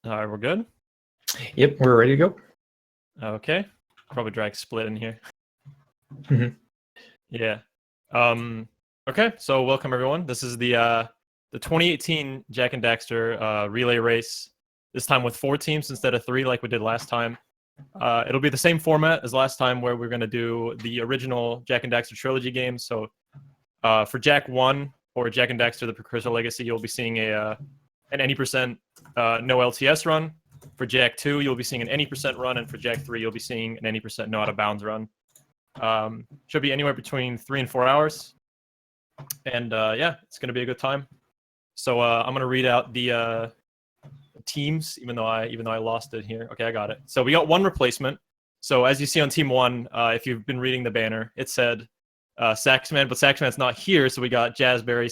All right, we're good. Yep, we're ready to go. Okay. Probably drag split in here. Mhm. Yeah. Okay. So welcome everyone. This is the 2018 Jak and Daxter relay race. This time with 4 teams instead of 3, like we did last time. It'll be the same format as last time, where we're gonna do the original Jak and Daxter Trilogy games. So for Jak 1 or Jak and Daxter: The Precursor Legacy, you'll be seeing an any percent no LTS run. For Jak 2, you'll be seeing an any percent run, and for Jak 3, you'll be seeing an any percent no out of bounds run. Should be anywhere between 3 and 4 hours, and yeah, it's gonna be a good time. So I'm gonna read out the teams, even though I lost it here. Okay, I got it. So we got 1 replacement. So as you see on Team 1, if you've been reading the banner, it said Saxman, but Saxman's not here, so we got Jazzberry,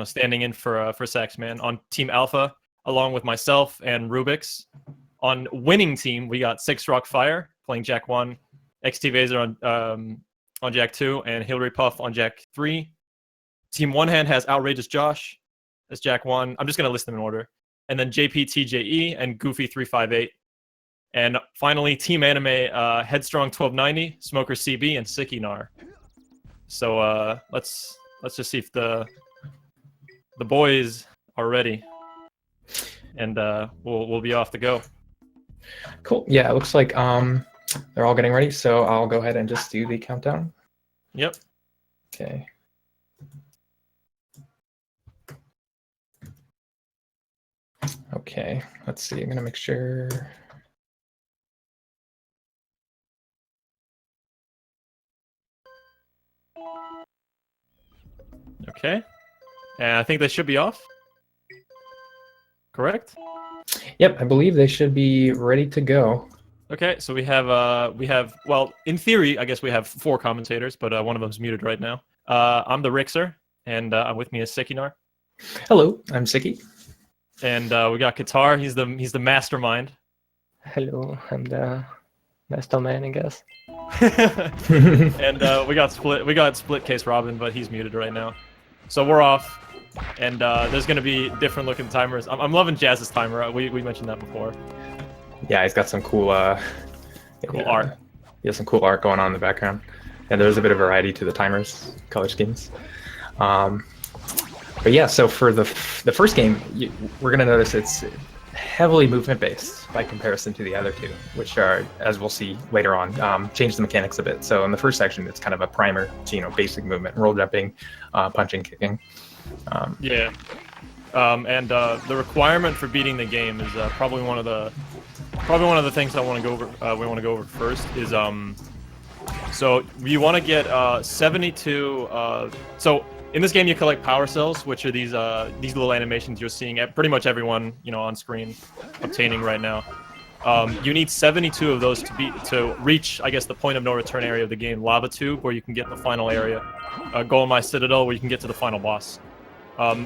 standing in for Saxman on Team Alpha, along with myself and Rubix. On winning team, we got Six Rock Fire playing Jak 1, XT Vaser on Jak 2, and Hillary Puff on Jak 3. Team One Hand has Outrageous Josh as Jak 1. I'm just going to list them in order. And then JPTJE and Goofy 358. And finally, Team Anime, Headstrong 1290, Smoker CB, and Sikinar. So let's just see if the boys are ready. And we'll be off to go. Cool. Yeah, it looks like they're all getting ready, so I'll go ahead and just do the countdown. Yep. Okay. Okay, let's see. I'm gonna make sure. Okay. And I think they should be off. Correct? Yep, I believe they should be ready to go. Okay, so we have well, in theory, I guess we have 4 commentators, but one of them's muted right now. I'm the Rixer, and with me is Sikinar. Hello, I'm Siki. And we got Qatar. He's the mastermind. Hello, I'm the mastermind, I guess. And we got split case Robin, but he's muted right now. So we're off. And there's gonna be different looking timers. I'm loving Jazz's timer. We mentioned that before. Yeah, he's got some cool art. He has some cool art going on in the background. And there's a bit of variety to the timers, color schemes. But yeah, so for the first game, we're gonna notice it's heavily movement based by comparison to the other 2, which are, as we'll see later on, change the mechanics a bit. So in the first section, it's kind of a primer to, basic movement, roll jumping, punching, kicking. Yeah. And the requirement for beating the game is probably one of the things I want to go over. We want to go over first is so you want to get 72. So in this game, you collect power cells, which are these little animations you're seeing at pretty much everyone on screen obtaining right now. You need 72 of those to reach, I guess, the point of no return area of the game, Lava Tube, where you can get the final area. Golem Citadel, where you can get to the final boss.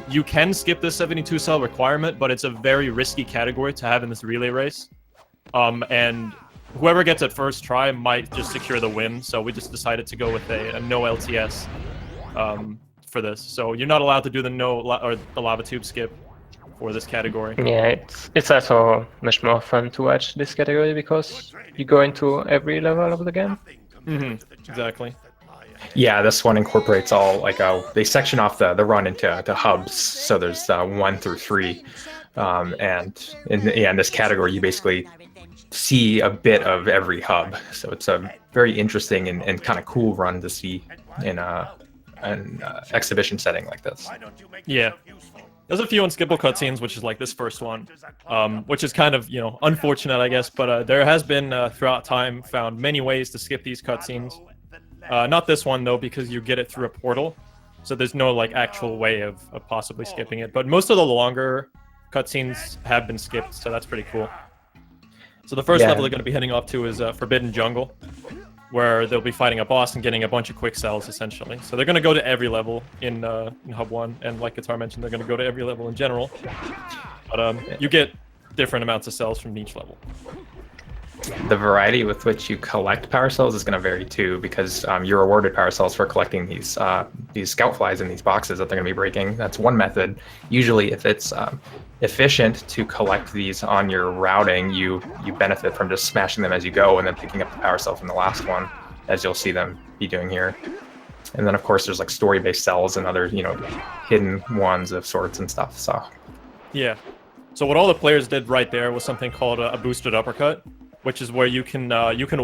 You can skip this 72 cell requirement, but it's a very risky category to have in this relay race. And whoever gets it first try might just secure the win. So we just decided to go with a no LTS for this. So you're not allowed to do the the Lava Tube skip for this category. Yeah, it's also much more fun to watch this category because you go into every level of the game. Exactly. Yeah, this one incorporates all they section off the run into hubs. So there's 1 through 3, and in this category, you basically see a bit of every hub. So it's a very interesting and kind of cool run to see in an exhibition setting like this. Yeah. There's a few unskippable cutscenes, which is like this first one, which is kind of, unfortunate, I guess. But there has been, throughout time, found many ways to skip these cutscenes. Not this one, though, because you get it through a portal. So there's no, actual way of possibly skipping it. But most of the longer cutscenes have been skipped, so that's pretty cool. So the first level they're going to be heading off to is Forbidden Jungle, where they'll be fighting a boss and getting a bunch of quick cells, essentially. So they're going to go to every level in Hub 1, and like Qatar mentioned, they're going to go to every level in general. But you get different amounts of cells from each level. The variety with which you collect power cells is going to vary too, because you're awarded power cells for collecting these scout flies in these boxes that they're going to be breaking. That's one method. Usually, if it's efficient to collect these on your routing, you benefit from just smashing them as you go and then picking up the power cell from the last one, as you'll see them be doing here. And then, of course, there's like story-based cells and other, hidden ones of sorts and stuff. So, yeah. So what all the players did right there was something called a boosted uppercut, which is where you can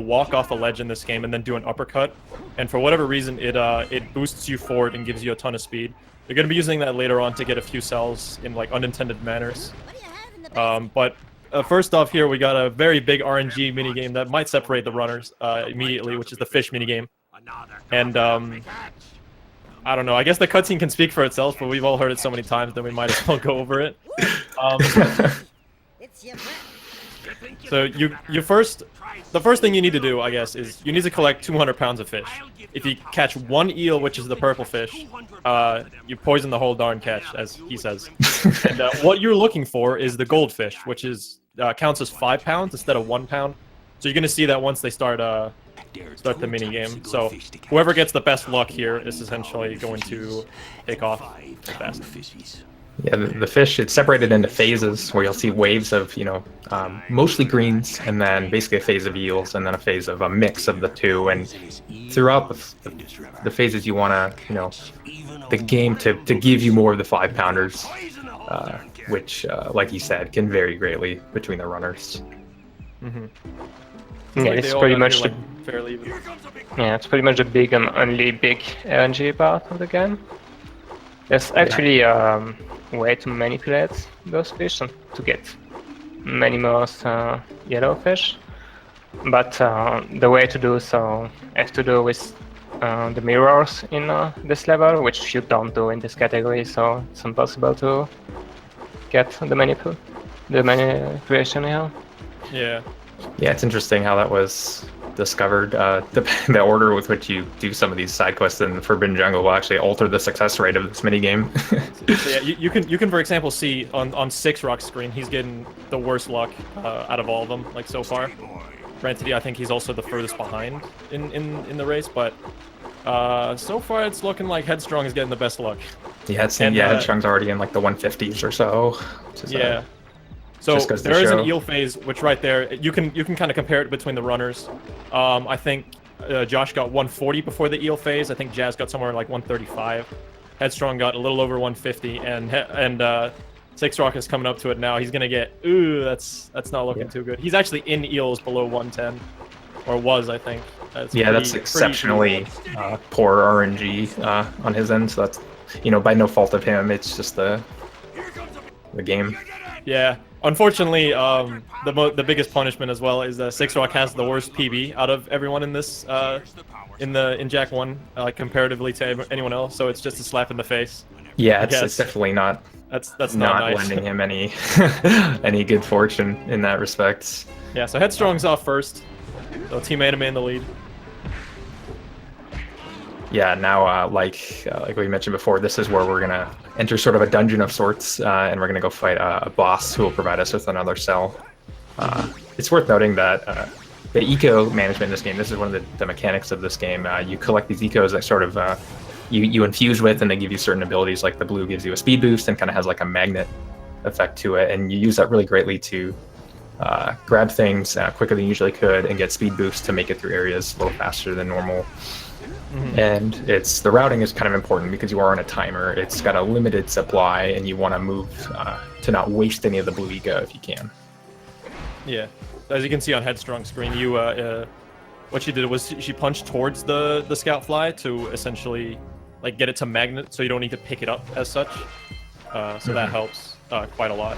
walk off a ledge in this game and then do an uppercut, and for whatever reason it boosts you forward and gives you a ton of speed. You're going to be using that later on to get a few cells in like unintended manners. But first off here we got a very big RNG minigame that might separate the runners immediately, which is the fish minigame. And I don't know, I guess the cutscene can speak for itself, but we've all heard it so many times that we might as well go over it. So the first thing you need to do, I guess, is you need to collect 200 pounds of fish. If you catch one eel, which is the purple fish, you poison the whole darn catch, as he says. And what you're looking for is the goldfish, which is counts as 5 pounds instead of 1 pound. So you're gonna see that once they start the mini game. So whoever gets the best luck here is essentially going to take off the best. Yeah, the fish, it's separated into phases where you'll see waves of, mostly greens, and then basically a phase of eels, and then a phase of a mix of the two. And throughout the phases, you want to, the game to give you more of the 5-pounders, which, like you said, can vary greatly between the runners. Mm-hmm. Yeah, like it's pretty much like fairly even. Yeah, it's pretty much the big and only big RNG part of the game. There's actually way to manipulate those fish and to get many more yellow fish. But the way to do so has to do with the mirrors in this level, which you don't do in this category, so it's impossible to get the manipulation here. Yeah. Yeah, it's interesting how that was discovered. The order with which you do some of these side quests in Forbidden Jungle will actually alter the success rate of this minigame. So yeah, you can for example see on 6 Rock's screen he's getting the worst luck out of all of them like so far. Granted, I think he's also the furthest behind in the race, but so far it's looking like Headstrong is getting the best luck. Yeah, Headstrong's already in like the 150s or so. Yeah. So there is an eel phase, which right there you can kind of compare it between the runners. I think Josh got 140 before the eel phase. I think Jazz got somewhere like 135. Headstrong got a little over 150, and 6 Rock is coming up to it now. He's gonna get that's not looking too good. He's actually in eels below 110, or was, I think. That's exceptionally poor RNG on his end. So that's by no fault of him. It's just the game. Yeah. Unfortunately, the biggest punishment as well is that 6 Rock has the worst PB out of everyone in this in Jak 1 comparatively to anyone else. So it's just a slap in the face. Yeah, it's definitely not. That's not not nice. lending him any any good fortune in that respect. Yeah. So Headstrong's off first. So Team Anime in the lead. Yeah, now like we mentioned before, this is where we're gonna enter sort of a dungeon of sorts, and we're gonna go fight a boss who will provide us with another cell. It's worth noting that the eco management in this game, this is one of the mechanics of this game. You collect these ecos that sort of you infuse with, and they give you certain abilities. Like the blue gives you a speed boost and kind of has like a magnet effect to it, and you use that really greatly to grab things quicker than you usually could and get speed boosts to make it through areas a little faster than normal. Mm-hmm. And the routing is kind of important because you are on a timer. It's got a limited supply, and you want to move to not waste any of the blue eco if you can. Yeah, as you can see on Headstrong's screen, what she did was she punched towards the scout fly to essentially like get it to magnet, so you don't need to pick it up as such. So that helps quite a lot.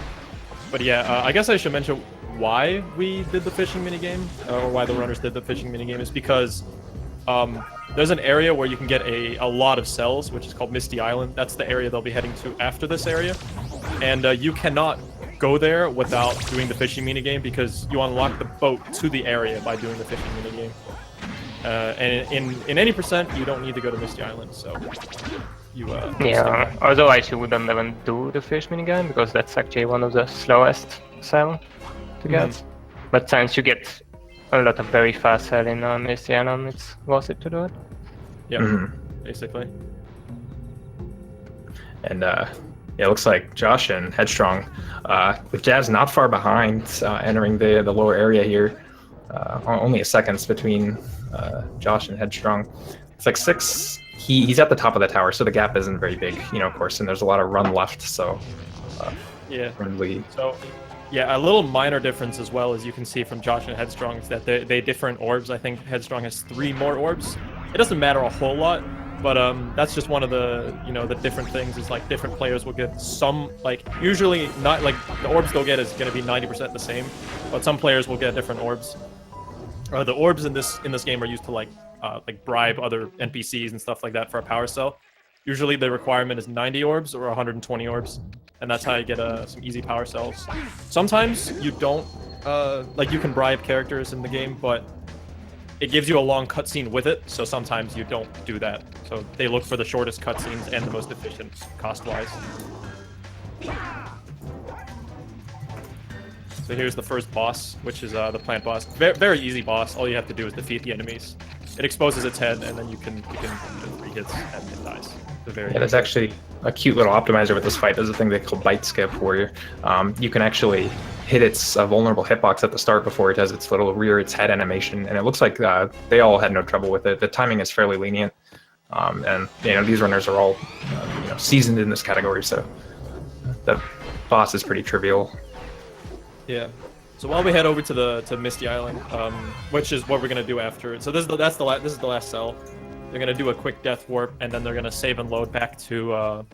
But yeah, I guess I should mention why we did the fishing minigame, or why the runners did the fishing minigame, is because there's an area where you can get a lot of cells, which is called Misty Island. That's the area they'll be heading to after this area. And you cannot go there without doing the fishing minigame, because you unlock the boat to the area by doing the fishing minigame. And in any percent, you don't need to go to Misty Island, so you yeah, otherwise you wouldn't even do the fish minigame, because that's actually one of the slowest cell to get. But since you get a lot of very fast cell in Misty Island. It's worth it to do it. Yeah, basically. And yeah, it looks like Josh and Headstrong, with Jazz not far behind, entering the lower area here. Only a seconds between Josh and Headstrong. It's like 6. He's at the top of the tower, so the gap isn't very big, of course, and there's a lot of run left, so yeah. friendly. So yeah, a little minor difference as well, as you can see from Josh and Headstrong, is that they different orbs. I think Headstrong has 3 more orbs. It doesn't matter a whole lot, but that's just one of the the different things. Is like different players will get some, like, usually not like the orbs they'll get is going to be 90% the same, but some players will get different orbs. The orbs in this game are used to like bribe other NPCs and stuff like that for a power cell. Usually the requirement is 90 orbs or 120 orbs, and that's how you get some easy power cells. Sometimes you don't, like, you can bribe characters in the game, but it gives you a long cutscene with it, so sometimes you don't do that. So they look for the shortest cutscenes and the most efficient cost-wise. So here's the first boss, which is the plant boss. Very easy boss. All you have to do is defeat the enemies. It exposes its head, and then you can do 3 hits and it dies. Yeah, there's actually a cute little optimizer with this fight. There's a thing they call Bite Skip, where you can actually hit its vulnerable hitbox at the start before it does its little rear its head animation, and it looks like they all had no trouble with it. The timing is fairly lenient, and these runners are all seasoned in this category, so the boss is pretty trivial. Yeah. So while we head over to Misty Island, which is what we're gonna do after. So this is the last cell. They're gonna do a quick death warp, and then they're gonna save and load back to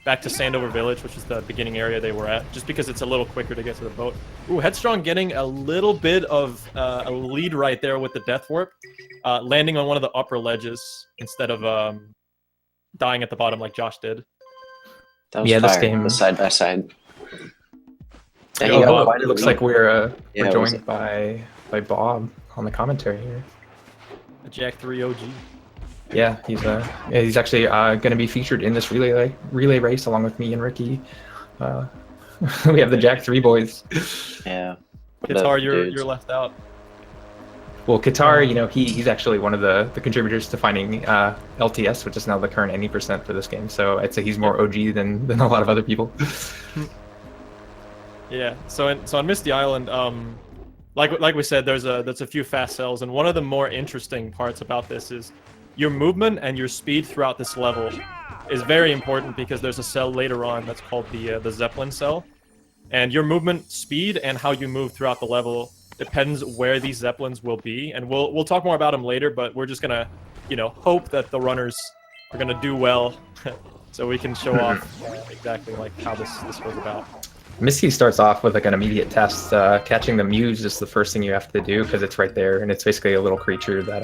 Sandover Village, which is the beginning area they were at, just because it's a little quicker to get to the boat. Ooh, Headstrong getting a little bit of a lead right there with the death warp, landing on one of the upper ledges instead of dying at the bottom like Josh did. That was Yeah, this fire. game- The side by side. Yeah, Oh, he got Bob, quite It a looks lead. like we're Yeah, joined by Bob on the commentary here. A Jak III OG. Yeah, he's actually going to be featured in this relay race along with me and Ricky. We have the Jak III boys. Yeah. Guitar, Dudes. you're left out. Well, Qatar, he's actually one of the contributors to finding LTS, which is now the current any % for this game. So I'd say he's more OG than a lot of other people. Yeah. So on Misty Island, like we said, there's a few fast cells, and one of the more interesting parts about this is your movement and your speed throughout this level is very important, because there's a cell later on that's called the Zeppelin cell, and your movement speed and how you move throughout the level depends where these Zeppelins will be, and we'll talk more about them later. But we're just gonna hope that the runners are gonna do well, so we can show off exactly like how this goes about. Misty starts off with like an immediate test. Catching the Muse is the first thing you have to do, because it's right there, and it's basically a little creature that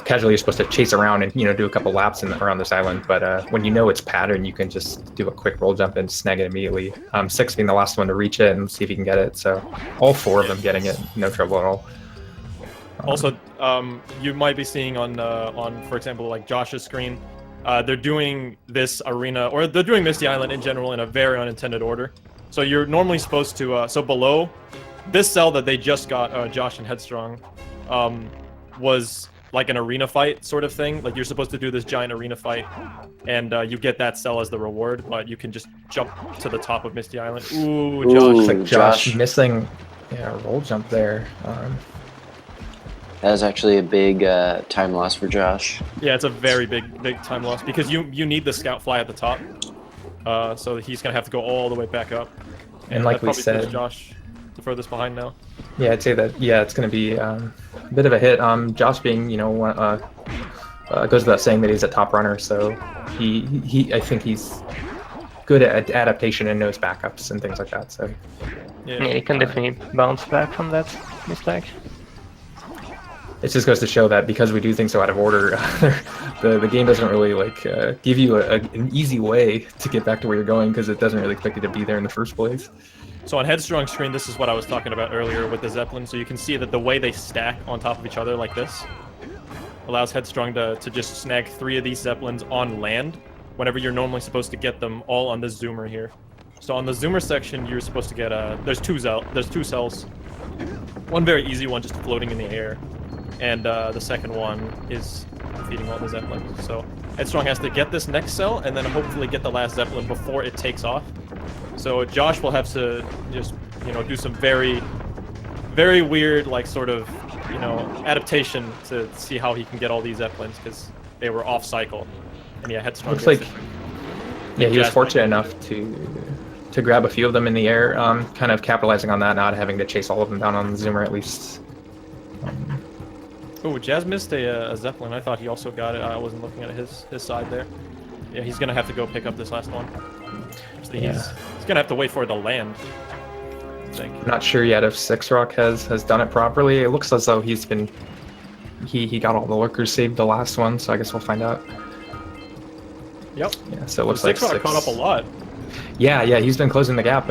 casually you're supposed to chase around and do a couple laps around this island. But when you know its pattern, you can just do a quick roll jump and snag it immediately. 6 being the last one to reach it and see if you can get it. So all 4 of them getting it, no trouble at all. Also, you might be seeing on for example, like Josh's screen, they're doing this arena, or they're doing Misty Island in general in a very unintended order. So you're normally supposed to, so below this cell that they just got, Josh and Headstrong, was like an arena fight sort of thing. Like, you're supposed to do this giant arena fight, and you get that cell as the reward, but you can just jump to the top of Misty Island. Ooh, Josh. Ooh. Like Josh Josh. missing a roll jump there. That was actually a big time loss for Josh. Yeah, it's a very big time loss, because you need the scout fly at the top. So he's gonna have to go all the way back up. And like that we probably puts said, Josh the furthest behind now. Yeah, I'd say that. Yeah, it's going to be a bit of a hit. Josh being, goes without saying that he's a top runner, so I think he's good at adaptation and knows backups and things like that. So Yeah, you can definitely bounce back from that mistake. it just goes to show that because we do things so out of order, the game doesn't really give you an easy way to get back to where you're going, because it doesn't really expect you to be there in the first place. So on Headstrong's screen, this is what I was talking about earlier with the Zeppelin. So you can see that the way they stack on top of each other like this allows Headstrong to just snag 3 of these Zeppelins on land, whenever you're normally supposed to get them all on the zoomer here. So on the zoomer section, you're supposed to get there's two cells. One very easy one, just floating in the air, and the second one is defeating all the Zeppelins. So Headstrong has to get this next cell, and then hopefully get the last Zeppelin before it takes off. So Josh will have to just, do some very, very weird, like, sort of, adaptation to see how he can get all these Zeppelins, because they were off cycle. And yeah, Headstrong Looks like, yeah, he was Jazz fortunate enough to grab a few of them in the air, kind of capitalizing on that, not having to chase all of them down on the zoomer at least. Oh, Jazz missed a Zeppelin. I thought he also got it. I wasn't looking at his side there. Yeah, he's gonna have to go pick up this last one. Actually, he's gonna have to wait for it to land, I think. I'm not sure yet if Six Rock has done it properly. It looks as though he got all the lurkers saved the last one, so I guess we'll find out. Yep. Yeah, so it looks like Six Rock caught up a lot. Yeah, he's been closing the gap.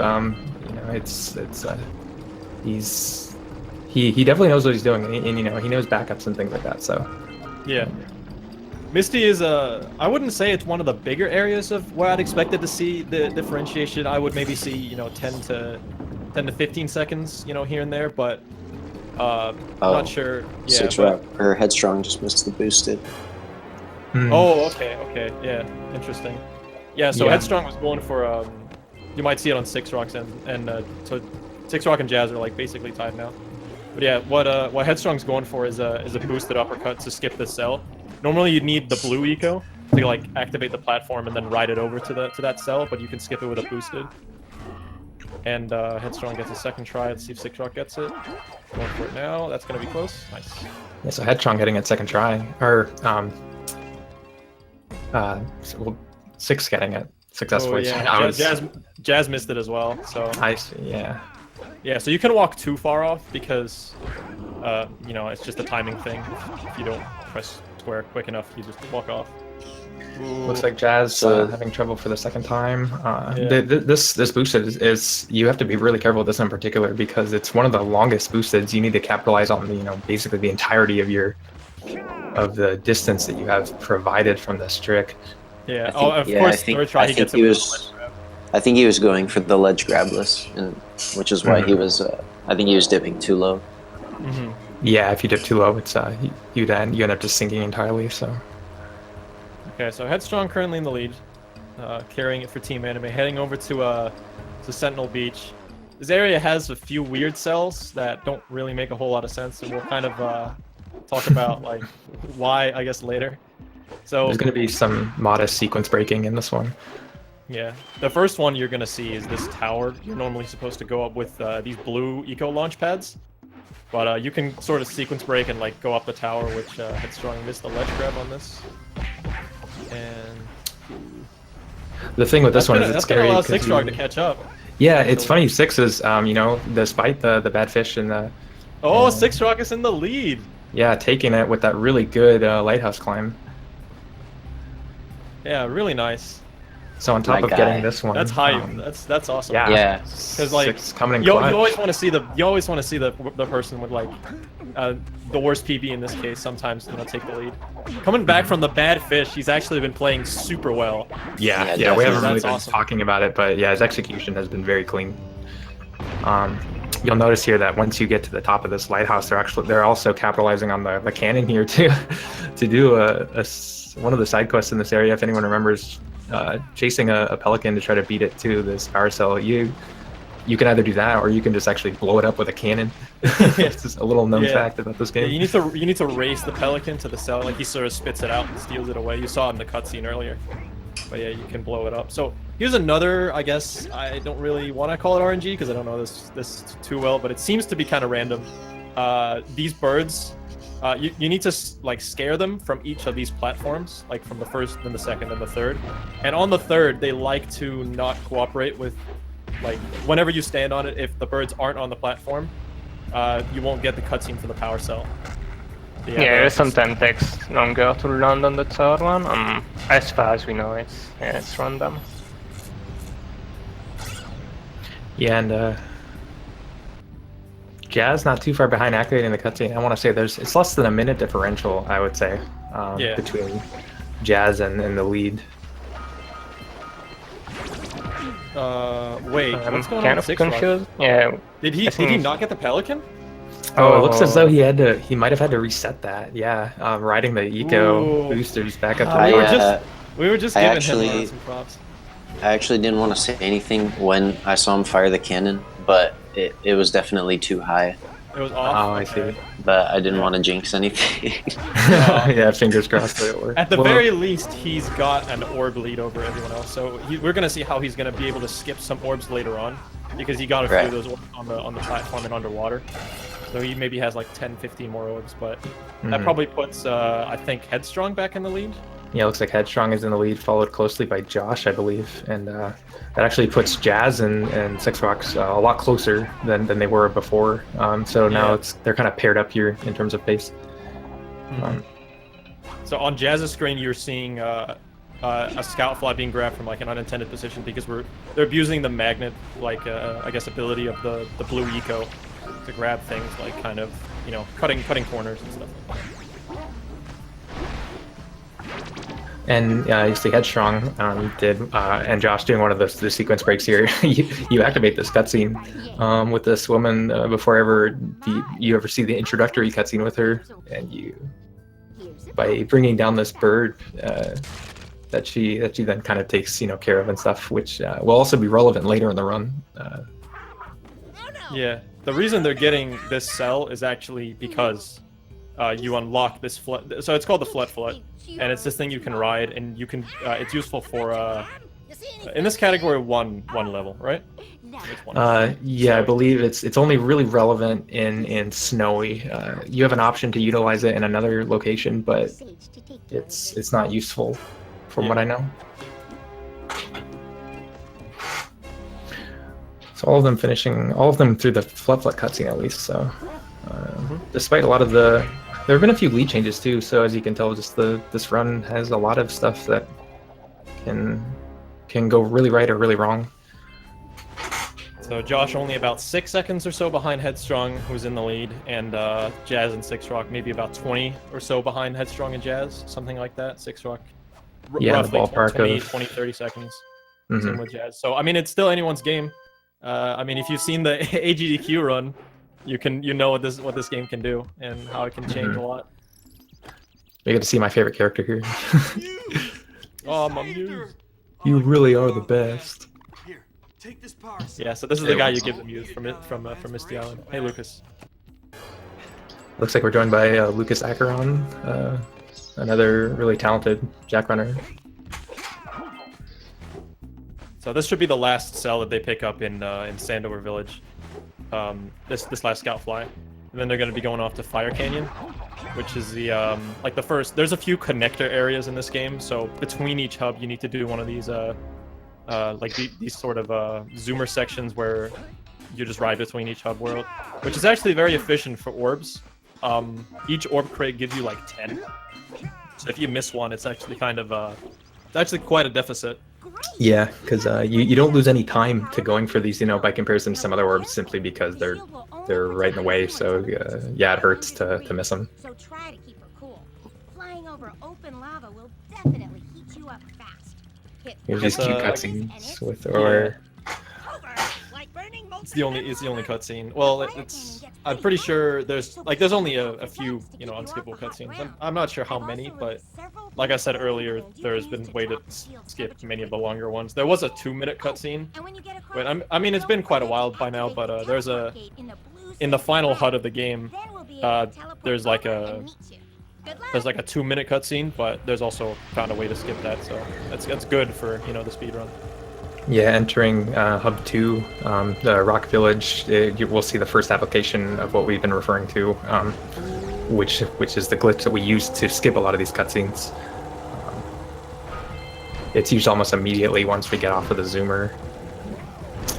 He definitely knows what he's doing, and he knows backups and things like that. So yeah, Misty is I wouldn't say it's one of the bigger areas of where I'd expected to see the differentiation. I would maybe see 10 to 15 seconds here and there, but I'm not sure. Yeah, Six Rock or Headstrong just missed the boosted. Oh, okay, yeah, interesting. Yeah, so Headstrong was going for you might see it on Six Rock's and so Six Rock and Jazz are like basically tied now. But yeah, what Headstrong's going for is a boosted uppercut to skip the cell. Normally you'd need the blue eco to like activate the platform and then ride it over to that cell, but you can skip it with a boosted. And Headstrong gets a second try. Let's see if Six Rock gets it. Going for it now. That's gonna be close. Nice. yeah, so Headstrong getting it second try, or Six getting it successfully. Oh, yeah. So Jazz missed it as well. So I see, yeah. yeah, so you can walk too far off because it's just a timing thing. If you don't press square quick enough, you just walk off. Ooh. Looks like Jazz having trouble for the second time. This boosted is you have to be really careful with this in particular because it's one of the longest boosteds. You need to capitalize on basically the entirety of the distance that you have provided from this trick. Yeah. Of course. Third try, he gets it with the ledge grab. I think he was going for the ledge grabless, which is why he was. I think he was dipping too low. Mm-hmm. Yeah, if you dip too low, it's you end up just sinking entirely. So. Okay, so Headstrong currently in the lead, carrying it for Team Anime, heading over to Sentinel Beach. This area has a few weird cells that don't really make a whole lot of sense, and we'll kind of talk about like why, I guess, later. So there's going to be some modest sequence breaking in this one. Yeah, the first one you're going to see is this tower. You're normally supposed to go up with these blue eco launch pads, but you can sort of sequence break and like go up the tower, which Headstrong missed the ledge grab on this. And the thing with this one is it's scary. That's gonna allow Six Rock to catch up. Yeah, it's funny. Six is, despite the bad fish and the. Oh, Six Rock is in the lead. Yeah, taking it with that really good lighthouse climb. Yeah, really nice. So on top of getting this one, that's high. That's awesome. Yeah. Because like coming in you clutch. always want to see the person with like the worst PB in this case. Sometimes take the lead. Coming back from the bad fish, he's actually been playing super well. Yeah, we haven't really been talking about it, but yeah, his execution has been very clean. You'll notice here that once you get to the top of this lighthouse, they're also capitalizing on the cannon here to do one of the side quests in this area. If anyone remembers, chasing a pelican to try to beat it to this power cell, you can either do that or you can just actually blow it up with a cannon. It's just a little known fact about this game. Yeah, you need to race the pelican to the cell, like he sort of spits it out and steals it away. You saw it in the cutscene earlier. But yeah, you can blow it up. So here's another, I guess, I don't really want to call it RNG because I don't know this too well, but it seems to be kind of random. These birds, you need to like scare them from each of these platforms, like from the first, then the second, then the third. And on the third, they like to not cooperate with, like, whenever you stand on it, if the birds aren't on the platform, you won't get the cutscene for the power cell. Yeah, it sometimes takes longer to land on the third one. As far as we know, it's random. Yeah, and Jazz not too far behind activating the cutscene. I want to say it's less than a minute differential, I would say, between Jazz and the lead. Wait, what's going on with Six Rock? Confused. Yeah. Did he not get the pelican? Oh, it looks as though he might have had to reset that. Yeah, riding the eco Ooh. boosters back up to I, the We were just I giving actually- him some props. I actually didn't want to say anything when I saw him fire the cannon, but it was definitely too high. It was off. Oh, I okay. see. But I didn't want to jinx anything. Yeah, fingers crossed that it worked. At the Well, very least, he's got an orb lead over everyone else. So we're gonna see how he's gonna be able to skip some orbs later on, because he got a few Right. of those orbs on the platform and underwater. So he maybe has like 10, 15 more orbs, but that probably puts I think Headstrong back in the lead. Yeah, it looks like Headstrong is in the lead, followed closely by Josh, I believe, and that actually puts Jazz and Six Rocks a lot closer than they were before. So now Yeah. they're kind of paired up here in terms of pace. So on Jazz's screen, you're seeing a scout fly being grabbed from like an unintended position because they're abusing the magnet, like I guess ability of the blue eco to grab things, like kind of cutting corners and stuff like that. And you see Headstrong and Josh doing one of the sequence breaks here. you activate this cutscene with this woman before you ever see the introductory cutscene with her, and by bringing down this bird that she then kind of takes care of and stuff, which will also be relevant later in the run. Yeah, the reason they're getting this cell is actually because you unlock this flood. So it's called the flood, and it's this thing you can ride, and you can. It's useful for in this category one level, right? Which one? Yeah, I believe it's only really relevant in snowy. You have an option to utilize it in another location, but it's not useful, from what I know. So all of them through the Flood cutscene at least. So despite a lot of there have been a few lead changes too. So as you can tell, just this run has a lot of stuff that can go really right or really wrong. So Josh only about 6 seconds or so behind Headstrong, who's in the lead, and Jazz and Six Rock maybe about 20 or so behind Headstrong and Jazz, something like that. Six Rock, Yeah, roughly the ballpark 20, of 30 seconds. Mhm. Same with Jazz. So I mean, it's still anyone's game. I mean, if you've seen the AGDQ run, you know what this game can do and how it can change a lot. You get to see my favorite character here. Oh, my muse. You really are the best. Here, take this power. Yeah, so this is the guy you give the muse from Misty Island. Hey, Lucas. Looks like we're joined by Lucas Acheron, another really talented jack runner. So this should be the last cell that they pick up in Sandover Village. This last scout fly, and then they're going to be going off to Fire Canyon, which is the like the first. There's a few connector areas in this game, so between each hub you need to do one of these like these sort of zoomer sections where you just ride between each hub world, which is actually very efficient for orbs. Each orb crate gives you like 10, so if you miss one, it's actually kind of it's actually quite a deficit. Yeah, because you don't lose any time to going for these, by comparison to some other orbs, simply because they're right in the way. So yeah, it hurts to miss them. So try to keep her cool. Flying over open lava will definitely heat you up fast. Hit Here's these cute It's, cutscenes with or. It's the only cutscene. Well, I'm pretty sure there's only a few unskippable cutscenes. I'm not sure how many, but like I said earlier, there's been way to skip many of the longer ones. There was a 2-minute cutscene, but I mean it's been quite a while by now. But there's in the final HUD of the game, there's like a 2-minute cutscene, but there's also found a way to skip that, so that's good for the speedrun. Yeah, entering Hub 2, the Rock Village, you will see the first application of what we've been referring to, which is the glitch that we use to skip a lot of these cutscenes. It's used almost immediately once we get off of the zoomer.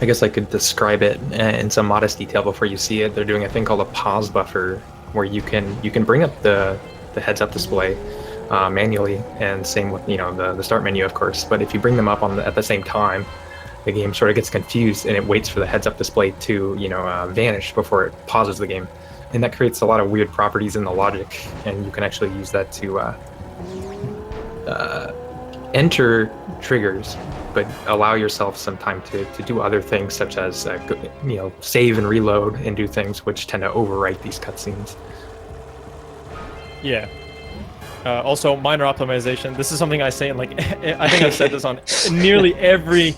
I guess I could describe it in some modest detail before you see it. They're doing a thing called a pause buffer, where you can bring up the heads-up display manually, and same with the start menu, of course. But if you bring them up at the same time, the game sort of gets confused and it waits for the heads-up display to vanish before it pauses the game, and that creates a lot of weird properties in the logic. And you can actually use that to enter triggers, but allow yourself some time to do other things, such as save and reload and do things which tend to overwrite these cutscenes. Yeah. Also, minor optimization. This is something I say in like I think I've said this on nearly every.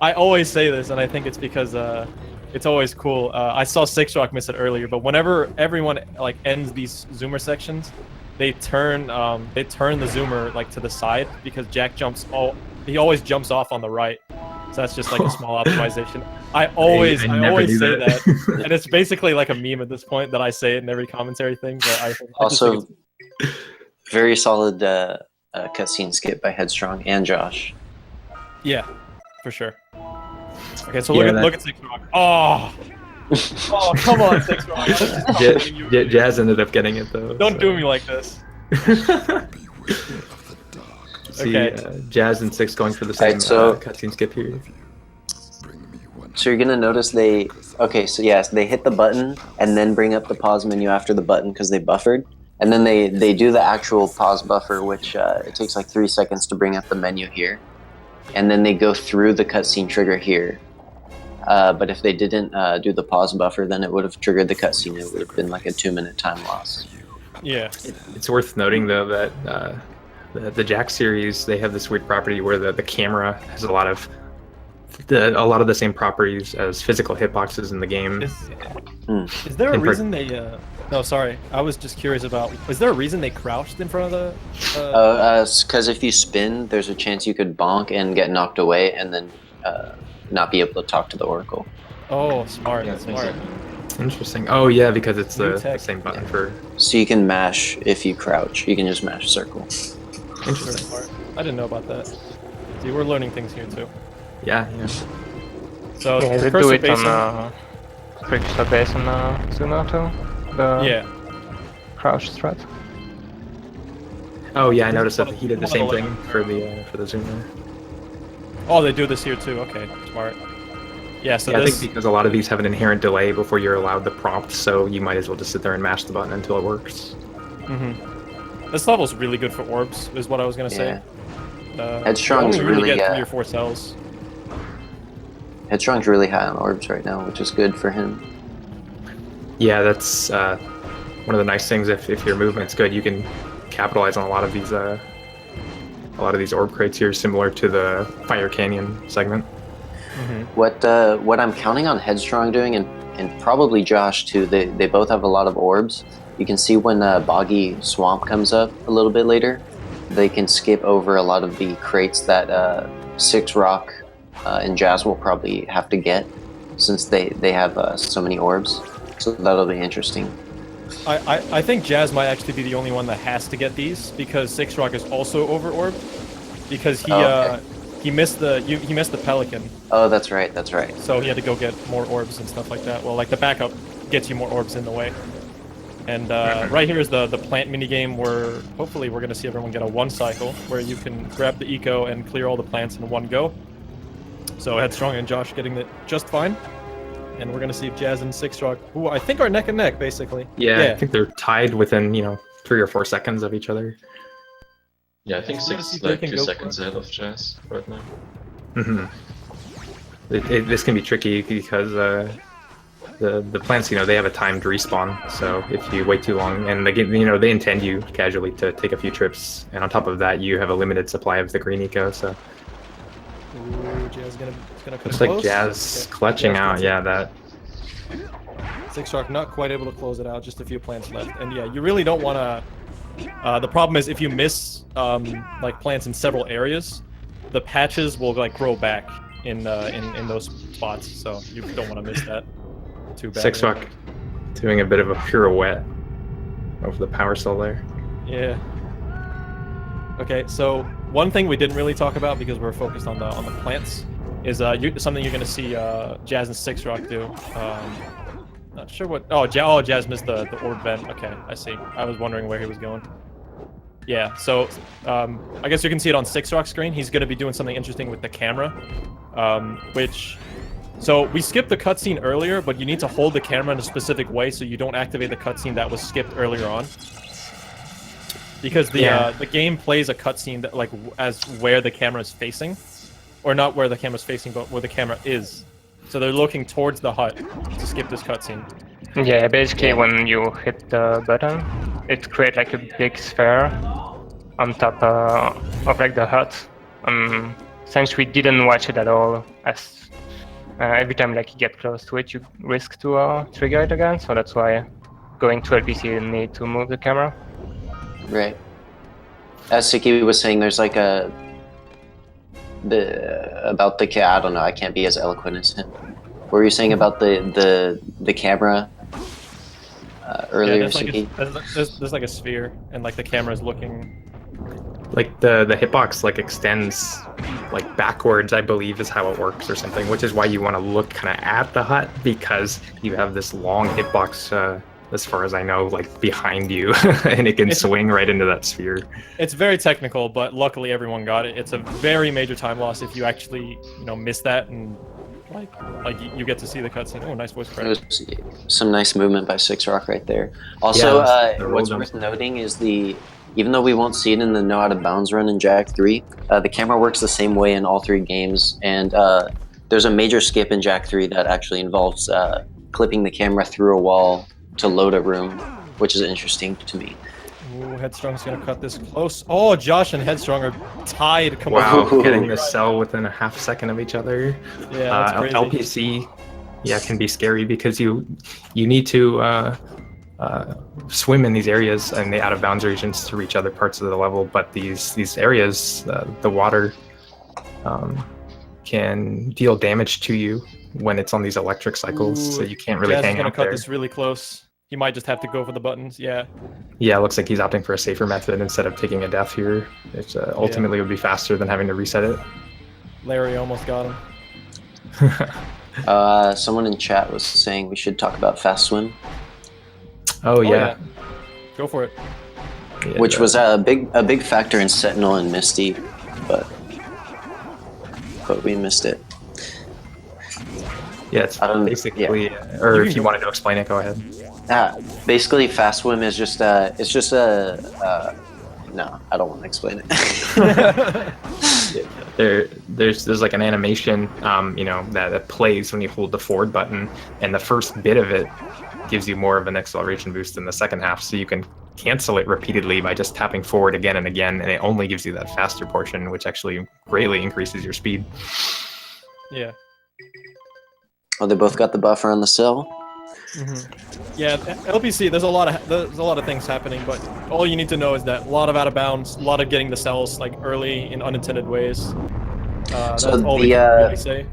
I always say this, and I think it's because it's always cool. I saw Six Rock miss it earlier, but whenever everyone like ends these zoomer sections, they turn the zoomer like to the side because Jak he always jumps off on the right. So that's just like a small optimization. I always say that, and it's basically like a meme at this point that I say it in every commentary thing. But I Also, very solid cutscene skip by Headstrong and Josh. Yeah, for sure. Okay, so look at Six Rock. Oh, come on, Six Rock. Jazz ended up getting it though. Don't do me like this. See, Jazz and Six going for the same cutscene skip here. So you're gonna notice they hit the button and then bring up the pause menu after the button because they buffered, and then they do the actual pause buffer, which it takes like 3 seconds to bring up the menu here, and then they go through the cutscene trigger here. But if they didn't do the pause buffer, then it would have triggered the cutscene. It would have been like a 2-minute time loss. Yeah. It's worth noting though that the Jak series, they have this weird property where the camera has a lot of the same properties as physical hitboxes in the game. Is there a reason they? No, sorry. I was just curious about. Is there a reason they crouched in front of the? Because if you spin, there's a chance you could bonk and get knocked away, and then not be able to talk to the Oracle. Oh, smart. Yeah, smart. Interesting. Oh yeah, because it's the same button for. So you can mash if you crouch. You can just mash circle. Interesting. Smart. I didn't know about that. See, we're learning things here too. Yeah. So they do it on Precursor base on Zoomer too. The crouch threat. Oh yeah, I noticed that he did the same thing for the Zoomer. Oh, they do this here too. Okay, smart. Yeah, so I think because a lot of these have an inherent delay before you're allowed the prompt, so you might as well just sit there and mash the button until it works. This level's really good for orbs, is what I was gonna say. Headstrong's really get 3 or 4 cells. Headstrong's really high on orbs right now, which is good for him. Yeah, that's one of the nice things. If your movement's good, you can capitalize on a lot of these orb crates here, similar to the Fire Canyon segment. What I'm counting on Headstrong doing, and probably Josh too, they both have a lot of orbs. You can see when Boggy Swamp comes up a little bit later, they can skip over a lot of the crates that Six Rock and Jazz will probably have to get, since they have so many orbs. So that'll be interesting. I think Jazz might actually be the only one that has to get these, because Six Rock is also over orbed, because he missed the Pelican. Oh, that's right. So he had to go get more orbs and stuff like that. Well, like the backup gets you more orbs in the way. And right here is the plant minigame where hopefully we're going to see everyone get a 1 cycle where you can grab the eco and clear all the plants in one go. So Headstrong and Josh getting it just fine. And we're going to see Jazz and Six Rock, who I think are neck and neck, basically. Yeah, I think they're tied within, 3 or 4 seconds of each other. Yeah, I think Six is like 2 seconds ahead of Jazz right now. This can be tricky because the plants, they have a timed respawn. So if you wait too long, and they intend you casually to take a few trips, and on top of that, you have a limited supply of the green eco. So. Ooh, Jazz gonna come looks close. like Jazz clutching out. Yeah, that. Six Rock not quite able to close it out. Just a few plants left, and yeah, you really don't want to. The problem is if you miss like plants in several areas, the patches will like grow back in those spots. So you don't want to miss that. Too bad. Six Rock doing a bit of a pirouette over the power cell there. Yeah. Okay, so one thing we didn't really talk about because we're focused on the plants is something you're gonna see Jazz and Six Rock do. Not sure what. Oh, Jazz missed the orb vent. Okay, I see. I was wondering where he was going. Yeah, so I guess you can see it on Six Rock's screen. He's gonna be doing something interesting with the camera, which. So we skipped the cutscene earlier, but you need to hold the camera in a specific way so you don't activate the cutscene that was skipped earlier on. because the game plays a cutscene that as where the camera is facing, or not where the camera is facing, but where the camera is. So they're looking towards the hut to skip this cutscene. Yeah, basically when you hit the button, it creates like a big sphere on top of like the hut. Since we didn't watch it at all, as every time like you get close to it, you risk to trigger it again. So that's why going to LPC you need to move the camera. Right. As Siki was saying, there's like I don't know, I can't be as eloquent as him. What were you saying about the camera earlier, Siki? There's like a sphere, and like the camera is looking. Like the hitbox like extends like backwards, I believe is how it works or something, which is why you want to look kind of at the hut, because you have this long hitbox, as far as I know, like behind you, and it can swing right into that sphere. It's very technical, but luckily everyone got it. It's a very major time loss if you actually miss that, and like you get to see the cutscene. Oh, nice voice crack. It was some nice movement by Six Rock right there. Also, what's worth noting is even though we won't see it in the No Out of Bounds run in Jak 3, the camera works the same way in all 3 games, and there's a major skip in Jak 3 that actually involves clipping the camera through a wall to load a room, which is interesting to me. Ooh, Headstrong's gonna cut this close. Oh, Josh and Headstrong are tied completely. Wow, getting the cell within a half second of each other. Yeah, that's crazy. LPC, yeah, can be scary because you need to swim in these areas and the out of bounds regions to reach other parts of the level, but these areas, the water can deal damage to you when it's on these electric cycles. So you can't really hang out there. Jazz is gonna cut this really close. He might just have to go for the buttons. Yeah. Yeah, it looks like he's opting for a safer method instead of taking a death here. It ultimately would be faster than having to reset it. Larry almost got him. Someone in chat was saying we should talk about fast swim. Oh yeah. Go for it. Yeah, which was a big factor in Sentinel and Misty, but we missed it. Yeah, it's basically, or if you wanted to explain it, go ahead. Basically, fast swim is just no, I don't want to explain it. There's like an animation, that plays when you hold the forward button, and the first bit of it gives you more of an acceleration boost in the second half, so you can cancel it repeatedly by just tapping forward again and again, and it only gives you that faster portion, which actually greatly increases your speed. Yeah. Oh, they both got the buffer on the cell. Mm-hmm. Yeah, LPC. There's a lot of things happening, but all you need to know is that a lot of out of bounds, a lot of getting the cells like early in unintended ways. That's all we can really say.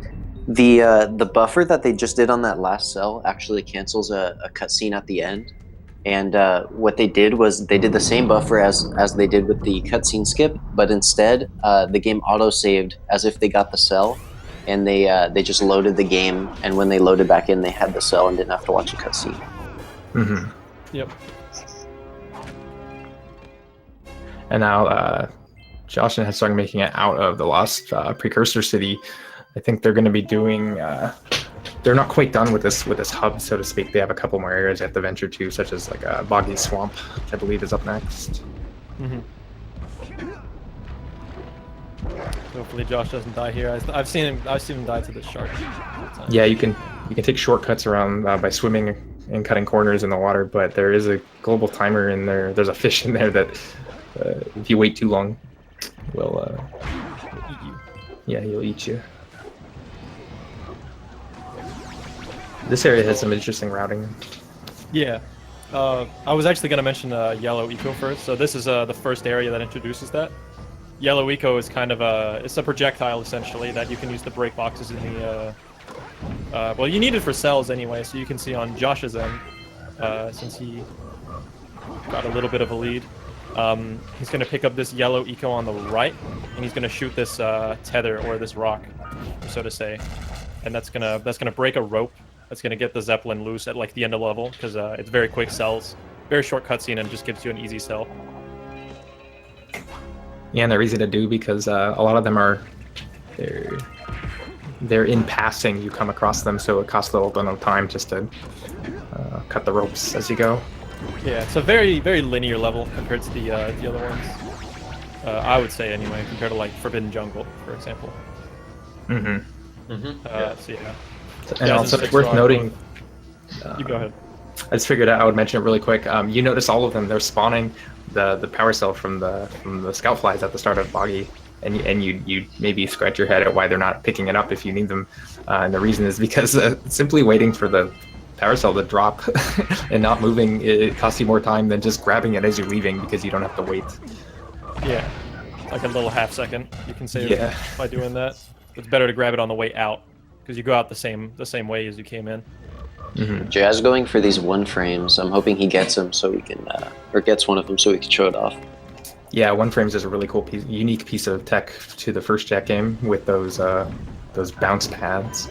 The buffer that they just did on that last cell actually cancels a cutscene at the end, and what they did was they did the same buffer as they did with the cutscene skip, but instead the game auto-saved as if they got the cell, and they just loaded the game, and when they loaded back in, they had the cell and didn't have to watch a cutscene. Mm-hmm. Yep. And now Josh and Headstrong making it out of the lost Precursor city. I think they're going to be doing. They're not quite done with this hub, so to speak. They have a couple more areas they have to venture to, such as like a boggy swamp, which I believe is up next. Mm-hmm. Hopefully, Josh doesn't die here. I've seen him die to the shark. Yeah, you can take shortcuts around by swimming and cutting corners in the water, but there is a global timer in there. There's a fish in there that, if you wait too long, will eat you. Yeah, he'll eat you. This area has some interesting routing. Yeah. I was actually going to mention Yellow Eco first. So this is the first area that introduces that. Yellow Eco is kind of it's a projectile, essentially, that you can use to break boxes in the... well, you need it for cells anyway, so you can see on Josh's end, since he got a little bit of a lead. He's going to pick up this Yellow Eco on the right, and he's going to shoot this tether, or this rock, so to say. And that's gonna break a rope. That's going to get the Zeppelin loose at like the end of level, because it's very quick cells. Very short cutscene, and just gives you an easy cell. Yeah, and they're easy to do because a lot of them they're in passing. You come across them, so it costs a little bit of time just to cut the ropes as you go. Yeah, it's a very, very linear level compared to the other ones. I would say anyway, compared to like Forbidden Jungle, for example. Mm-hmm. Yeah. So yeah. And Yeah, also, this is it's worth strong. noting. You go ahead. I just figured out I would mention it really quick. You notice all of them; they're spawning the power cell from the scout flies at the start of Boggy, and you maybe scratch your head at why they're not picking it up if you need them. And the reason is because simply waiting for the power cell to drop and not moving, it costs you more time than just grabbing it as you're leaving because you don't have to wait. Yeah, like a little half second you can save Yeah. by doing that. It's better to grab it on the way out because you go out the same way as you came in. Jazz going for these one frames. I'm hoping he gets them so we can, or gets one of them so we can show it off. Yeah, one frames is a really cool unique piece of tech to the first Jak game with those bounce pads.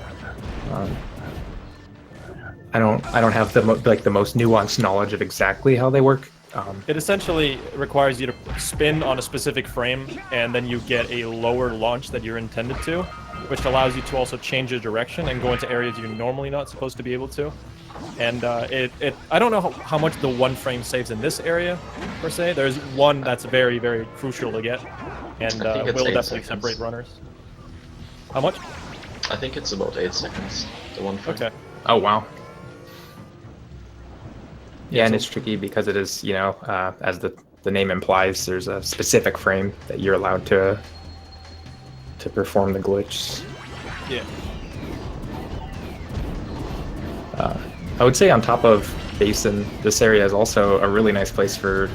I don't have the most nuanced knowledge of exactly how they work. It essentially requires you to spin on a specific frame, and then you get a lower launch that you're intended to, which allows you to also change your direction and go into areas you're normally not supposed to be able to. And I don't know how much the one frame saves in this area, per se. There's one that's very, very crucial to get, and I think will it's 8 definitely seconds. separate runners. How much? I think it's about 8 seconds. The one frame. Okay. Oh wow. Yeah, and so- it's tricky because it is, as the name implies, there's a specific frame that you're allowed to perform the glitch. Yeah. I would say on top of Basin, this area is also a really nice place for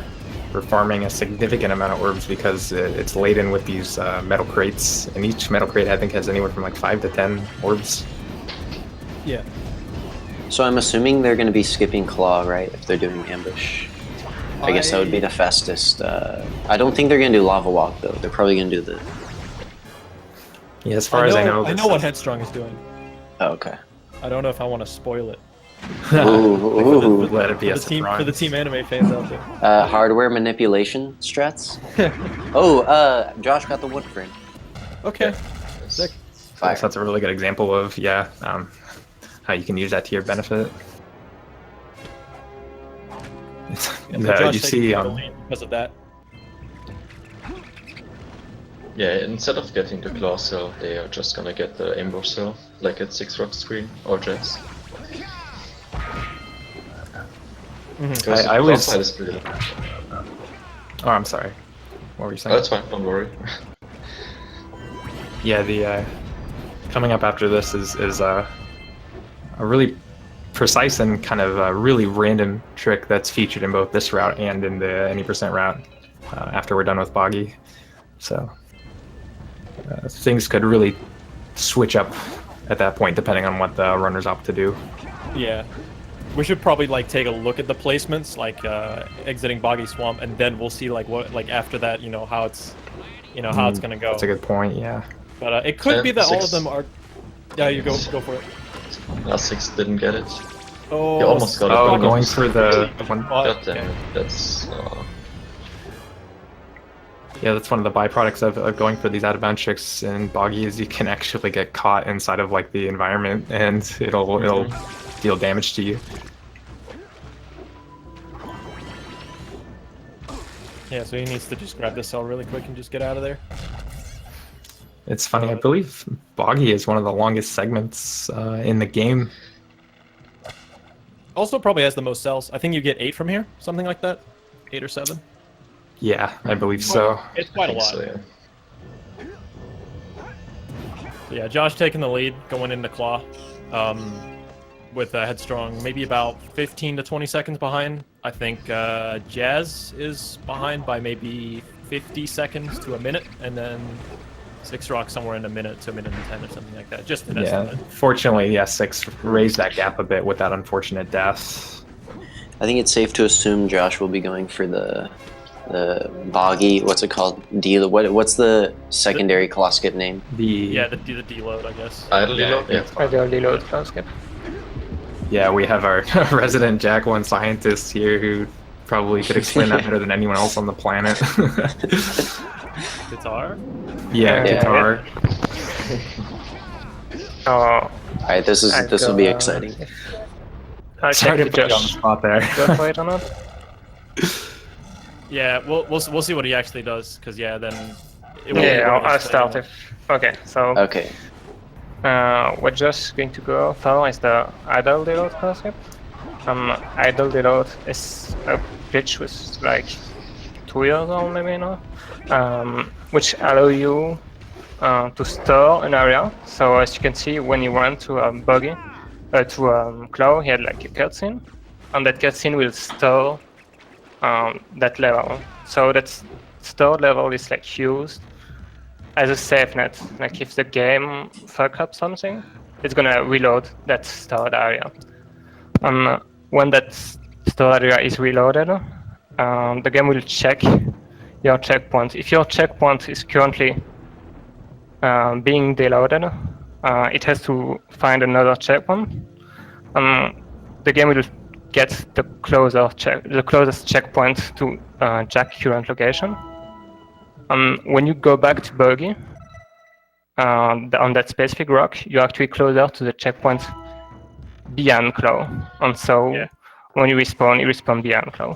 farming a significant amount of orbs because it's laden with these metal crates, and each metal crate I think has anywhere from like 5 to 10 orbs. Yeah. So I'm assuming they're going to be skipping Claw, right? If they're doing ambush. I guess that would be the fastest. I don't think they're going to do Lava Walk, though. They're probably going to do the... Yeah, as far as I know, I know what Headstrong is doing. Oh, okay. I don't know if I want to spoil it. Ooh. let it be a For the team, surprise. for the team anime fans out there. Hardware manipulation strats? Josh got the wood frame. Okay. Yes. Sick. Fire. So that's a really good example of how you can use that to your benefit. Yeah, so Josh You taking see, the lead because of that. Yeah, instead of getting the claw cell, they are just gonna get the ambush cell, like at 6 rock screen or Jazz. Because I the was- claw side is pretty. Oh, I'm sorry. What were you Oh, saying? that's fine, don't worry. Yeah, the coming up after this is a really precise and kind of really random trick that's featured in both this route and in the any percent route after we're done with Boggy. So things could really switch up at that point depending on what the runner's opt to do. Yeah. We should probably like take a look at the placements, like exiting Boggy Swamp, and then we'll see like what after that, how it's how it's gonna go. That's a good point. Yeah. But it could be that all of 6. them are. Yeah, you go for it. Last 6 didn't get it. Oh, You almost got it. Oh, but going not- for the one. God damn it, that's... Yeah, that's one of the byproducts of going for these out-of-bounds tricks in Boggy is you can actually get caught inside of like the environment and it'll deal damage to you. Yeah, so he needs to just grab this cell really quick and just get out of there. It's funny, I believe Boggy is one of the longest segments in the game. Also, probably has the most cells. I think you get 8 from here, something like that, 8 or 7. Yeah, I believe so. It's quite a I think lot. so, yeah. So yeah, Josh taking the lead, going into Claw, with Headstrong, maybe about 15 to 20 seconds behind. I think Jazz is behind by maybe 50 seconds to a minute, and then Six Rock somewhere in a minute to a minute and 10 or something like that. Just an Yeah, estimate. fortunately, yeah, 6 raised that gap a bit with that unfortunate death. I think it's safe to assume Josh will be going for the Boggy, what's it called? What's the secondary claw skip name? Yeah, the deload, I guess. Idle reload? Yeah. Ideally load class skip. Yeah, we have our resident Jak I scientist here who probably could explain that better than anyone else on the planet. Guitar? Yeah, Yeah. guitar. Oh, Alright, this will be exciting. I'll Sorry to check put you on the Josh. spot there. Go for it or not? Yeah, we'll see what he actually does, because yeah, then. It Yeah, won't I'll explain start it. if. Okay, so Okay. what Josh is going to go for is the idle deload concept. Idle deload is a glitch with like 2 years old maybe now, which allow you to store an area. So as you can see, when you run to a buggy, to Claw, he had like a cutscene, and that cutscene will store that level. So that stored level is like used as a safe net. Like if the game fuck up something, it's gonna reload that stored area. And when that stored area is reloaded, the game will check your checkpoint. If your checkpoint is currently being deloaded, it has to find another checkpoint. The game will get the closest checkpoint to Jack's current location. When you go back to buggy, on that specific rock, you're actually closer to the checkpoint beyond Claw. And so Yeah. when you respawn beyond Claw.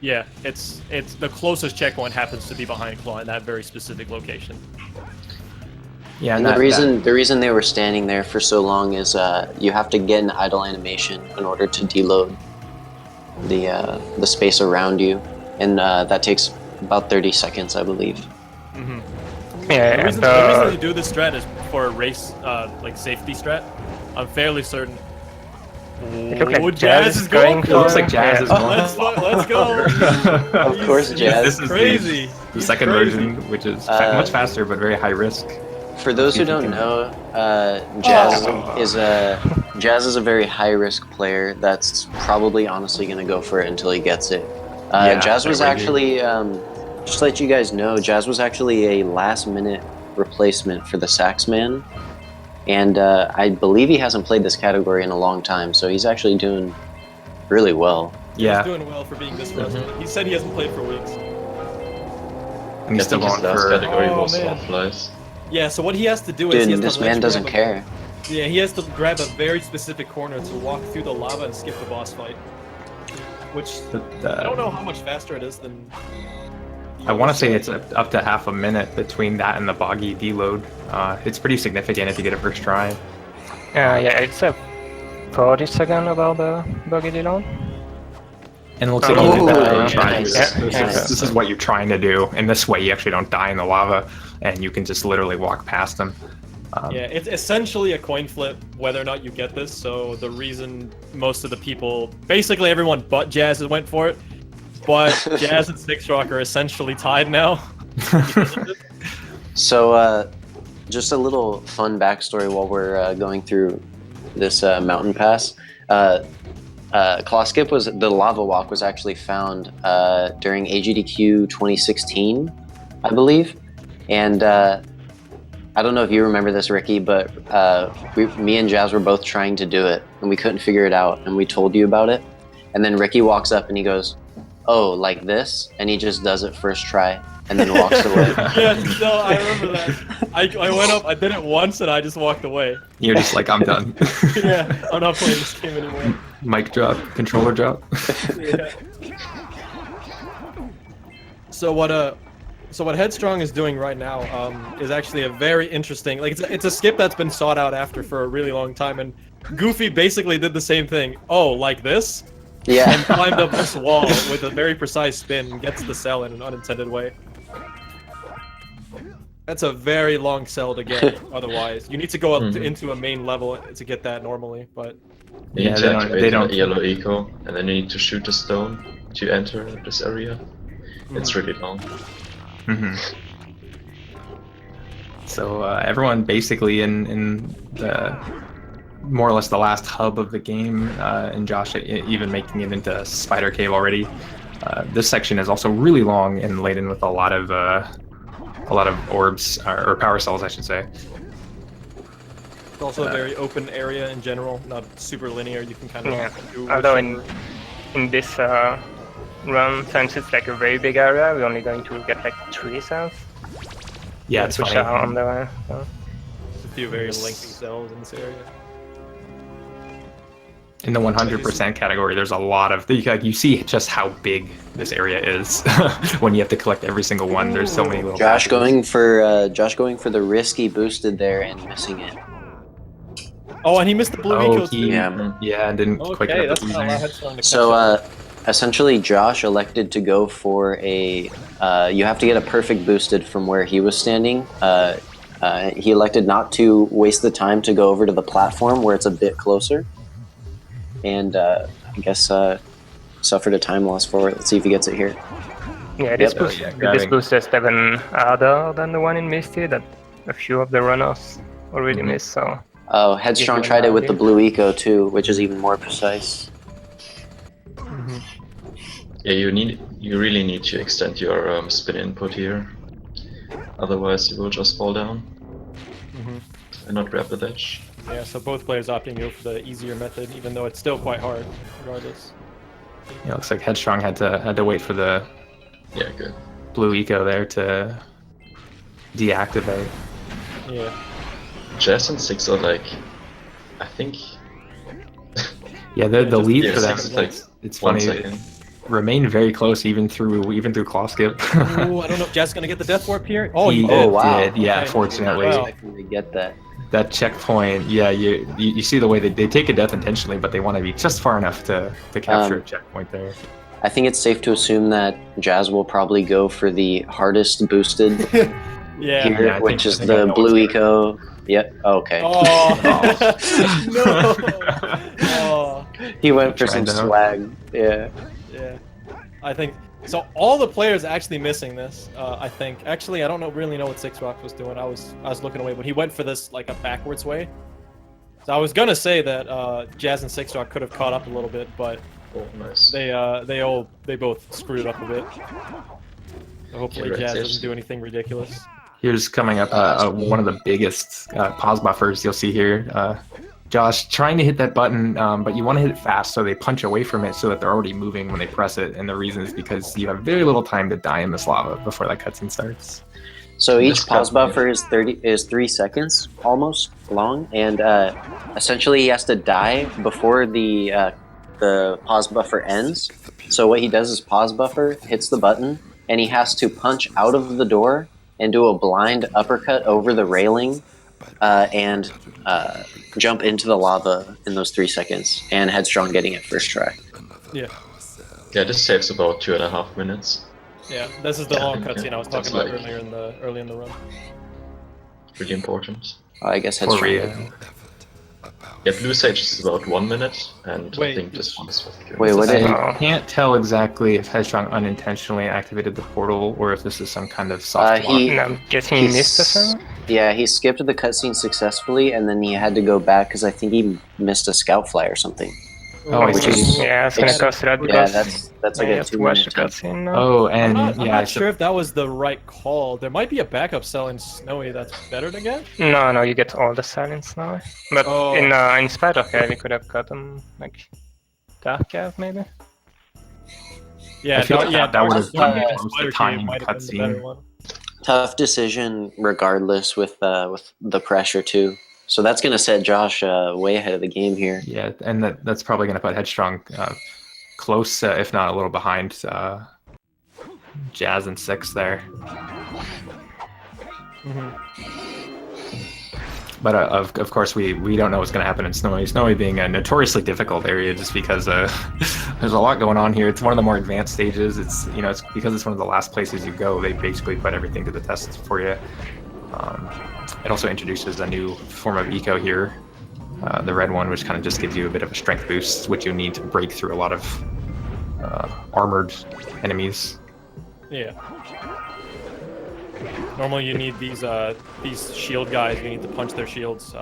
Yeah, it's the closest checkpoint happens to be behind Claw in that very specific location. Yeah, And the reason they were standing there for so long is you have to get an idle animation in order to deload the space around you, and that takes about 30 seconds, I believe. Yeah, The reason you do this strat is for a race, like safety strat. I'm fairly certain. It looked like Oh, Jazz is going going It looks for- like Jazz yeah. is going. Let's go. Of course, Jazz. This is Crazy. the He's second crazy. version, which is much faster but very high risk. For those who don't know, Jazz is a very high risk player that's probably honestly going to go for it until he gets it. Yeah, Jazz was I actually, just to let you guys know, Jazz was actually a last minute replacement for the Saxman. And I believe he hasn't played this category in a long time, so he's actually doing really well. Yeah, He's doing well for being this rusty. He said he hasn't played for weeks. and he's I still think his going last for. category Oh, was man. Half-Life. Yeah, so what he has to do is he Dude, has this to man ledge doesn't grab care. Yeah, he has to grab a very specific corner to walk through the lava and skip the boss fight. Which I don't know how much faster it is than. I want to say it's up to half a minute between that and the boggy deload. It's pretty significant if you get it first try. Yeah, it's a 40 second about the buggy deload. And it looks like Oh, you did that yeah, in try. nice. This is what you're trying to do. In this way, you actually don't die in the lava, and you can just literally walk past them. Yeah, it's essentially a coin flip whether or not you get this. So the reason most of the people, basically everyone but Jazz went for it, but Jazz and Six Rock are essentially tied now. So, just a little fun backstory while we're going through this mountain pass. Claw Skip the lava walk was actually found during AGDQ 2016, I believe, and I don't know if you remember this, Ricky, but me and Jazz were both trying to do it, and we couldn't figure it out, and we told you about it, and then Ricky walks up and he goes, "Oh, like this?" and he just does it first try, and then walks away. Yeah, no, I remember that. I went up, I did it once, and I just walked away. You're just like, I'm done. Yeah, I'm not playing this game anymore. Mic drop, controller drop. Yeah. So what Headstrong is doing right now is actually a very interesting, like it's a skip that's been sought out after for a really long time, and Goofy basically did the same thing. Oh, like this? Yeah. And climbed up this wall with a very precise spin and gets the cell in an unintended way. That's a very long cell to get otherwise. You need to go up into a main level to get that normally, but... You Yeah, need they to don't- activate they don't- the yellow eco, and then you need to shoot a stone to enter this area. It's really long. So everyone basically in the more or less the last hub of the game, and Josh even making it into Spider Cave already. This section is also really long and laden with a lot of orbs or power cells, I should say. It's also a very open area in general, not super linear. You can kind of do Although whichever- in this run, since it's like a very big area, we're only going to get like 3 cells. Yeah, it's which funny. are on the way. So. There's a few very lengthy cells in this area. In the 100% category, there's a lot of you see just how big this area is when you have to collect every single one. There's so many little. Josh patches. going for the risky boosted there and missing it. Oh, and he missed the blue eco too. Yeah, and didn't quite Okay, get that's the gonna allow blue. Headstrong to catch So up. essentially, Josh elected to go for a. You have to get a perfect boosted from where he was standing. He elected not to waste the time to go over to the platform where it's a bit closer, and I guess suffered a time loss for it. Let's see if he gets it here. Yeah, this Yep. boost, Yeah, this grabbing. boost is even harder than the one in Misty that a few of the runners already missed. So Oh, Headstrong Give him tried it an with the idea. blue eco too, which is even more precise. Yeah, you really need to extend your spin input here. Otherwise, you will just fall down and not grab the dash. Yeah, so both players opting to go for the easier method, even though it's still quite hard, regardless. Yeah, looks like Headstrong had to wait for the Yeah, good. blue eco there to deactivate. Yeah. Jazz and 6 are like, I think. Yeah, the just- lead Yeah, for them. 6 is like It's 1 funny. second. Remained very close even through claw skip. Ooh, I don't know if Jazz is gonna get the death warp here. Oh, he He did. wow. did, yeah. Okay. Fortunately, Wow. Expecting to get that. that checkpoint. Yeah, you see the way they take a death intentionally, but they want to be just far enough to capture a checkpoint there. I think it's safe to assume that Jazz will probably go for the hardest boosted Yeah. here, Yeah, I which think- is I think I the know blue what's gonna eco. Yep. Okay. Oh. No. Oh. He went for Trying some to- swag. Yeah. Yeah. I think so. All the players actually missing this. I think. Actually, I don't really know what Six Rock was doing. I was looking away, but he went for this like a backwards way. So I was gonna say that Jazz and Six Rock could have caught up a little bit, but Oh, nice. they both screwed up a bit. So hopefully Yeah, right, Jazz yes. doesn't do anything ridiculous. Here's coming up one of the biggest pause buffers you'll see here. Josh trying to hit that button, but you want to hit it fast so they punch away from it so that they're already moving when they press it. And the reason is because you have very little time to die in this lava before that cutscene starts. So each This pause cut- buffer is 3 seconds almost long, and essentially he has to die before the pause buffer ends. So what he does is pause buffer, hits the button, and he has to punch out of the door and do a blind uppercut over the railing, and jump into the lava in those 3 seconds. And Headstrong getting it first try. Yeah. Yeah, this saves about 2.5 minutes. Yeah. This is the long okay. cutscene I was That's talking about like- early in the run. Pretty important. I guess For Headstrong. real. Yeah, Blue Sage is about 1 minute, and Wait. I think this one is 50. Wait, what did I can't tell exactly if Headstrong unintentionally activated the portal or if this is some kind of soft block. he- and I'm guessing he missed the thing. Yeah, he skipped the cutscene successfully, and then he had to go back because I think he missed a scout fly or something. Oh, I Which see. is- Yeah, it's gonna it's- cost that Yeah, because that's like you a have to 2 watch minute the time. cutscene now. Oh, I'm and not yeah, sure if that was the right call. There might be a backup cell in Snowy that's better to get. No, you get all the silence now. But Oh. in Spider Cave, we could have gotten like Dark Cave maybe. Yeah, I feel like that would have Spider been Cave close to Spider timing Cave might the have been the better cutscene. one. Tough decision, regardless, with the pressure too. So that's gonna set Josh way ahead of the game here. Yeah, and that's probably going to put Headstrong close, if not a little behind Jazz and Six there. But of course, we don't know what's going to happen in Snowy. Snowy being a notoriously difficult area just because there's a lot going on here. It's one of the more advanced stages. It's because it's one of the last places you go. They basically put everything to the test for you. It also introduces a new form of eco here, the red one, which kind of just gives you a bit of a strength boost, which you need to break through a lot of armored enemies. Yeah. Normally you need these shield guys. You need to punch their shields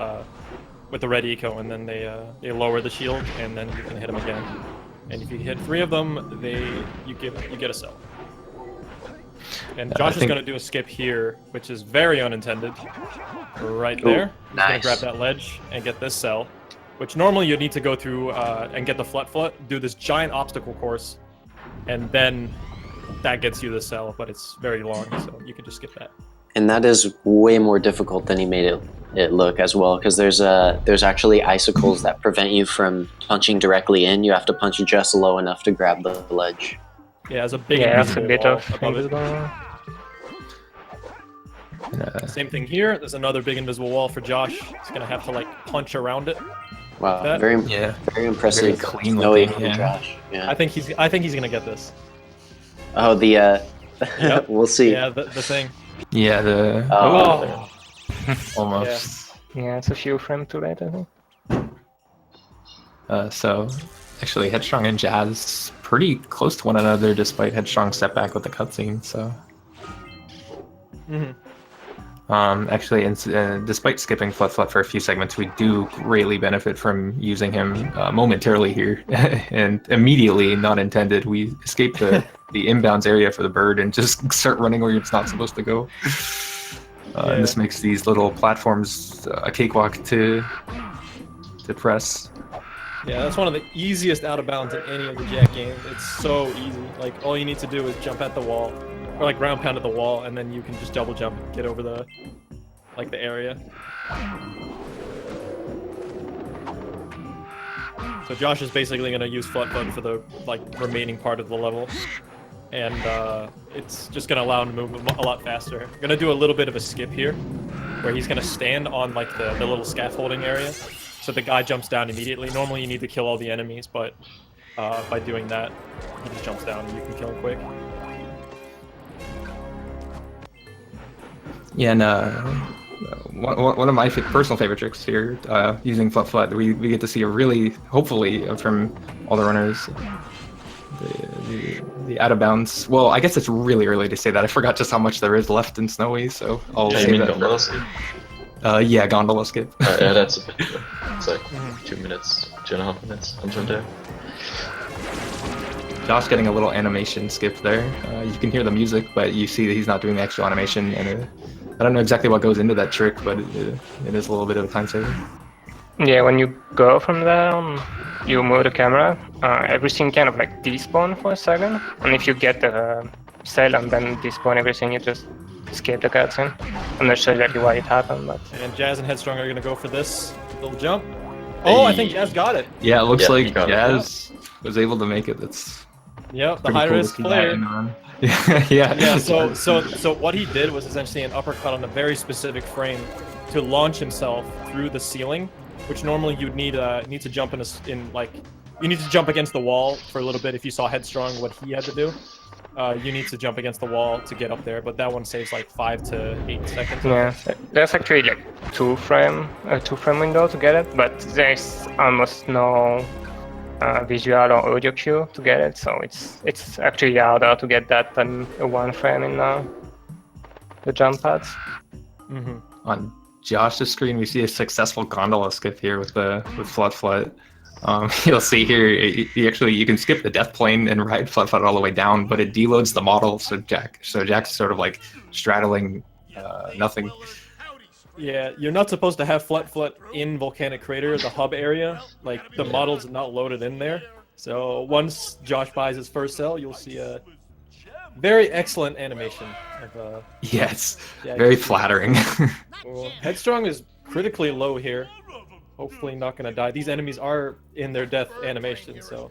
with the red eco, and then they lower the shield, and then you can hit them again. And if you hit 3 of them, you get a cell. And I Josh is think- going to do a skip here, which is very unintended. Right there. He's going nice. to grab that ledge and get this cell, which normally you'd need to go through and get the flut, do this giant obstacle course, and then that gets you the cell, but it's very long, so you can just skip that. And that is way more difficult than he made it it look as well, because there's actually icicles that prevent you from punching directly in. You have to punch just low enough to grab the ledge. Yeah, there's a big Yeah, it's a invisible bit wall of above it. invisible. Same thing here. There's another big invisible wall for Josh. He's gonna have to like punch around it. Wow, That- very Very impressive. clean Snowy looking, from yeah. Josh. Yeah. I think he's gonna get this. Oh, the Yep. we'll see. Yeah, the thing. Yeah, the Oh. almost. Yeah, it's a few frames too late, I think. So actually, Headstrong and Jazz pretty close to one another, despite Headstrong's step back with the cutscene. So. Actually, despite skipping Flut Flut for a few segments, we do greatly benefit from using him momentarily here, and immediately, not intended, we escape the inbounds area for the bird and just start running where it's not supposed to go. And this makes these little platforms a cakewalk to press. Yeah, that's one of the easiest out of bounds in any of the Jak games. It's so easy. Like all you need to do is jump at the wall, or like ground pound at the wall, and then you can just double jump and get over the area. So Josh is basically gonna use Flut Flut for the remaining part of the level, and it's just gonna allow him to move a lot faster. I'm gonna do a little bit of a skip here, where he's gonna stand on like the little scaffolding area, so the guy jumps down immediately. Normally you need to kill all the enemies, but by doing that, he just jumps down and you can kill him quick. Yeah, and one of my personal favorite tricks here, using Flut Flut, we get to see a really, hopefully, from all the runners, the out of bounds. Well, I guess it's really early to say that. I forgot just how much there is left in Snowy, so I'll Yeah, you say mean that. gondola skip? Yeah, gondola skip. Yeah, that's a bit. It's like 2 minutes, 2.5 minutes until there. Josh getting a little animation skip there. You can hear the music, but you see that he's not doing the actual animation, and I don't know exactly what goes into that trick, but it is a little bit of a time saver. Yeah, when you go from there, you move the camera, everything kind of like despawn for a second, and if you get the cell and then despawn everything, you just skip the cutscene. I'm not sure exactly why it happened, but... And Jazz and Headstrong are gonna go for this little jump. Oh, I think Jazz got it. Yeah, it looks Yeah, he like got it. Jazz was able to make it. That's Yep, the pretty high cool to risk see that player. in the run. Yeah. Yeah, so what he did was essentially an uppercut on a very specific frame to launch himself through the ceiling, which normally you'd need to jump you need to jump against the wall for a little bit. If you saw Headstrong, what he had to do, you need to jump against the wall to get up there, but that one saves like 5 to 8 seconds. Yeah, there's actually like a two frame window to get it, but there's almost no visual or audio cue to get it, so it's actually harder to get that than a one frame in the jump pads. On Josh's screen, we see a successful gondola skip here with Flut Flut. You'll see here, you can skip the death plane and ride Flut Flut all the way down, but it deloads the model, so Jack's sort of like straddling nothing. Yeah, you're not supposed to have Flut Flut in Volcanic Crater, the hub area. Like, the model's not loaded in there. So once Josh buys his first cell, you'll see a very excellent animation of Yes, yeah, very you see- flattering. Well, Headstrong is critically low here. Hopefully not gonna die. These enemies are in their death animation, so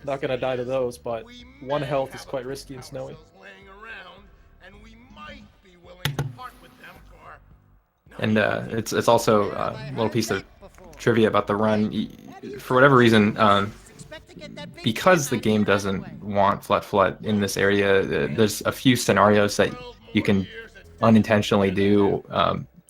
not gonna die to those, but 1 health is quite risky in Snowy. And it's also a little piece of trivia about the run. For whatever reason, because the game doesn't want Flut Flut in this area, there's a few scenarios that you can unintentionally do,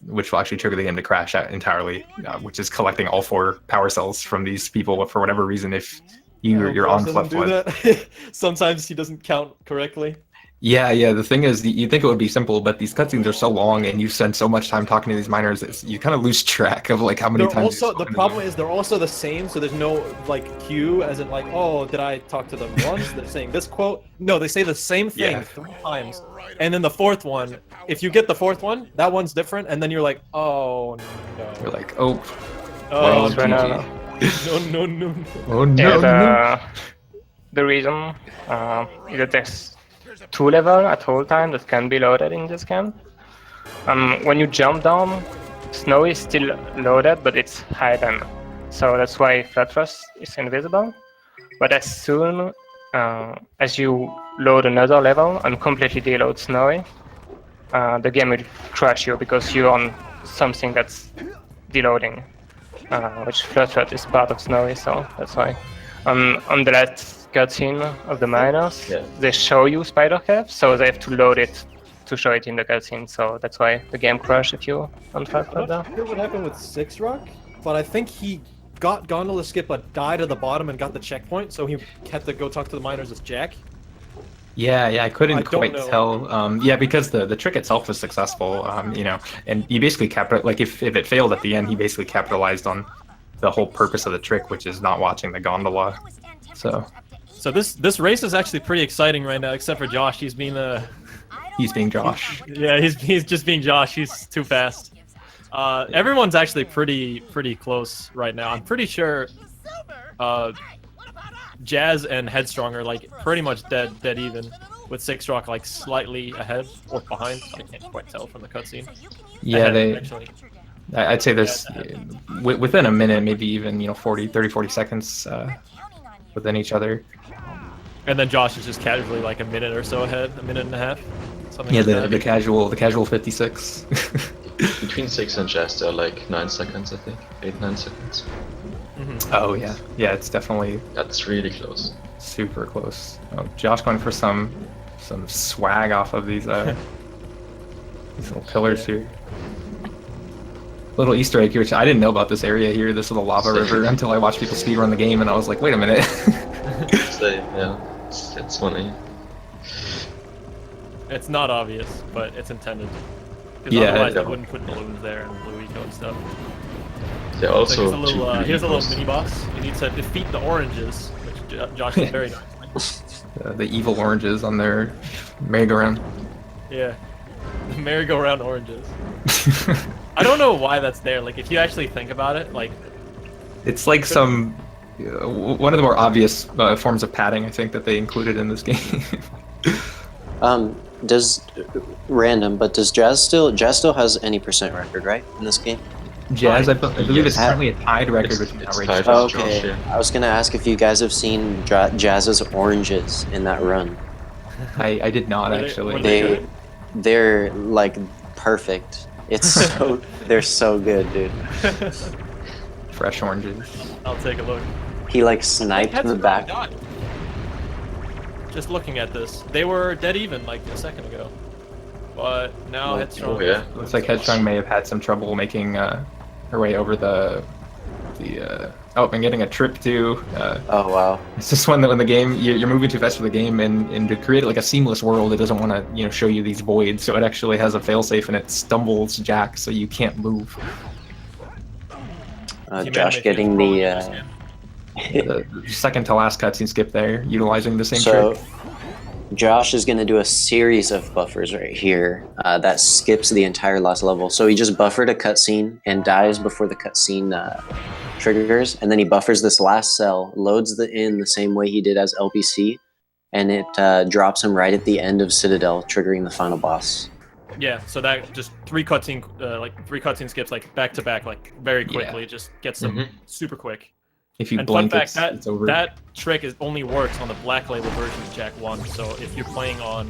which will actually trigger the game to crash out entirely, which is collecting all 4 power cells from these people for whatever reason if you're on Flut Flut. Sometimes he doesn't count correctly. Yeah. The thing is, you think it would be simple, but these cutscenes are so long, and you spend so much time talking to these miners, you kind of lose track of like how many times. The problem is they're also the same, so there's no like cue, as in like, oh, did I talk to them once? They're saying this quote. No, they say the same thing 3 times, and then the 4th one. If you get the 4th one, that one's different, and then you're like, oh no. You're like, oh, Oh GG. no. No. Oh no. Yeah, the reason is that there's 2 levels at all time that can be loaded in this game. When you jump down, Snowy is still loaded, but it's hidden. So that's why Flat Thrust is invisible. But as soon as you load another level and completely deload Snowy, the game will crash you because you're on something that's deloading, which Flat Thrust is part of Snowy, so that's why. On the last cutscene of the miners, they show you Spider Cave, so they have to load it to show it in the cutscene, so that's why the game crashed if you don't have I'm that not there. sure what happened with Six Rock, but I think he got Gondola Skip but died at the bottom and got the checkpoint, so he had to go talk to the miners as Jak. Yeah, I couldn't I don't quite know. tell. Yeah, because the trick itself was successful, you know, and you basically like if it failed at the end, he basically capitalized on the whole purpose of the trick, which is not watching the gondola. So this race is actually pretty exciting right now, except for Josh. He's being Josh. Yeah, he's just being Josh. He's too fast. Everyone's actually pretty close right now. I'm pretty sure Jazz and Headstrong are like pretty much dead even, with Six Rock like slightly ahead or behind. I can't quite tell from the cutscene. Yeah, Ahead, actually. I'd say there's within a minute, maybe even 30-40 seconds within each other. And then Josh is just casually like a minute or so ahead, a minute and a half. Something Yeah, like the casual 56. Between 6 and Jazz, there are like 9 seconds, I think. 8-9 seconds. Oh yeah, it's definitely That's really close. super close. Oh, Josh going for some swag off of these these little pillars here. Little Easter egg here, which I didn't know about this area here. This is the lava river until I watched people speedrun the game, and I was like, wait a minute. So, yeah, it's funny. It's not obvious, but it's intended. Because Yeah, otherwise they yeah. wouldn't put balloons there and blue eco and stuff. They're So also here's a little two mini boss. You need to defeat the oranges, which Josh did very nicely. The evil oranges on their merry-go-round. Yeah, the merry-go-round oranges. I don't know why that's there. Like, if you actually think about it, like, It's like some one of the more obvious forms of padding, I think, that they included in this game. Does Jazz still has any percent record, right, in this game? Jazz, I believe it's Yes. currently a tied record It's between tied. Outrage. Oh, Okay, Josh, yeah. I was gonna ask if you guys have seen Jazz's oranges in that run. I did not Were they- actually. were they- They're like perfect. It's so they're so good, dude. Fresh oranges. I'll take a look. He like sniped in the Headstrong back. died. Just looking at this, they were dead even like a second ago, but now Headstrong. Oh yeah. Looks like Headstrong may have had some trouble making her way over the oh, and getting a trip too. Oh wow. It's just one that when the game you're moving too fast for the game, and to create like a seamless world, it doesn't want to show you these voids, so it actually has a failsafe and it stumbles Jak so you can't move. Josh getting the Second to last cutscene skip there, utilizing the same so trick. Josh is going to do a series of buffers right here that skips the entire last level. So he just buffered a cutscene and dies before the cutscene triggers, and then he buffers this last cell, loads in the same way he did as LBC, and it drops him right at the end of Citadel, triggering the final boss. Yeah, so that just three cutscene skips like back to back, like very quickly. Just gets them super quick. If you And blink, fun fact, it's over. that trick only works on the Black Label version of Jak 1. So if you're playing on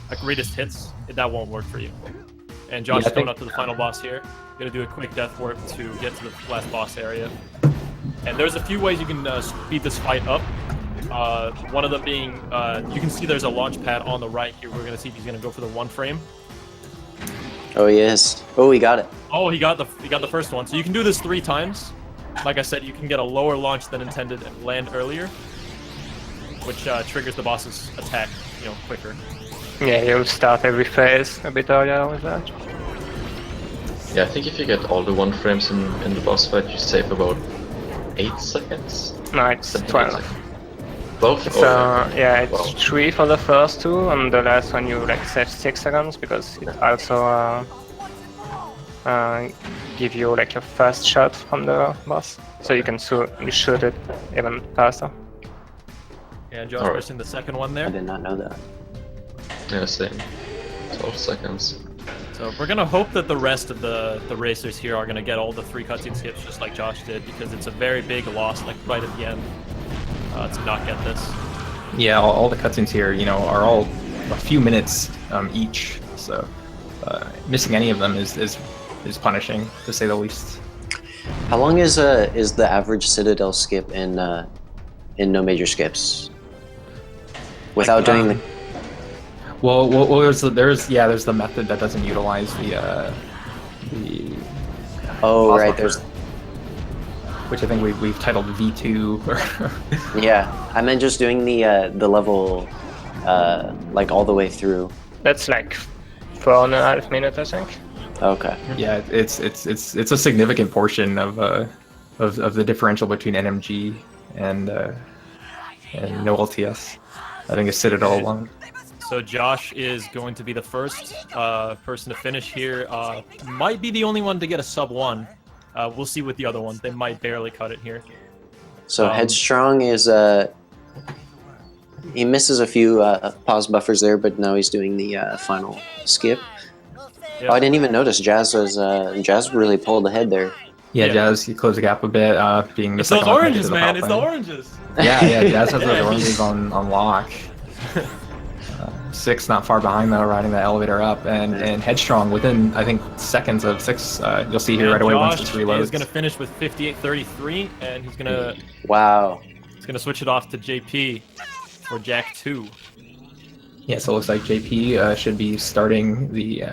like greatest hits, that won't work for you. And Josh is going up to the final boss here. Gonna do a quick death warp to get to the last boss area. And there's a few ways you can speed this fight up. One of them being, you can see there's a launch pad on the right here. We're gonna see if he's gonna go for the one frame. Oh yes. Oh, he got it. Oh, he got the first one. So you can do this 3 times. Like I said, you can get a lower launch than intended and land earlier, which triggers the boss's attack, quicker. Yeah, you'll start every phase a bit earlier with that. Yeah, I think if you get all the 1 frames in the boss fight, you save about 8 seconds. No, it's 12. Both? It's, Oh, yeah, it's Wow. 3 for the first 2, and the last one you like save 6 seconds because it also give you like your first shot from the boss, so you can shoot it even faster. Yeah, Josh Alright. missing the second one I there. did not know that. Yeah, same. 12 seconds. So we're gonna hope that the rest of the racers here are gonna get all the 3 cutscene skips just like Josh did, because it's a very big loss, like right at the end, to not get this. Yeah, all the cutscenes here, you know, are all a few minutes each. So missing any of them is punishing, to say the least. How long is the average Citadel skip in No Major Skips? Without doing the. Well, there's the method that doesn't utilize the. Oh right, buffer, there's. which I think we've titled V2. Yeah, I meant just doing the level, like all the way through. That's like 4.5 minutes, I think. Okay. Yeah, it's a significant portion of the differential between NMG and no LTS. I think it's Citadel alone. So Josh is going to be the first person to finish here. Might be the only one to get a sub 1. We'll see with the other ones. They might barely cut it here. So Headstrong is he misses a few pause buffers there, but now he's doing the final skip. Yeah. Oh, I didn't even notice Jazz really pulled ahead there. Yeah, Yeah. Jazz, he closed the gap a bit, being the It's those second one oranges, to the man. top It's the lane. oranges. Yeah, Jazz has Yeah, those oranges on lock. 6 not far behind though, riding that elevator up, and Headstrong within I think seconds of 6. You'll see here And right away once Josh this reloads. is gonna finish with 58.33, and he's gonna Wow. switch it off to JP for Jak II. Yeah, so it looks like JP should be starting the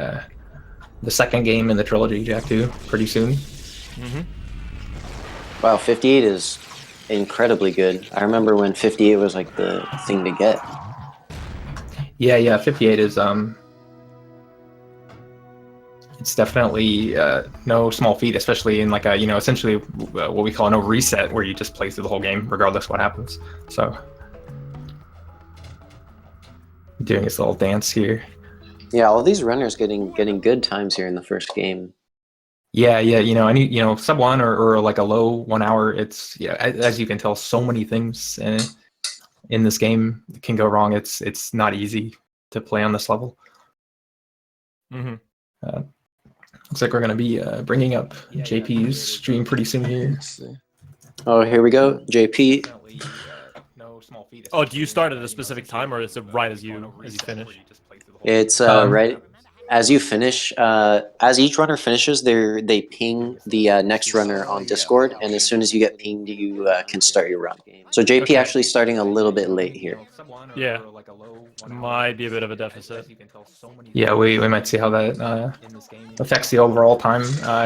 second game in the trilogy, Jak II, pretty soon. Mm-hmm. Wow, 58 is incredibly good. I remember when 58 was like the thing to get. Yeah, 58 is it's definitely no small feat, especially in like a essentially what we call no reset, where you just play through the whole game regardless what happens. So doing his little dance here. Yeah, all these runners getting good times here in the first game. Yeah, any sub 1 or like a low 1 hour. It's as you can tell, so many things in this game can go wrong. It's not easy to play on this level. Mm-hmm. Looks like we're going to be bringing up JP's stream pretty soon here. Oh, here we go, JP. Oh, do you start at a specific time, or is it right as you finish? It's right as you finish. As each runner finishes, they ping the next runner on Discord, and as soon as you get pinged, you can start your run. So JP Okay. actually starting a little bit late here. Yeah. Might be a bit of a deficit. Yeah, we might see how that affects the overall time,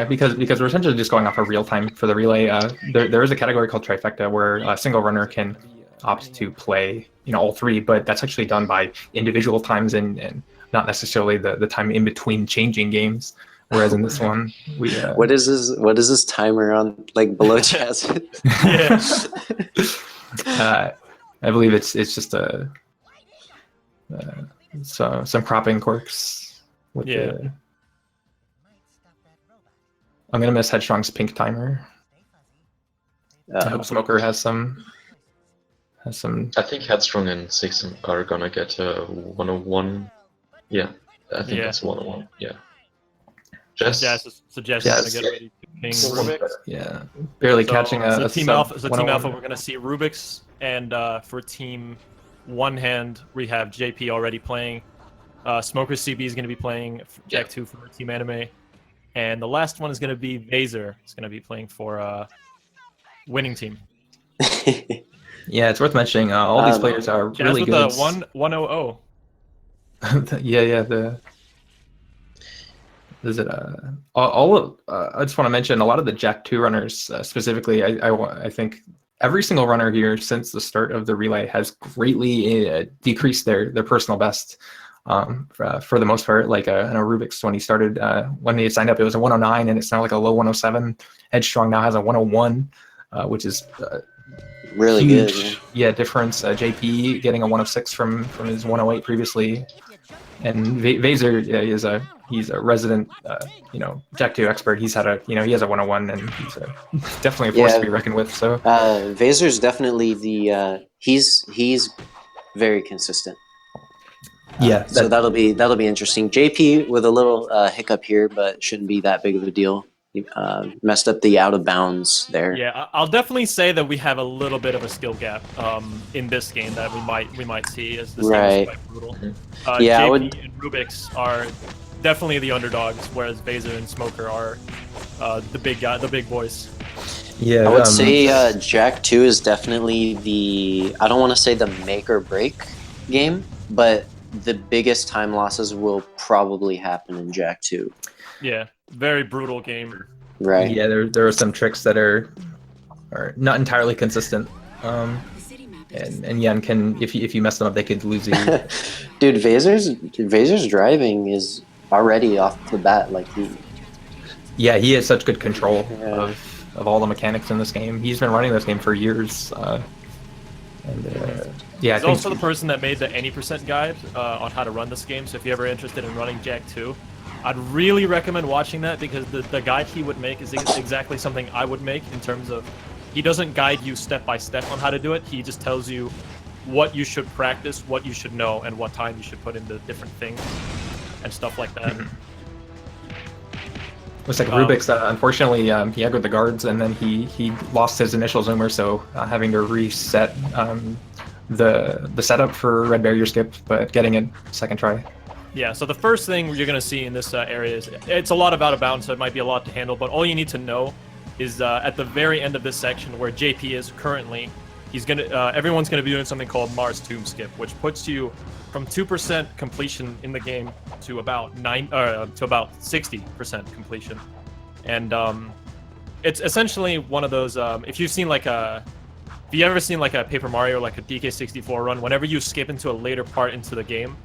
because we're essentially just going off of real time for the relay. There is a category called trifecta where a single runner can opt to play all 3, but that's actually done by individual times and not necessarily the time in between changing games. Whereas in this one, we What is this timer on like below Jazz? Yeah. I believe it's just some cropping quirks with Yeah. I'm gonna miss Headstrong's pink timer. I hope Smoker has some. I think Headstrong and 6 are gonna get a 101. Yeah, I think Yeah. that's 101. Yeah. Jess? Jazz is gonna Jazz. get ready to ping Rubik's. Yeah, barely catching a so team sub alpha. So team 101. alpha, we're gonna see Rubik's, and for team one hand, we have JP already playing. Smoker CB is gonna be playing Jak II for team anime, and the last one is gonna be Vaser. It's gonna be playing for winning team. Yeah, it's worth mentioning. All these players are Jazz really with good. the 100. Yeah. Is it all of? I just want to mention a lot of the Jak II runners specifically. I think every single runner here since the start of the relay has greatly decreased their personal best. For the most part, like I know Rubik's when he started, when he signed up, it was a 109, and it's now like a low 107. Headstrong now has a 101, which is Really huge, good. yeah, difference. JP getting a 106 from his 108 previously, and Vaser he's a resident, Jak II expert. He has a 101, and he's definitely a force to be reckoned with. So Vaser's definitely the he's very consistent. Yeah, So that'll be interesting. JP with a little hiccup here, but shouldn't be that big of a deal. He, messed up the out of bounds there. Yeah, I'll definitely say that we have a little bit of a skill gap in this game that we might see, as this game is quite brutal. Yeah, JP and Rubik's are definitely the underdogs, whereas Vaser and Smoker are the big boys. Yeah, I would say Jak II is definitely the, I don't want to say the make or break game, but the biggest time losses will probably happen in Jak II. Yeah, very brutal game. Right. Yeah, there are some tricks that are not entirely consistent. And Yen can, if you mess them up, they could lose you. Dude, Vaser's driving is already off the bat like he. Yeah, he has such good control Yeah. of all the mechanics in this game. He's been running this game for years. Yeah, He's also the person that made the any percent guide on how to run this game. So if you're ever interested in running Jak II, I'd really recommend watching that, because the guide he would make is exactly something I would make, in terms of he doesn't guide you step by step on how to do it. He just tells you what you should practice, what you should know, and what time you should put into different things and stuff like that. Looks like Rubik's, unfortunately, he aggroed the guards, and then he lost his initial zoomer, so having to reset the setup for red barrier skip, but getting it second try. Yeah, so the first thing you're going to see in this area is, it's a lot of out of bounds, so it might be a lot to handle, but all you need to know is at the very end of this section where JP is currently, everyone's going to be doing something called Mars Tomb Skip, which puts you from 2% completion in the game to about 60% completion. And it's essentially one of those, if you've ever seen like a Paper Mario or like a DK64 run, whenever you skip into a later part into the game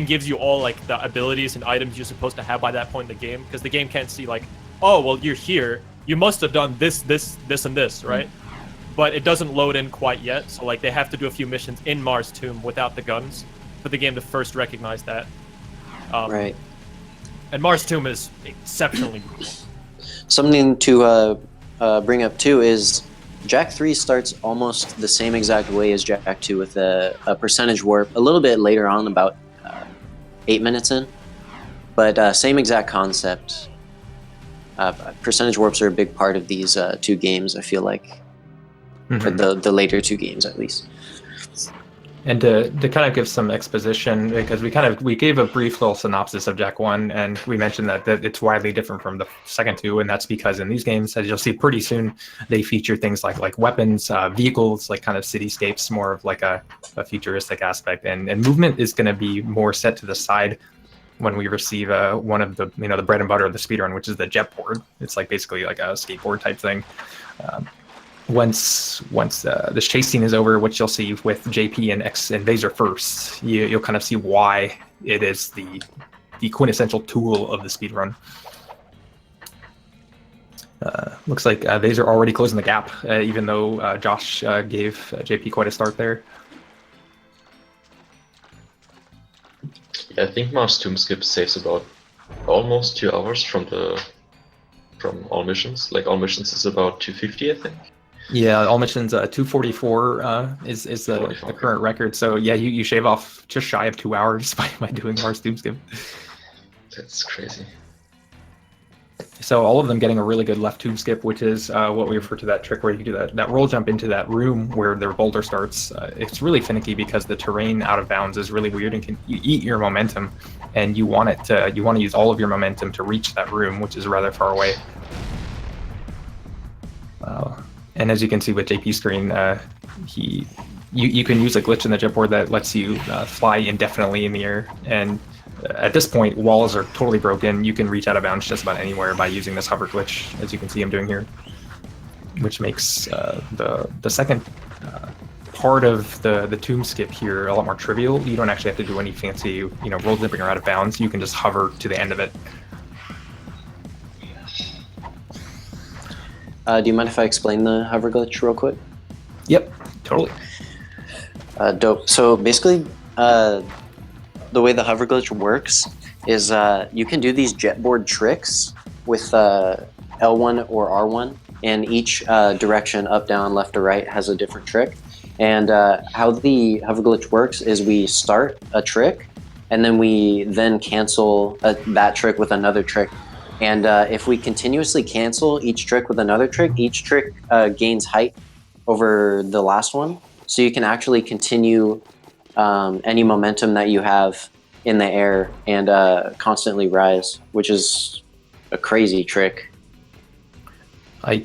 gives you all like the abilities and items you're supposed to have by that point in the game, because the game can't see like, oh, well, you're here, you must have done this, and this, right? But it doesn't load in quite yet, so like they have to do a few missions in Mars Tomb without the guns for the game to first recognize that. Right. And Mars Tomb is exceptionally brutal. Something to bring up too is Jak 3 starts almost the same exact way as Jak 2 with a percentage warp a little bit later on, about 8 minutes in, but same exact concept. Percentage warps are a big part of these two games, I feel like. For the later two games, at least. And to kind of give some exposition, because we gave a brief little synopsis of Jak 1, and we mentioned that it's widely different from the second two, and that's because in these games, as you'll see pretty soon, they feature things like weapons, vehicles, like kind of cityscapes, more of like a futuristic aspect, and movement is going to be more set to the side when we receive one of the the bread and butter of the speedrun, which is the jet board. It's like basically like a skateboard type thing. Once this chase scene is over, which you'll see with JP and X and Vaser first, you'll kind of see why it is the quintessential tool of the speedrun. Looks like Vaser already closing the gap, even though Josh gave JP quite a start there. Yeah, I think Mars Tomb Skip saves about almost 2 hours from all missions. Like all missions is about 250, I think. Yeah, all missions 244 is the current record. So yeah, you shave off just shy of 2 hours by doing Mars Tomb Skip. That's crazy. So all of them getting a really good left tomb skip, which is what we refer to that trick where you do that roll jump into that room where their boulder starts. It's really finicky because the terrain out of bounds is really weird and can eat your momentum, and you want to use all of your momentum to reach that room, which is rather far away. And as you can see with JP's screen, you can use a glitch in the jetboard that lets you fly indefinitely in the air. And at this point, walls are totally broken. You can reach out of bounds just about anywhere by using this hover glitch, as you can see I'm doing here, which makes the second part of the tomb skip here a lot more trivial. You don't actually have to do any fancy, roll zipping or out of bounds. You can just hover to the end of it. Do you mind if I explain the hover glitch real quick? Yep, totally. Dope. So basically, the way the hover glitch works is you can do these jetboard tricks with L1 or R1, and each direction, up, down, left, or right, has a different trick. And how the hover glitch works is we start a trick, and then we then cancel that trick with another trick. And if we continuously cancel each trick with another trick, each trick gains height over the last one. So you can actually continue any momentum that you have in the air and constantly rise, which is a crazy trick. I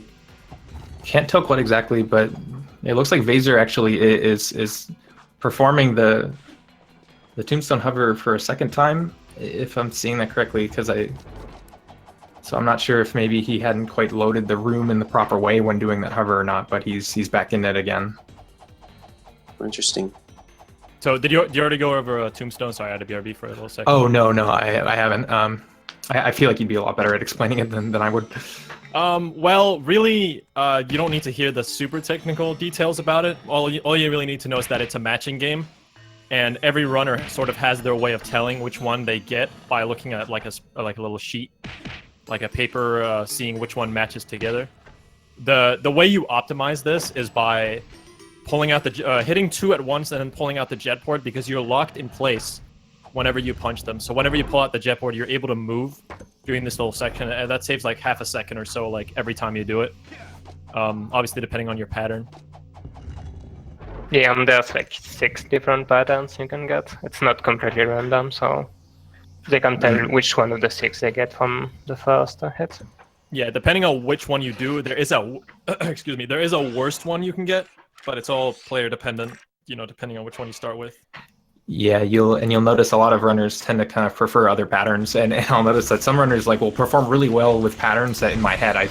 can't tell what exactly, but it looks like Vaser actually is performing the Tombstone Hover for a second time, if I'm seeing that correctly, so I'm not sure if maybe he hadn't quite loaded the room in the proper way when doing that hover or not, but he's back in it again. Interesting. So did you already go over Tombstone? Sorry, I had to BRB for a little second. Oh no, I haven't. I feel like you'd be a lot better at explaining it than I would. Well, really, you don't need to hear the super technical details about it. All you really need to know is that it's a matching game, and every runner sort of has their way of telling which one they get by looking at like a little sheet, like a paper, seeing which one matches together. The way you optimize this is by pulling out the hitting 2 at once and then pulling out the jet port, because you're locked in place whenever you punch them. So whenever you pull out the jet port, you're able to move during this little section, and that saves like half a second or so, like every time you do it. Obviously, depending on your pattern. Yeah, and there's like 6 different patterns you can get. It's not completely random, so they can tell which one of the 6 they get from the first hit. Yeah, depending on which one you do, there is a excuse me, there is a worst one you can get, but it's all player dependent. You know, depending on which one you start with. Yeah, you'll notice a lot of runners tend to kind of prefer other patterns, and I'll notice that some runners will perform really well with patterns that in my head I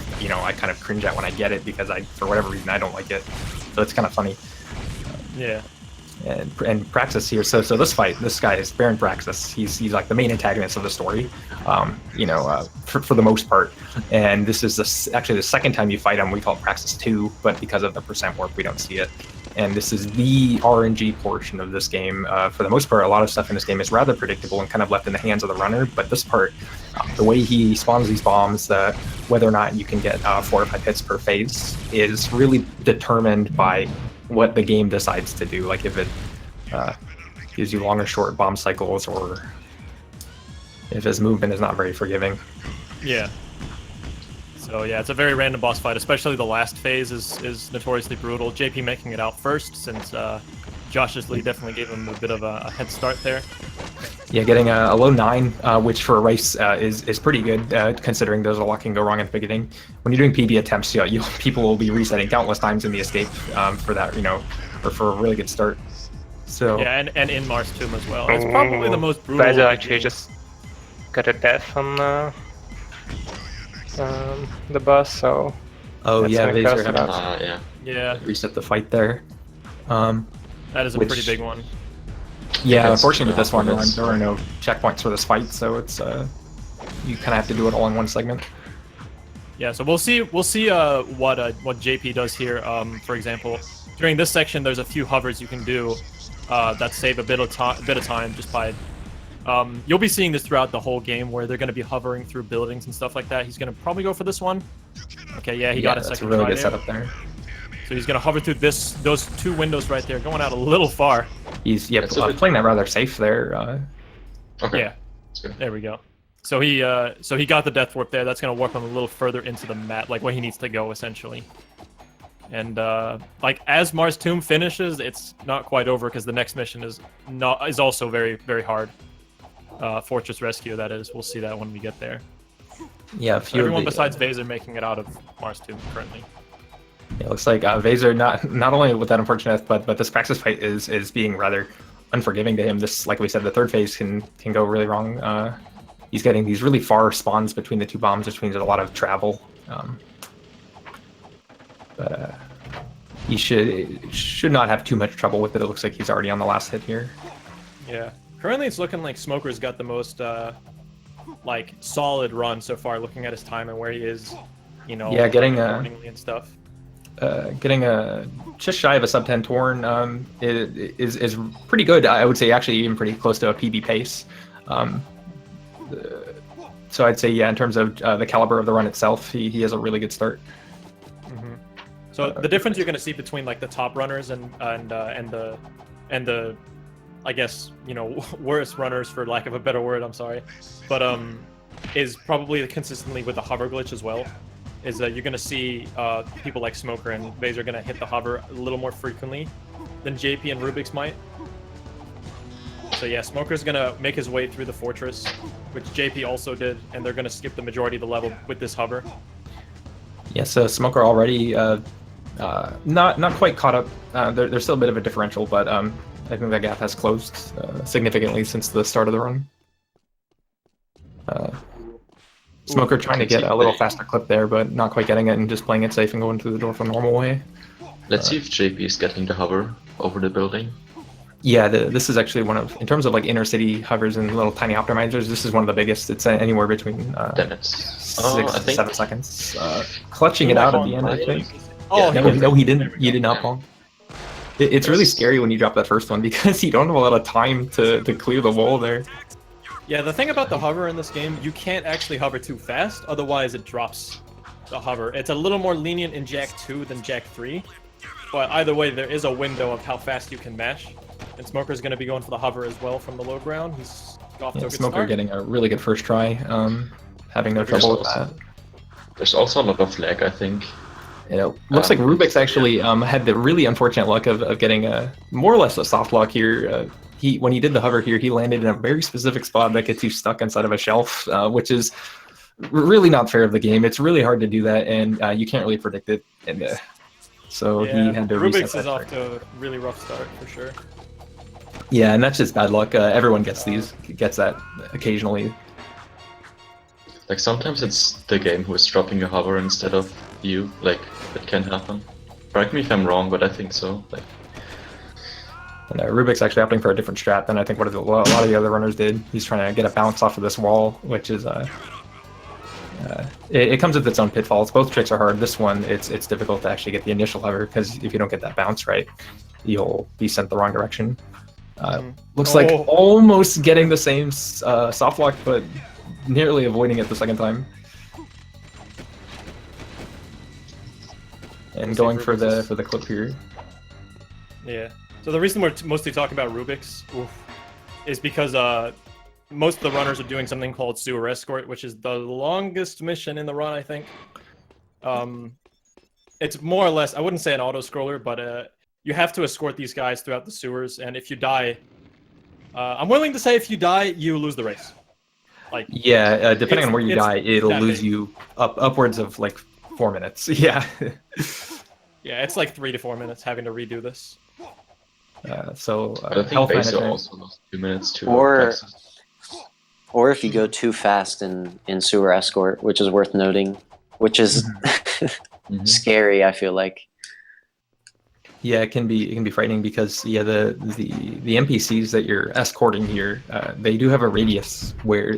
kind of cringe at when I get it, because for whatever reason I don't like it. So it's kind of funny. Yeah. And Praxis here. So this fight, this guy is Baron Praxis. He's like the main antagonist of the story, for the most part. And this is actually the second time you fight him. We call it Praxis 2, but because of the percent warp, we don't see it. And this is the RNG portion of this game. For the most part, a lot of stuff in this game is rather predictable and kind of left in the hands of the runner. But this part, the way he spawns these bombs, whether or not you can get 4 or 5 hits per phase, is really determined by what the game decides to do. Like if it gives you long or short bomb cycles, or if his movement is not very forgiving. Yeah. So yeah, it's a very random boss fight, especially the last phase is notoriously brutal. JP making it out first, since Josh's lead definitely gave him a bit of a head start there. Yeah, getting a low 9, which for a race is pretty good, considering there's a lot can go wrong in the beginning. When you're doing PB attempts, people will be resetting countless times in the escape for that, or for a really good start. So yeah, and in Mars Tomb as well. It's probably the most brutal. Vaser actually just got a death on the boss, so. Oh yeah, Vaser had yeah. Reset the fight there. That is a pretty big one. Yeah, unfortunately with this one, there are no checkpoints for this fight, so it's you kind of have to do it all in one segment. Yeah, so we'll see what JP does here. For example, during this section, there's a few hovers you can do that save a bit of time just by. You'll be seeing this throughout the whole game, where they're going to be hovering through buildings and stuff like that. He's going to probably go for this one. Okay, yeah, he got a second try. That's a really good setup there. So he's going to hover through those 2 windows right there, going out a little far. He's playing that rather safe there. Okay. Yeah, there we go. So he got the death warp there. That's going to warp him a little further into the map, like where he needs to go essentially. And as Mars Tomb finishes, it's not quite over, because the next mission is also very, very hard. Fortress Rescue, that is. We'll see that when we get there. Yeah, everyone besides Vaser making it out of Mars Tomb currently. It looks like Vaser not only with that unfortunate, but this Praxis fight is being rather unforgiving to him. This, like we said, the third phase can go really wrong. He's getting these really far spawns between the 2 bombs, which means a lot of travel. But he should not have too much trouble with it. It looks like he's already on the last hit here. Yeah. Currently, it's looking like Smoker's got the most solid run so far, looking at his time and where he is. Yeah, getting and stuff. Getting a just shy of a sub 10 torn is pretty good. I would say actually even pretty close to a PB pace. So I'd say, yeah, in terms of the caliber of the run itself, he has a really good start. So the difference you're gonna see between like the top runners and the I guess, you know, worse runners for lack of a better word, I'm sorry, but is probably consistently with the hover glitch as well. Is that you're gonna see people like Smoker and Vase are gonna hit the hover a little more frequently than JP and Rubik's might. So yeah, Smoker's gonna make his way through the fortress, which JP also did, and they're gonna skip the majority of the level with this hover. Yeah, so Smoker already not quite caught up. There's still a bit of a differential, but I think that gap has closed significantly since the start of the run. Smoker trying to get a little faster clip there, but not quite getting it and just playing it safe and going through the door from normal way. Let's see if JP is getting the hover over the building. Yeah, this is actually one of, in terms of like inner city hovers and little tiny optimizers, this is one of the biggest. It's anywhere between Then it's 6 to 7 seconds. Clutching it out at the end, I think. Oh, No, he didn't. He did not pong. It's really scary when you drop that first one because you don't have a lot of time to clear the wall there. Yeah, the thing about the hover in this game, you can't actually hover too fast, otherwise it drops the hover. It's a little more lenient in Jak II than Jak III, but either way, there is a window of how fast you can mash. And Smoker's going to be going for the hover as well from the low ground. He's off to a good Smoker start. getting a really good first try, having no trouble with that. There's also a lot of lag, I think. You know, looks like Rubik's actually had the really unfortunate luck of getting a more or less a soft lock here. When he did the hover here, he landed in a very specific spot that gets you stuck inside of a shelf, which is really not fair of the game. It's really hard to do that, and you can't really predict it. And so yeah, he had to reset Rubik's that is off trick. to a really rough start for sure. Yeah, and that's just bad luck. Everyone gets that occasionally. Like sometimes it's the game who is dropping a hover instead of you. Like it can happen. Correct me if I'm wrong, but I think so. Like. And Rubik's actually opting for a different strat than I think what a lot of the other runners did. He's trying to get a bounce off of this wall, which is it comes with its own pitfalls. Both tricks are hard. This one, it's difficult to actually get the initial hover because if you don't get that bounce right, you'll be sent the wrong direction. Looks like almost getting the same soft lock, but nearly avoiding it the second time. And going for the clip here. Yeah. So the reason we're mostly talking about Rubik's is because most of the runners are doing something called Sewer Escort, which is the longest mission in the run, I think. It's more or less, I wouldn't say an auto-scroller, but you have to escort these guys throughout the sewers, and if you die, I'm willing to say if you die, you lose the race. Like, yeah, depending on where you die, it'll lose big. you upwards of like 4 minutes. Yeah. Yeah, it's like 3 to 4 minutes having to redo this. I think health Base management. also lost 2 minutes to Or if you go too fast in Sewer Escort, which is worth noting, which is scary, I feel like. Yeah, it can be frightening because the NPCs that you're escorting here, they do have a radius where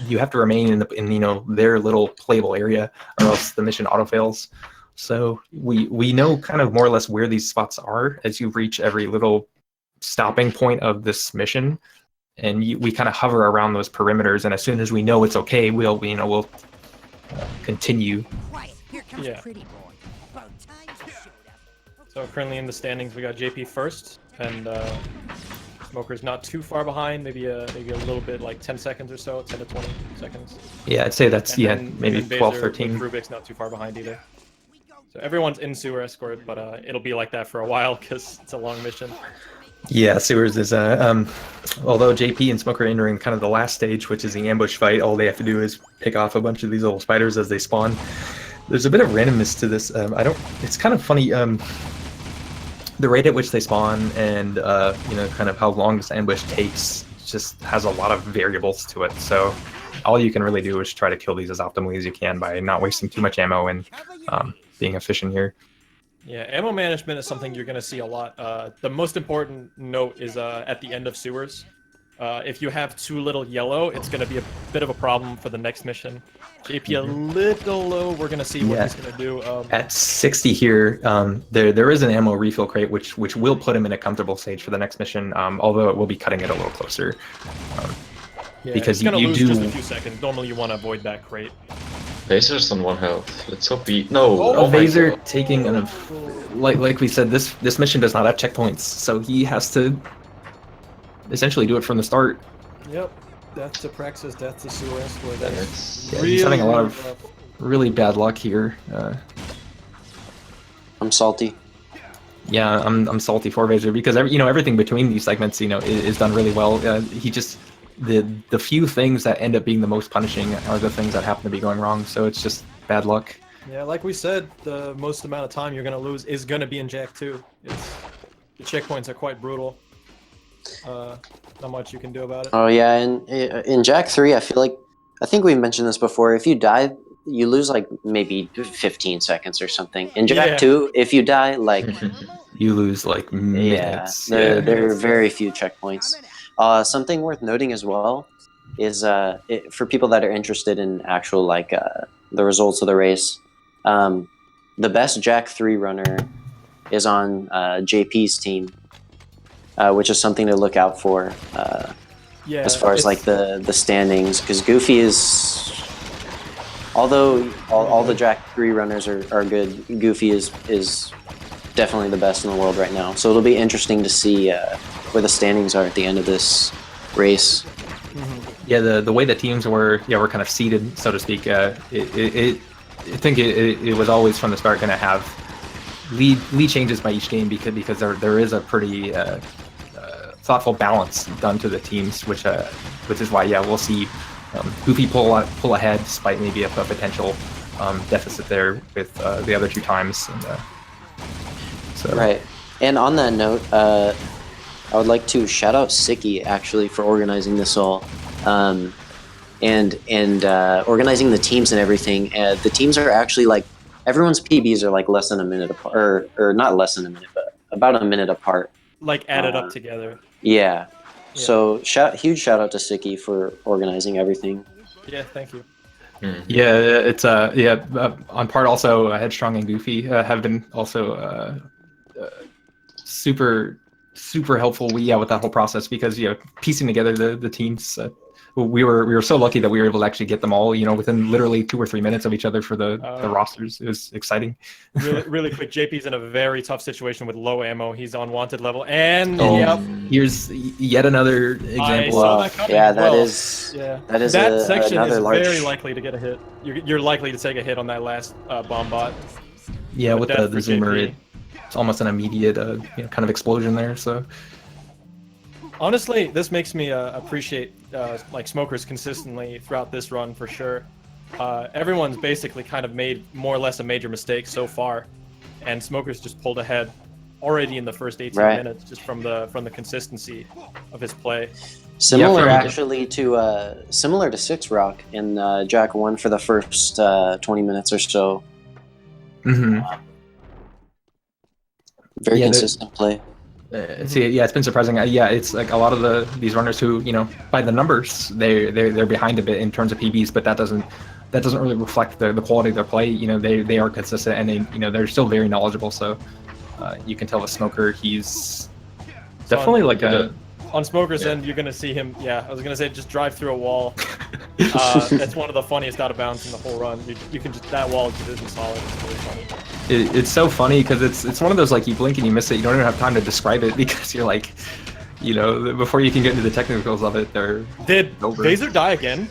you have to remain in their little playable area, or else the mission auto fails. So we know kind of more or less where these spots are as you reach every little stopping point of this mission, and we kind of hover around those perimeters. And as soon as we know it's okay, we'll continue. Quiet. Here comes Yeah. pretty boy. About time you showed up. So currently in the standings, we got JP first, and Smoker's not too far behind, maybe a little bit, like 10 seconds or so, 10 to 20 seconds. Yeah, I'd say that's And then- maybe and then 12, Baser 13. with Rubik's not too far behind either. So everyone's in Sewer Escort, but it'll be like that for a while because it's a long mission. Yeah, sewers is although JP and Smoker are entering kind of the last stage, which is the ambush fight. All they have to do is pick off a bunch of these little spiders as they spawn. There's a bit of randomness to this. It's kind of funny. The rate at which they spawn and kind of how long this ambush takes just has a lot of variables to it. So all you can really do is try to kill these as optimally as you can by not wasting too much ammo and being efficient here. Yeah, ammo management is something you're going to see a lot. The most important note is at the end of sewers. If you have too little yellow, it's going to be a bit of a problem for the next mission. JP a little low. We're going to see what he's going to do. At 60 here, there is an ammo refill crate, which will put him in a comfortable stage for the next mission, although it will be cutting it a little closer. Yeah, because it's going to you lose do just a few seconds. Normally you want to avoid that crate. Phaser's on 1 health. Let's hope we... No! Oh, my Vaser God. taking like we said, this mission does not have checkpoints, so he has to essentially do it from the start. Yep. Death to Praxis, death to Suez. Boy, Yeah, that's it's... Yeah, he's having a lot of rough. really bad luck here. I'm salty. Yeah, I'm salty for Vaser because everything between these segments is done really well. He just the few things that end up being the most punishing are the things that happen to be going wrong. So it's just bad luck. Yeah, like we said, the most amount of time you're going to lose is going to be in Jak 2. The checkpoints are quite brutal. Not much you can do about it. Oh yeah, and in Jak 3, I think we mentioned this before. If you die, you lose like maybe 15 seconds or something. In Jak Yeah. 2, if you die, like You lose like minutes. there are very few checkpoints. Something worth noting as well is for people that are interested in actual the results of the race, the best Jak 3 runner is on JP's team, which is something to look out for Yeah, as far as like the standings, because Goofy is, although all the Jak 3 runners are good, Goofy is definitely the best in the world right now. So it'll be interesting to see where the standings are at the end of this race. Yeah, the way the teams were kind of seeded, so to speak. I think it was always from the start going to have lead changes by each game because there is a pretty thoughtful balance done to the teams, which is why we'll see Goofy pull ahead despite maybe a potential deficit there with the other 2 times. And, so. Right. And on that note, I would like to shout out Sicky actually for organizing this all, and organizing the teams and everything. The teams are actually like, everyone's PBs are like less than a minute apart, or not less than a minute, but about a minute apart. like added up together. Yeah. So huge shout out to Sicky for organizing everything. Yeah, thank you. Yeah, it's on part also Headstrong and Goofy have been also super helpful with that whole process, because piecing together the teams, we were so lucky that we were able to actually get them all within literally 2 or 3 minutes of each other for the rosters. It was exciting. Really quick, JP's in a very tough situation with low ammo. He's on wanted level, and here's yet another example of that section is large... very likely to get a hit. You're likely to take a hit on that last bomb bot. Yeah, with the zoomer, JP. it's almost an immediate kind of explosion there. So honestly, this makes me appreciate like smokers consistently throughout this run for sure. Everyone's basically kind of made more or less a major mistake so far, and smokers just pulled ahead already in the first 18 minutes just from the consistency of his play. Similar actually to Six Rock in Jak 1 for the first 20 minutes or so. Very consistent play. It's been surprising. It's like a lot of these runners who, by the numbers, they're behind a bit in terms of PBs, but that doesn't really reflect the quality of their play. They are consistent, and they're still very knowledgeable. So you can tell the smoker, he's definitely like on Smoker's end, you're gonna see him. Yeah, I was gonna say just drive through a wall. That's one of the funniest out of bounds in the whole run. You can just, that wall just isn't solid. It's really funny. It's so funny because it's one of those, like, you blink and you miss it. You don't even have time to describe it because you're like, before you can get into the technicals of it, they're over. Did Vaser die again?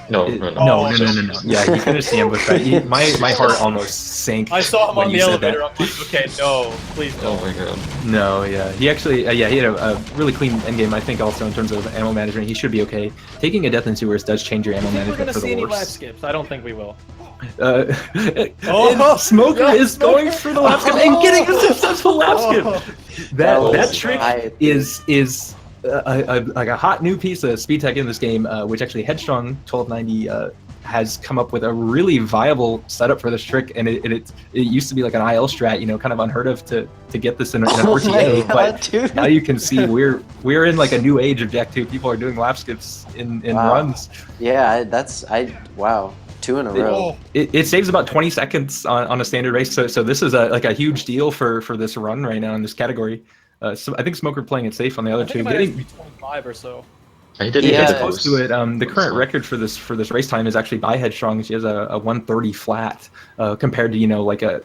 No. Yeah, you finished the ambush. Right? My heart almost sank. I saw him on the elevator. That. I'm like, okay, no, please don't. Oh my god. No, yeah. He actually, he had a really clean endgame, I think, also in terms of ammo management. He should be okay. Taking a death in sewers does change your ammo management for the worse. We're gonna see any lap skips. I don't think we will. Smoker is going for the lap skip and getting a successful lap skip. That trick is like a hot new piece of speed tech in this game, which actually Headstrong 1290 has come up with a really viable setup for this trick, and it used to be like an IL strat, kind of unheard of to get this in an RTA, but now you can see we're in like a new age of Jak 2. People are doing lap skips in runs. Yeah, wow. 2 in a row. It saves about 20 seconds on a standard race, so this is a huge deal for this run right now in this category. So I think Smoker playing it safe on the other two. It might actually be 25 or so. I didn't Yeah. get the Close boost. to it. The That's current fine. record for this race time is actually by Headstrong. She has a 130 flat, compared to like a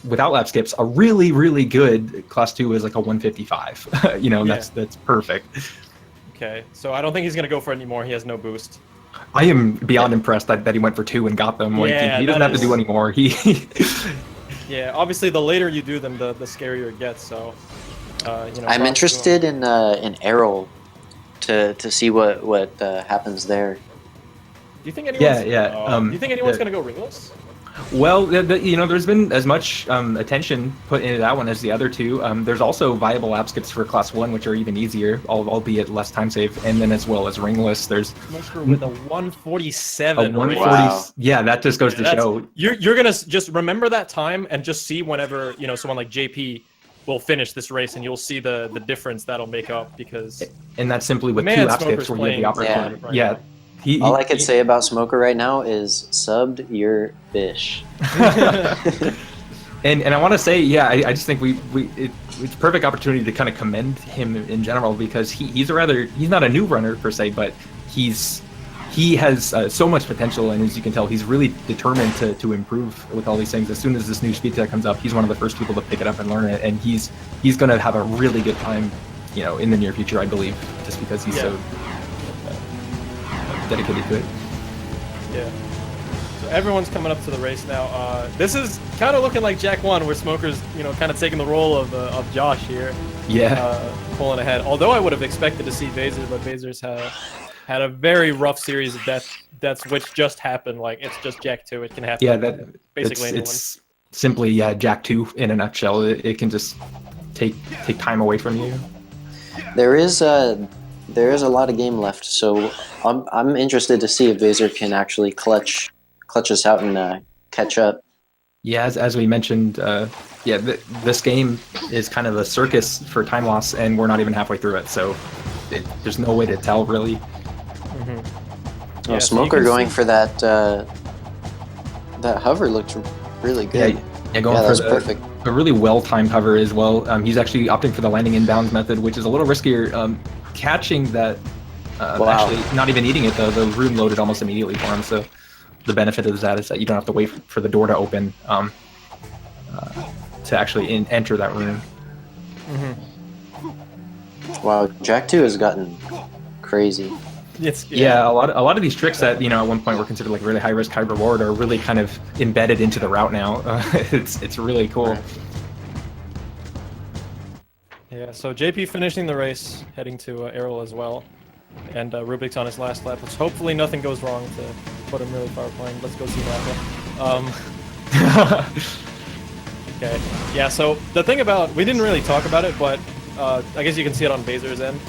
without lap skips, a really good class 2 is like a 155. And Yeah. that's perfect. Okay, so I don't think he's gonna go for it anymore. He has no boost. I am beyond impressed that he went for 2 and got them. Like Yeah, he doesn't that have to do is- any more. Yeah, obviously the later you do them, the scarier it gets. So, I'm interested in Errol to see what happens there. Do you think anyone's? Yeah. Do you think anyone's the- gonna go ringless? Well, there's been as much attention put into that one as the other two. There's also viable lap skips for class 1, which are even easier, albeit less time save, and then as well as ringless. There's Smoker with a 147. a 140. Wow. Yeah, that just goes to That's- show. You're gonna just remember that time and just see whenever someone like JP will finish this race, and you'll see the difference that'll make up because And that's simply with Man, 2 lap Smoker's skips where you have the playing opportunity. right Yeah. now. All I could say about Smoker right now is subbed your fish. And I want to say, yeah, I just think it's a perfect opportunity to kind of commend him in general, because he's not a new runner per se, but he has so much potential, and as you can tell, he's really determined to improve with all these things. As soon as this new speed tech comes up, he's one of the first people to pick it up and learn it, and he's going to have a really good time, in the near future, I believe, just because he's so dedicated to it. Yeah. So everyone's coming up to the race now. This is kind of looking like Jak 1, where Smoker's, kind of taking the role of Josh here. Yeah. Pulling ahead. Although I would have expected to see Vaser, but Vaser's had a very rough series of deaths, which just happened. Like, it's just Jak 2. It can happen. Yeah, basically anyone. it's simply Jak 2 in a nutshell. It can just take time away from you. There is a lot of game left, so I'm interested to see if Vaser can actually clutch us out and catch up. Yeah, as we mentioned, this game is kind of a circus for time loss, and we're not even halfway through it, so there's no way to tell, really. Mm-hmm. Oh, Smoker going for that hover looked really good. Yeah, going that for was perfect. a really well-timed hover as well. He's actually opting for the landing inbounds method, which is a little riskier. Catching that, Wow. actually not even eating it, though, the room loaded almost immediately for him, so the benefit of that is that you don't have to wait for the door to open to actually enter that room. Mm-hmm. Wow, Jak 2 has gotten crazy. Yeah, a lot of these tricks that at one point were considered like really high risk, high reward are really kind of embedded into the route now. It's really cool. Yeah, so JP finishing the race, heading to Errol as well. And Rubik's on his last lap, which hopefully nothing goes wrong to put him really far behind. Let's go see Napa. Okay, yeah, so the thing about, we didn't really talk about it, but I guess you can see it on Vaser's end,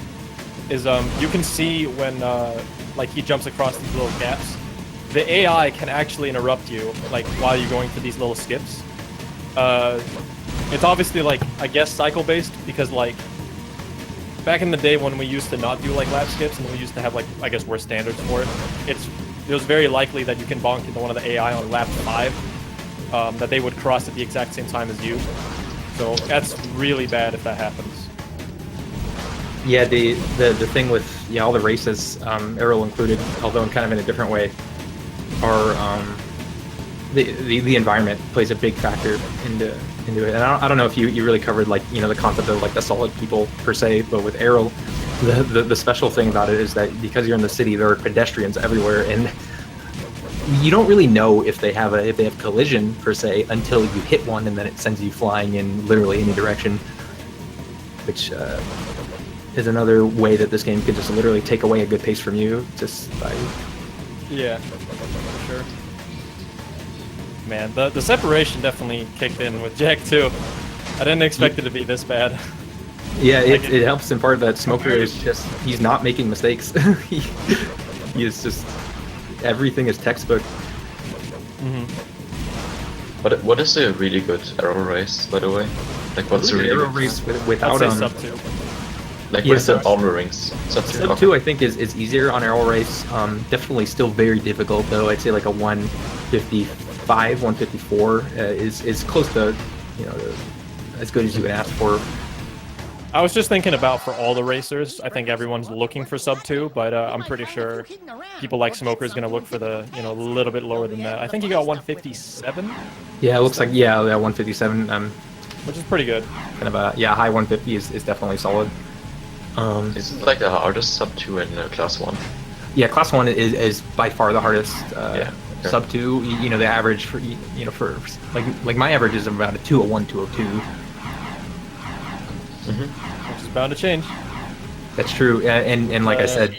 is you can see when like he jumps across these little gaps, the AI can actually interrupt you like while you're going through these little skips. It's obviously like, I guess, cycle based, because like back in the day when we used to not do like lap skips and we used to have like, I guess, worse standards for it, it was very likely that you can bonk into one of the AI on lap 5, that they would cross at the exact same time as you. So that's really bad if that happens. Yeah, the thing with all the races, Errol included, although kind of in a different way, are the environment plays a big factor into it. And I don't know if you really covered like the concept of like the solid people per se, but with Errol, the special thing about it is that because you're in the city, there are pedestrians everywhere, and you don't really know if they have collision per se until you hit one, and then it sends you flying in literally any direction, which is another way that this game could just literally take away a good pace from you just by. Yeah, for sure. Man, the separation definitely kicked in with Jak 2. I didn't expect it to be this bad. Yeah, it helps in part that Smoker is just, he's not making mistakes. he is just, everything is textbook. What is a really good arrow race, by the way? Like, what's a really Arrow good race without I'd say sub 2. Like, Yeah, what is the so- all the rings? Sub 2 I think is easier on Arrow Race. Definitely still very difficult though. I'd say like a 155, 154 is close to as good as you would ask for. I was just thinking about for all the racers. I think everyone's looking for sub 2, but I'm pretty sure people like Smoker is going to look for the a little bit lower than that. I think he got 157. Yeah, it looks like yeah 157. Which is pretty good. Kind of a high 150 is definitely solid. Isn't like the hardest sub 2 in class 1? Yeah, class 1 is by far the hardest. Okay. Sub 2, the average for for like my average is about a 201, 202. Which is bound to change. That's true, and like I said,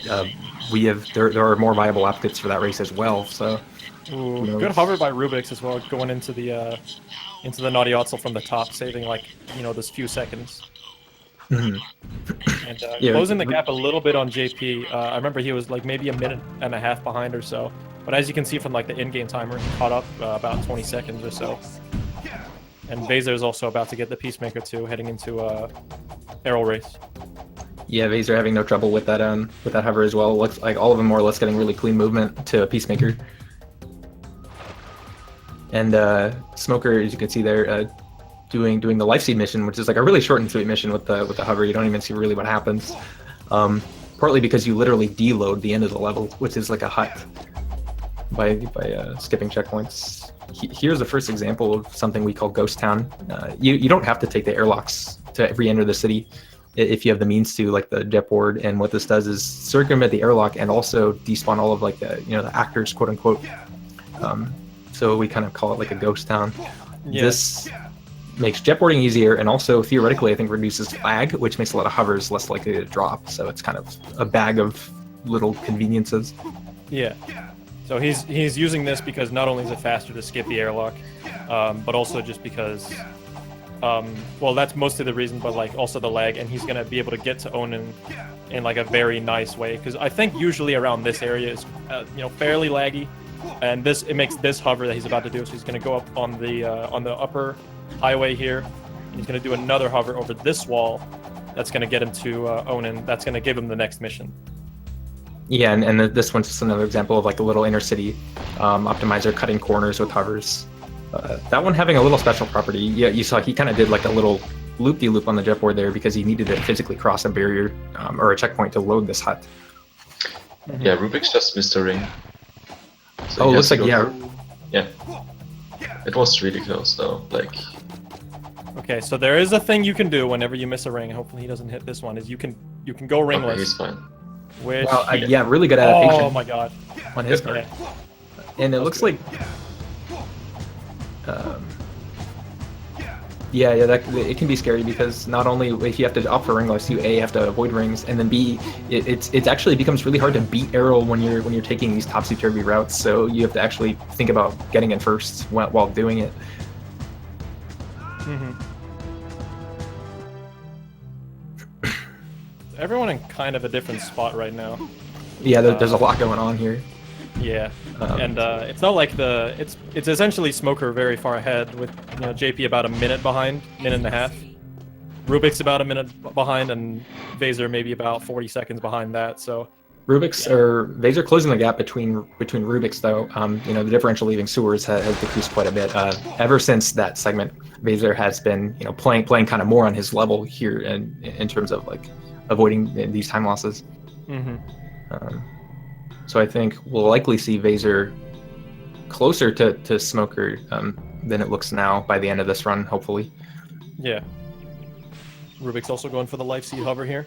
we have there are more viable outfits for that race as well. So good hover by Rubix as well, going into the Naughty Otzel from the top, saving those few seconds. And closing the gap a little bit on JP. I remember he was like maybe a minute and a half behind or so, but as you can see from like the in-game timer, he caught up about 20 seconds or so. And Vaser is also about to get the Peacemaker too, heading into Arrow race. Yeah, Vaser having no trouble with that hover as well. Looks like all of them more or less getting really clean movement to Peacemaker. And Smoker, as you can see there, doing the life seed mission, which is like a really short and sweet mission with the hover. You don't even see really what happens. Partly because you literally deload the end of the level, which is like a hut by skipping checkpoints. Here's the first example of something we call Ghost Town. You don't have to take the airlocks to re-enter the city if you have the means to, like the jet board. And what this does is circumvent the airlock and also despawn all of like the the actors, quote unquote. So we kind of call it like a ghost town. Yeah. This makes jetboarding easier and also theoretically I think reduces lag, which makes a lot of hovers less likely to drop. So it's kind of a bag of little conveniences. Yeah. So he's using this because not only is it faster to skip the airlock, but also just because, well, that's mostly the reason, but like also the lag, and he's gonna be able to get to Onin in like a very nice way. Because I think usually around this area is, fairly laggy, and it makes this hover that he's about to do. So he's gonna go up on the upper highway here, and he's gonna do another hover over this wall. That's gonna get him to Onin. That's gonna give him the next mission. Yeah, and this one's just another example of like a little inner city optimizer cutting corners with hovers. That one having a little special property. Yeah, you saw he kind of did like a little loop-de-loop on the jetboard there because he needed to physically cross a barrier or a checkpoint to load this hut. Yeah, Rubik's just missed a ring. So oh, looks like yeah. Yeah. It was really close though. Like. Okay, so there is a thing you can do whenever you miss a ring. Hopefully he doesn't hit this one. Is you can go ringless. Okay, he's fine. Which, wow, yeah, really good adaptation. Oh my god. On his part. Yeah. And it looks like it can be scary because not only if you have to opt for ringless, you A have to avoid rings, and then B it actually becomes really hard to beat Arrow when you're taking these topsy-turvy routes. So you have to actually think about getting in first while doing it. Mm-hmm. Everyone in kind of a different spot right now. Yeah, there's a lot going on here. Yeah, and it's not like it's essentially Smoker very far ahead with JP about a minute behind, minute and a half. Rubik's about a minute behind, and Vaser maybe about 40 seconds behind that. So Vaser closing the gap between Rubik's though. The differential leaving sewers has decreased quite a bit. Ever since that segment, Vaser has been playing kind of more on his level here in terms of like avoiding these time losses. Mm-hmm. So I think we'll likely see Vaser closer to Smoker than it looks now by the end of this run, hopefully. Yeah. Rubik's also going for the life seed hover here.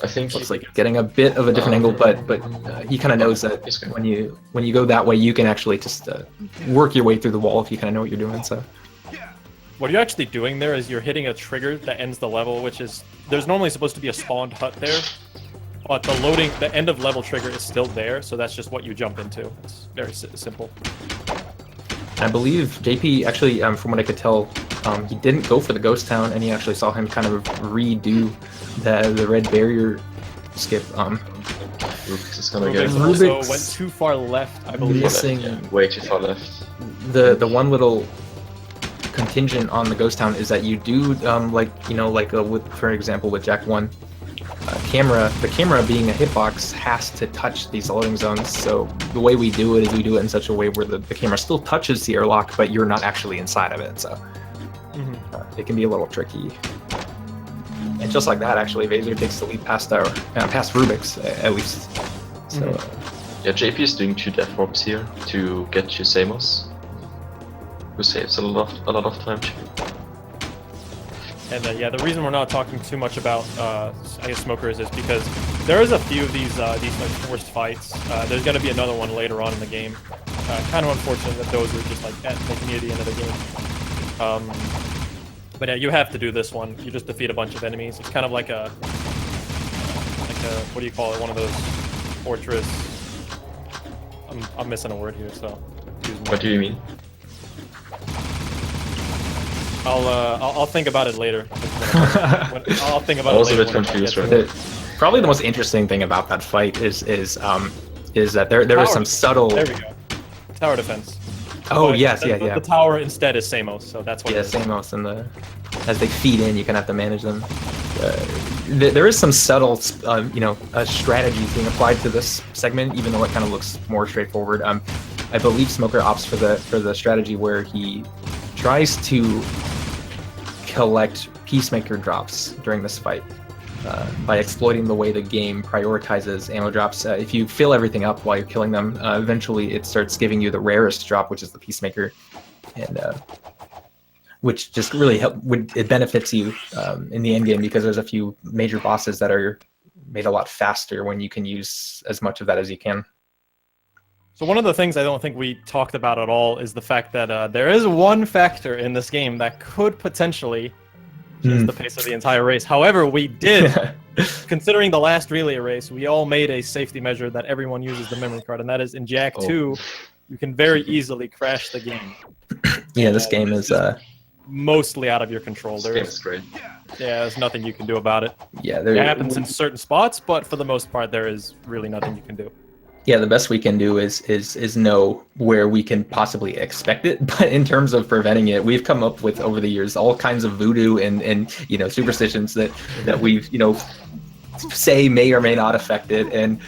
I think looks like getting a bit of a different angle, but he kind of knows that when you go that way, you can actually just work your way through the wall if you kind of know what you're doing. So. What you're actually doing there is you're hitting a trigger that ends the level, which is there's normally supposed to be a spawned hut there, but the end of level trigger is still there, so that's just what you jump into. It's very simple. I believe JP actually, from what I could tell, he didn't go for the ghost town, and he actually saw him kind of redo the red barrier skip. Rubik's is gonna get also went too far left, I believe. Missing way too far left. The one little contingent on the ghost town is that you do for example with Jak I, the camera being a hitbox has to touch these loading zones. So the way we do it is we do it in such a way where the camera still touches the airlock, but you're not actually inside of it. So it can be a little tricky. And just like that, actually, Vaser takes the lead past Rubik's, at least. So, Yeah, JP is doing 2 death warps here to get you Samos, who saves a lot of time too. And yeah, the reason we're not talking too much about, I guess, smokers is because there is a few of these like forced fights. There's going to be another one later on in the game. Kind of unfortunate that those are just like near the end of the game. But yeah, you have to do this one. You just defeat a bunch of enemies. It's kind of like a what do you call it? One of those fortress. I'm missing a word here, so excuse me. What do you mean? I'll think about it later. I'll think about I was it a later. bit confused right now. probably the most interesting thing about that fight is that there is some subtle. There we go. Tower defense. Oh But yes, the, yeah. The tower instead is Samos, so that's what. Yeah, it is. Samos and as they feed in, you can have to manage them. There is some subtle, strategies being applied to this segment, even though it kind of looks more straightforward. I believe Smoker opts for the strategy where he tries to collect Peacemaker drops during this fight by exploiting the way the game prioritizes ammo drops. If you fill everything up while you're killing them, eventually it starts giving you the rarest drop, which is the Peacemaker, and which just really it benefits you in the end game because there's a few major bosses that are made a lot faster when you can use as much of that as you can. So one of the things I don't think we talked about at all is the fact that there is one factor in this game that could potentially change the pace of the entire race. However, we did, considering the last relay race, we all made a safety measure that everyone uses the memory card, and that is in Jak II, you can very easily crash the game. Yeah, this game is mostly out of your control. That's great. Yeah, there's nothing you can do about it. Yeah, It happens in certain spots, but for the most part, there is really nothing you can do. Yeah, the best we can do is know where we can possibly expect it. But in terms of preventing it, we've come up with over the years all kinds of voodoo and superstitions that we've say may or may not affect it, and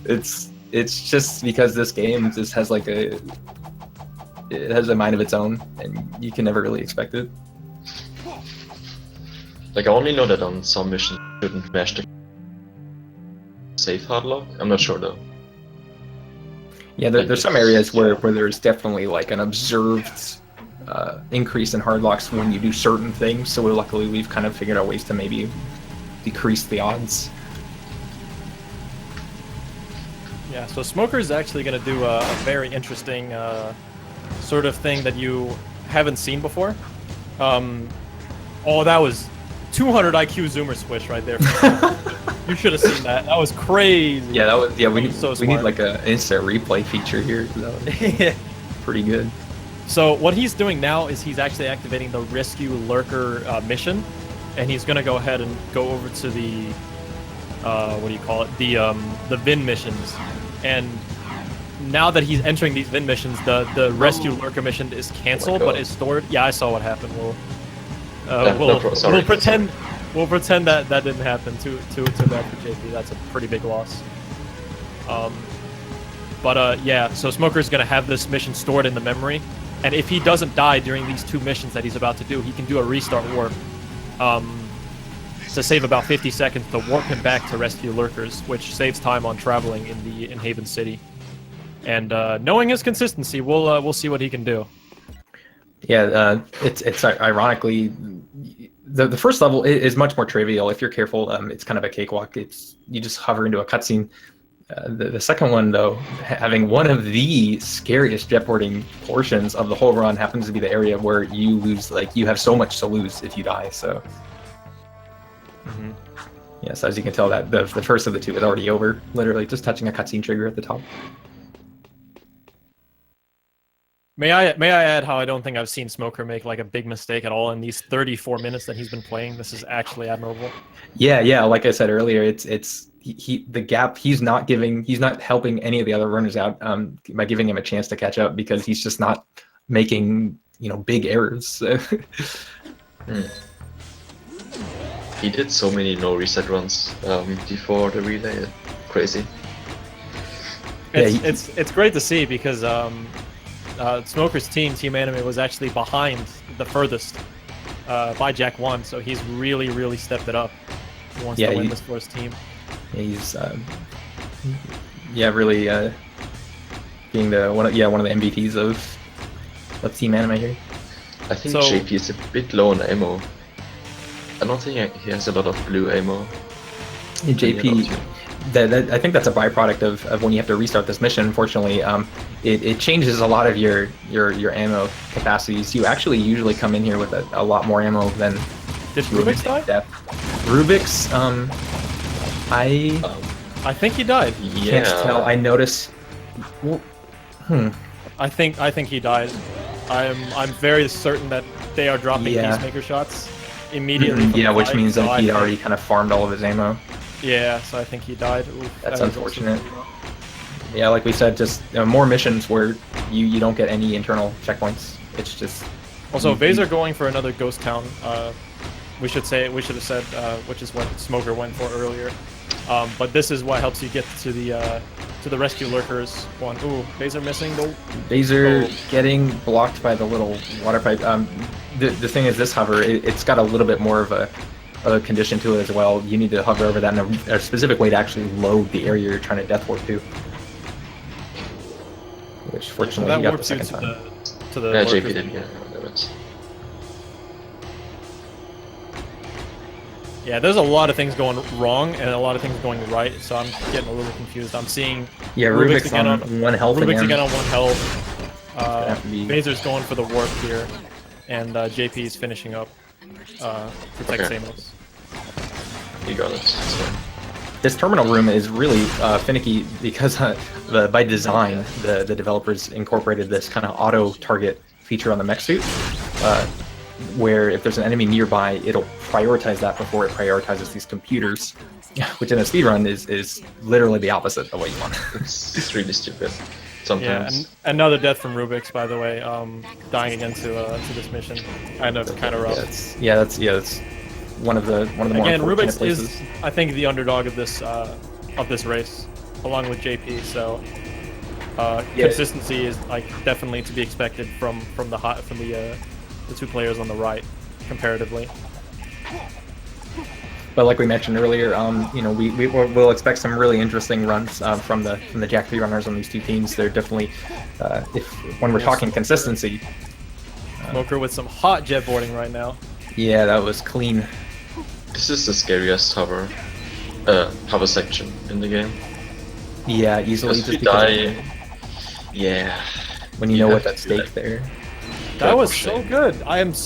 it's just because this game just has it has a mind of its own, and you can never really expect it. Like, I only know that on some missions you shouldn't mash the safe hardlock. I'm not sure though. Yeah, there's some areas where there's definitely like an observed increase in hardlocks when you do certain things. So luckily we've kind of figured out ways to maybe decrease the odds. Yeah, so Smoker is actually going to do a very interesting sort of thing that you haven't seen before. Oh, that was 200 IQ zoomer switch right there. You should have seen that. That was crazy. Yeah, that was. Yeah, we need So we need like an instant replay feature here. That was pretty good. So what he's doing now is he's actually activating the Rescue Lurker mission, and he's gonna go ahead and go over to the what do you call it? The VIN missions. And now that he's entering these VIN missions, the Rescue Lurker mission is canceled, but is stored. Yeah, I saw what happened. We'll pretend. We'll pretend that didn't happen. Too bad for JP. That's a pretty big loss. Yeah. So Smoker's gonna have this mission stored in the memory, and if he doesn't die during these 2 missions that he's about to do, he can do a restart warp to save about 50 seconds to warp him back to Rescue Lurkers, which saves time on traveling in Haven City. And knowing his consistency, we'll see what he can do. Yeah, it's ironically the first level is much more trivial if you're careful. It's kind of a cakewalk. You just hover into a cutscene. The second one, though, having one of the scariest jetboarding portions of the whole run, happens to be the area where you lose. Like, you have so much to lose if you die. So, yes, as you can tell, that the first of the 2 is already over. Literally, just touching a cutscene trigger at the top. May I add how I don't think I've seen Smoker make like a big mistake at all in these 34 minutes that he's been playing. This is actually admirable. Yeah. Like I said earlier, it's the gap. He's not helping any of the other runners out by giving him a chance to catch up, because he's just not making big errors. He did so many no reset runs before the relay. Crazy. It's great to see, because Smoker's team Anime was actually behind the furthest. by Jak 1, so he's really stepped it up. He wants to win this for his team. Yeah, he's really being one of the MVPs of Team Anime here. I think So- JP is a bit low on ammo. I don't think he has a lot of blue ammo. JP, I think that's a byproduct of when you have to restart this mission. Unfortunately, it changes a lot of your ammo capacities. You actually usually come in here with a lot more ammo than Did Rubik's die? Rubik's, I think he died. Yeah. can't tell. I notice. Well, I think he died. I'm very certain that they are dropping Yeah. Peacemaker shots immediately. from Yeah, the which fight, means so that I he'd think- already kind of farmed all of his ammo. Yeah, so I think he died. Oof, That's that is also unfortunate. pretty rough. Yeah, like we said, just more missions where you don't get any internal checkpoints. It's just Also, Vaser going for another ghost town. We should have said which is what Smoker went for earlier. But this is what helps you get to the rescue lurkers one. Ooh, Vaser missing though. Vaser getting blocked by the little water pipe. The thing is, this hover, it's got a little bit more of a condition to it as well. You need to hover over that in a specific way to actually load the area you're trying to death warp to. Which So fortunately that you got the warps you second time. to the Yeah, lurkers. JP did, yeah. That's- Yeah, there's a lot of things going wrong and a lot of things going right, so I'm getting a little confused. I'm seeing Yeah, Rubik's Rubik's again on on- one health Rubik's again. again on 1 health. have to be- Vaser's going for the warp here, and JP is finishing up protect Okay. Samos. You got it. That's fine. This terminal room is really finicky because by design, the developers incorporated this kind of auto target feature on the mech suit, where if there's an enemy nearby, it'll prioritize that before it prioritizes these computers, which in a speedrun is literally the opposite of what you want. It's really stupid. Yeah, Sometimes. and another death from Rubik's, by the way, dying again to this mission. Kind of rough. That's one of the more Again, unfortunate Rubik's places. is, I think, the underdog of this race, along with JP. So consistency is like definitely to be expected from the two players on the right, comparatively. But like we mentioned earlier, we'll expect some really interesting runs from the Jak 3 runners on these two teams. They're definitely, when we're talking consistency, Smoker with some hot jetboarding right now. yeah, that was clean. This is the scariest hover section in the game. Yeah, easily Because if just you because die, yeah. when you know have what's at to do stake there. That was Shame. so good.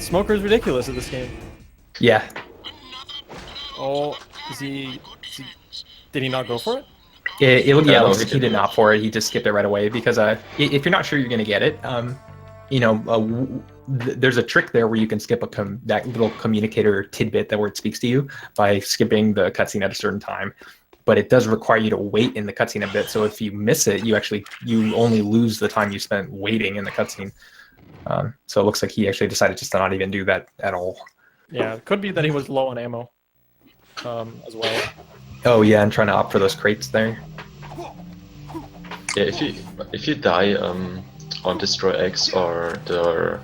Smoker's ridiculous at this game. Yeah, Oh, did he not go for it? it looks he like he didn't. didn't opt for it. He just skipped it right away because if you're not sure you're gonna get it, there's a trick there where you can skip that little communicator tidbit where it speaks to you by skipping the cutscene at a certain time. But it does require you to wait in the cutscene a bit. So if you miss it, you only lose the time you spent waiting in the cutscene. So it looks like he actually decided just to not even do that at all. Yeah, it could be that he was low on ammo as well. Oh yeah, and trying to opt for those crates there. Yeah, if you die on Destroy X or the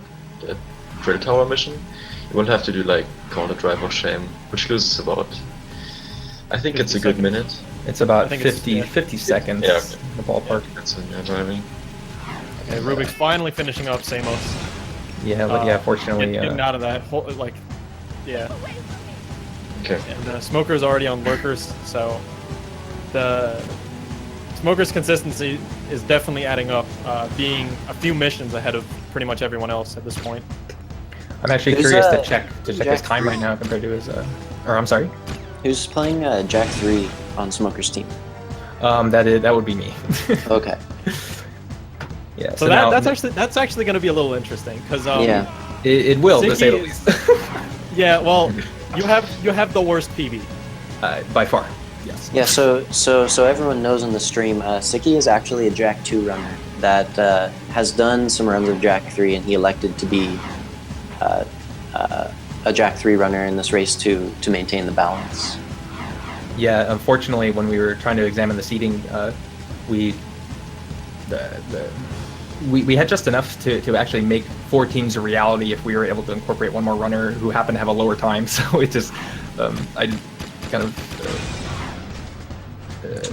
Drill Tower mission, you won't have to do like Counter Drive or Shame, which loses about, I think it's a 50 good minute. It's about I think it's- 50 seconds Yeah. in the ballpark. That's when you're driving. Okay, Rubik's finally finishing up Samos. Yeah, but yeah, fortunately, Getting out of that hole, yeah. Okay. And Smoker's already on lurkers, so the Smoker's consistency is definitely adding up, being a few missions ahead of pretty much everyone else at this point. I'm actually Who's, curious to check Jak his time 3? right now compared to his. Or I'm sorry. Who's playing Jak 3 on Smoker's team? That would be me. Okay. Yeah. So now, that's actually going to be a little interesting because Yeah. it will to say the Ziggy least. yeah, well, you have the worst PB. By far. Yes. Yeah, so everyone knows in the stream, Siki is actually a Jak 2 runner that has done some runs of Jak 3, and he elected to be a Jak 3 runner in this race to maintain the balance. Yeah. Unfortunately, when we were trying to examine the seating, we had just enough to actually make 4 teams a reality if we were able to incorporate one more runner who happened to have a lower time. So it just, I kind of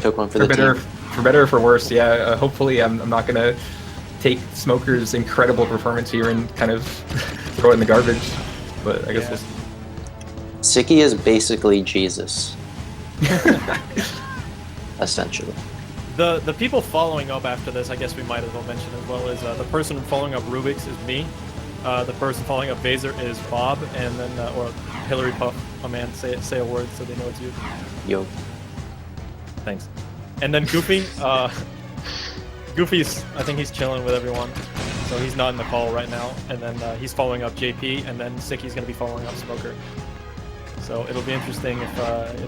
Took one for the better, team. for better or for worse. Yeah, hopefully I'm not gonna take Smoker's incredible performance here and kind of throw it in the garbage. But I guess we'll see. Sicky is basically Jesus. Essentially. The people following up after this, I guess we might as well mention as well, is the person following up Rubik's is me. The person following up Vaser is Bob, and then or Hillary Puff. Oh man, say a word so they know it's you. Yo. Thanks. And then Goofy. Goofy's, I think he's chilling with everyone, so he's not in the call right now. And then he's following up JP, and then Sicky's gonna be following up Smoker. So it'll be interesting if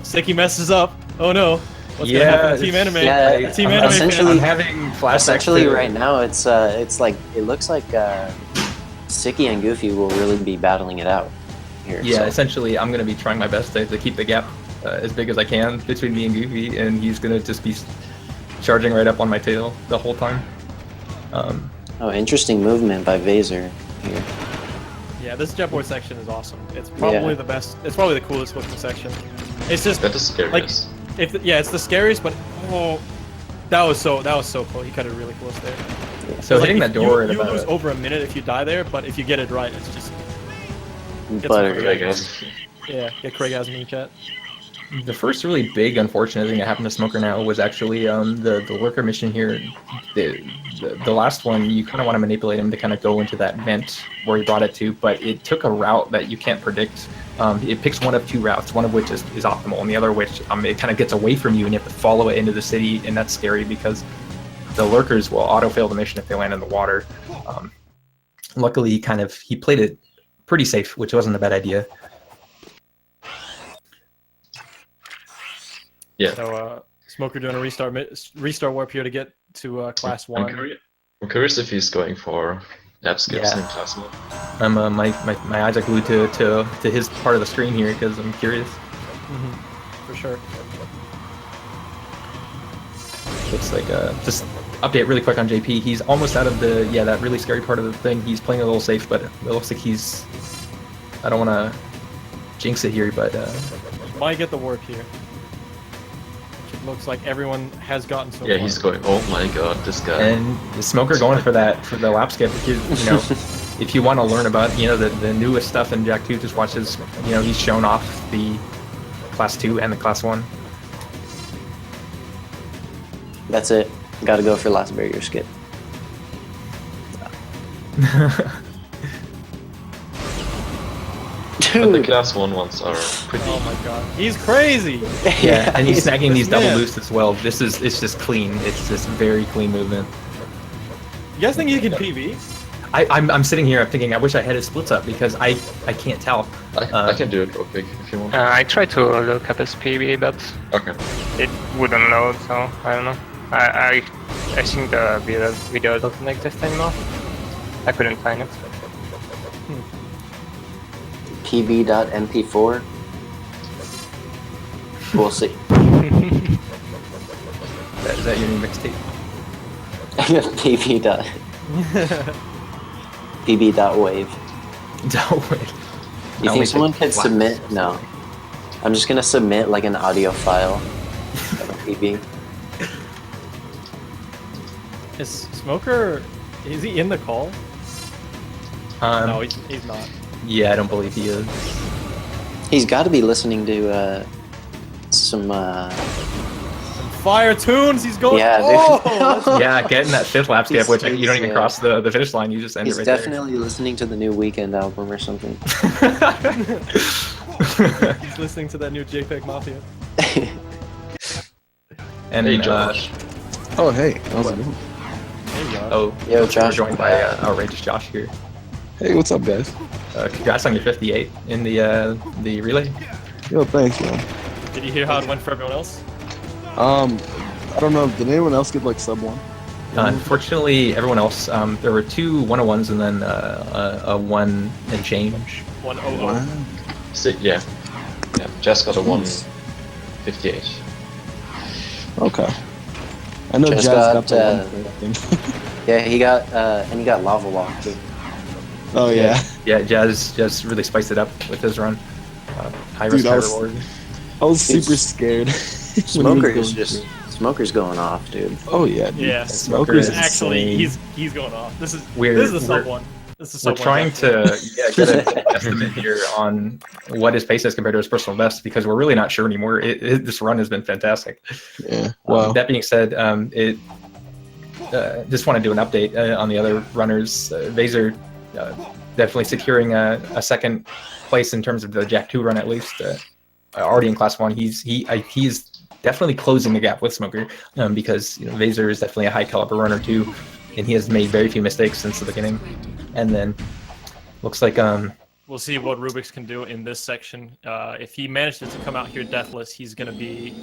Sicky messes up. Oh no. What's gonna happen to Team Anime? Yeah, Team Anime essentially- I'm having flashbacks. Essentially, to- right now, it's like it looks like Sicky and Goofy will really be battling it out here. Yeah, so. essentially, I'm gonna be trying my best to keep the gap as big as I can between me and Goofy, and he's gonna just be charging right up on my tail the whole time. Oh, interesting movement by Vaser here. Yeah, this jetboard section is awesome. It's probably the best. It's probably the coolest looking section. It's just That is scariest. it's the scariest, but oh, that was so cool. He cut it really close there. So Like, hitting that door at you about lose over a minute if you die there, but if you get it right, it's just Butter. I guess. yeah. Get Craig as me chat. the first really big unfortunate thing that happened to Smoker now was actually the lurker mission here. The last one, you kind of want to manipulate him to kind of go into that vent where he brought it to, but it took a route that you can't predict. It picks one of 2 routes, one of which is optimal, and the other which it kind of gets away from you, and you have to follow it into the city, and that's scary because the lurkers will auto-fail the mission if they land in the water. Luckily, he played it pretty safe, which wasn't a bad idea. Yeah. So Smoker doing a restart warp here to get to class 1. I'm curious if he's going for lab skips Yeah. in class 1. I'm my eyes are glued to his part of the screen here because I'm curious. For sure. Looks like just update really quick on JP. He's almost out of that really scary part of the thing. He's playing a little safe, but it looks like he's. I don't want to jinx it here, but Might get the warp here. It looks like everyone has gotten so Yeah, far. he's going. Oh my god, this guy. and the Smoker going for the lap skip. If you know, if you want to learn about the newest stuff in Jak II, just watch his. He's shown off the class 2 and the class 1. That's it. Got to go for last barrier skip. But the Dude. class 1 ones are pretty. Oh my god, he's crazy. Yeah, and he's snagging these double man. boosts as well. It's just clean. It's just very clean movement. You guys think he can PV? I'm sitting here. I'm thinking. I wish I had his splits up because I can't tell. I can do it real quick if you want. I tried to look up his PV, but Okay. it wouldn't load, so I don't know. I think the video doesn't exist anymore. I couldn't find it. PB.mp4. We'll see. Is that your new mixtape? PB. PB.wave. Don't wait. You think someone could submit? No. I'm just gonna submit like an audio file. PB. Is Smoker? Is he in the call? No, he's not. Yeah, I don't believe he is. He's got to be listening to some. Some fire tunes. He's going. Yeah, Oh, Yeah, getting that 5th lap skip, which you don't even yeah. cross the finish line. You just end He's it right definitely listening to the new Weekend album or something. there. he's listening to that new JPEG Mafia. And Hey, Josh. Oh, hey. How's it going? There you go. oh, Yo, we're Josh. joined by outrageous Josh here. Hey, what's up, guys? Congrats on your 58 in the relay. Yo, thanks, man. Did you hear how it went for everyone else? I don't know. Did anyone else get like sub 1? Unfortunately, everyone else, there were 2 101s and then a 1 and change. 100. Wow. Yeah. Just got a 158. Okay. I know Just Jazz got, got the 1. Yeah, he got and he got lava walk too. Oh yeah. Yeah, Jazz really spiced it up with his run. High risk, Dude, high reward. I was Dude, super scared. Smoker's going off, dude. Oh yeah, dude. Yeah, Smoker's actually, insane. he's going off. This is the sub We're- one. This is We're sub one. trying to get an estimate here on what his pace is compared to his personal best because we're really not sure anymore. This run has been fantastic. Yeah. Wow. That being said, just want to do an update on the other runners. Vaser definitely securing a second place in terms of the Jak II run at least. Already in class 1, he's definitely closing the gap with Smoker because Vaser is definitely a high caliber runner too, and he has made very few mistakes since the beginning. And then looks like We'll see what Rubik's can do in this section. If he manages to come out here deathless, he's gonna be.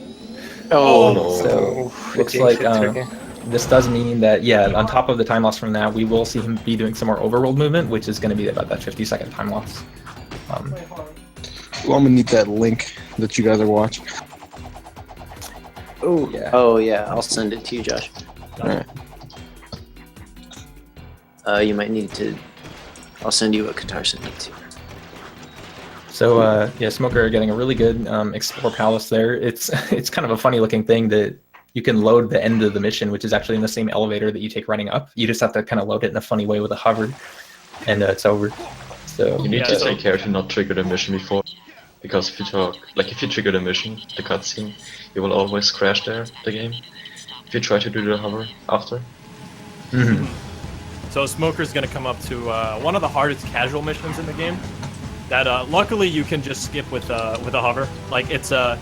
Oh, no. so. Looks Jinx like it, tricky. this does mean that on top of the time loss from that, we will see him be doing some more overworld movement, which is going to be about that 50-second time loss. Well, I'm gonna need that link that you guys are watching. oh, Yeah. oh yeah. I'll send it to you, Josh. Alright. You might need to. I'll send you what Qatar sent it to. So Smoker getting a really good Explore Palace there. It's kind of a funny looking thing that you can load the end of the mission, which is actually in the same elevator that you take running up. You just have to kind of load it in a funny way with a hover, and it's over. So You need Yeah, to so- take care to not trigger the mission before, because if you trigger the mission, the cutscene, you will always crash there, the game. If you try to do the hover after. mhm. So Smoker's gonna come up to one of the hardest casual missions in the game. That luckily you can just skip with a hover. Like it's the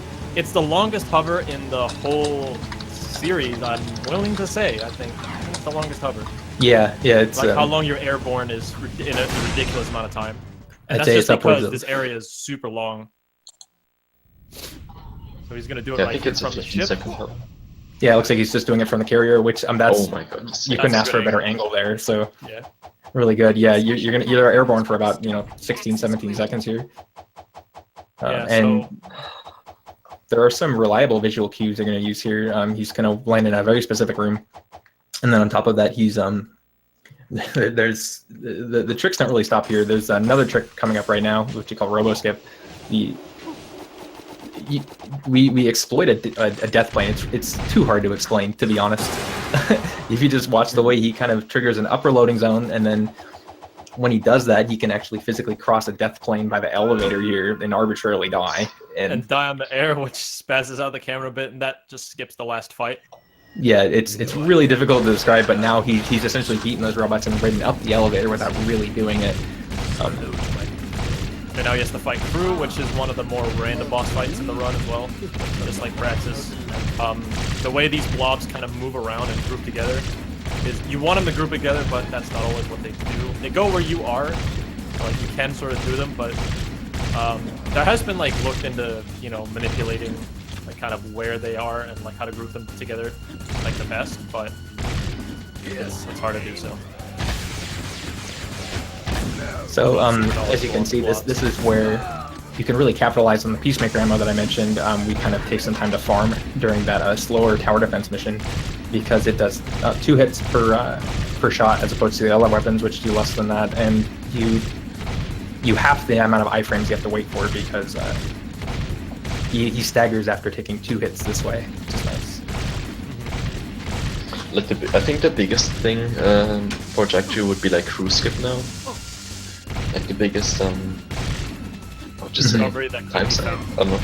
longest hover in the whole series. I'm willing to say. I think it's the longest hover. Yeah, it's Like how long you're airborne is in a ridiculous amount of time. And I'd that's say just it's upwards because of- this area is super long. So he's gonna do it Yeah, I right think here it's a from the 15 ship. second hover. Yeah, it looks like he's just doing it from the carrier, which that's Oh my god. you That's couldn't ask for a great. better angle there. So Yeah. really good. Yeah, you're airborne for about 16, 17 seconds here. Yeah, And so there are some reliable visual cues they're going to use here. He's going to land in a very specific room, and then on top of that, he's there's the tricks don't really stop here. There's another trick coming up right now, which you call Robo Skip. We exploit a death plane. It's too hard to explain, to be honest. If you just watch the way he kind of triggers an upper loading zone, and then when he does that, he can actually physically cross a death plane by the elevator here and arbitrarily die. and die on the air, which spazzes out the camera a bit, and that just skips the last fight. Yeah, it's really difficult to describe, but now he's essentially beating those robots and ridden up the elevator without really doing it. And now he has to fight Crew, which is one of the more random boss fights in the run as well, just like Praxis. The way these blobs kind of move around and group together is you want them to group together, but that's not always what they do. They go where you are, like you can sort of do them, but there has been like looked into manipulating like kind of where they are and like how to group them together like the best, but it's hard to do so. So as you can see, this is where you can really capitalize on the Peacemaker ammo that I mentioned. We kind of take some time to farm during that slower tower defense mission because it does 2 hits per shot as opposed to the other weapons, which do less than that, and you half the amount of iframes you have to wait for because he staggers after taking 2 hits this way, which is nice. Like I think the biggest thing for Jak II would be like crew skip now. Like the biggest just Discovery that could time be stamp. found. I don't know.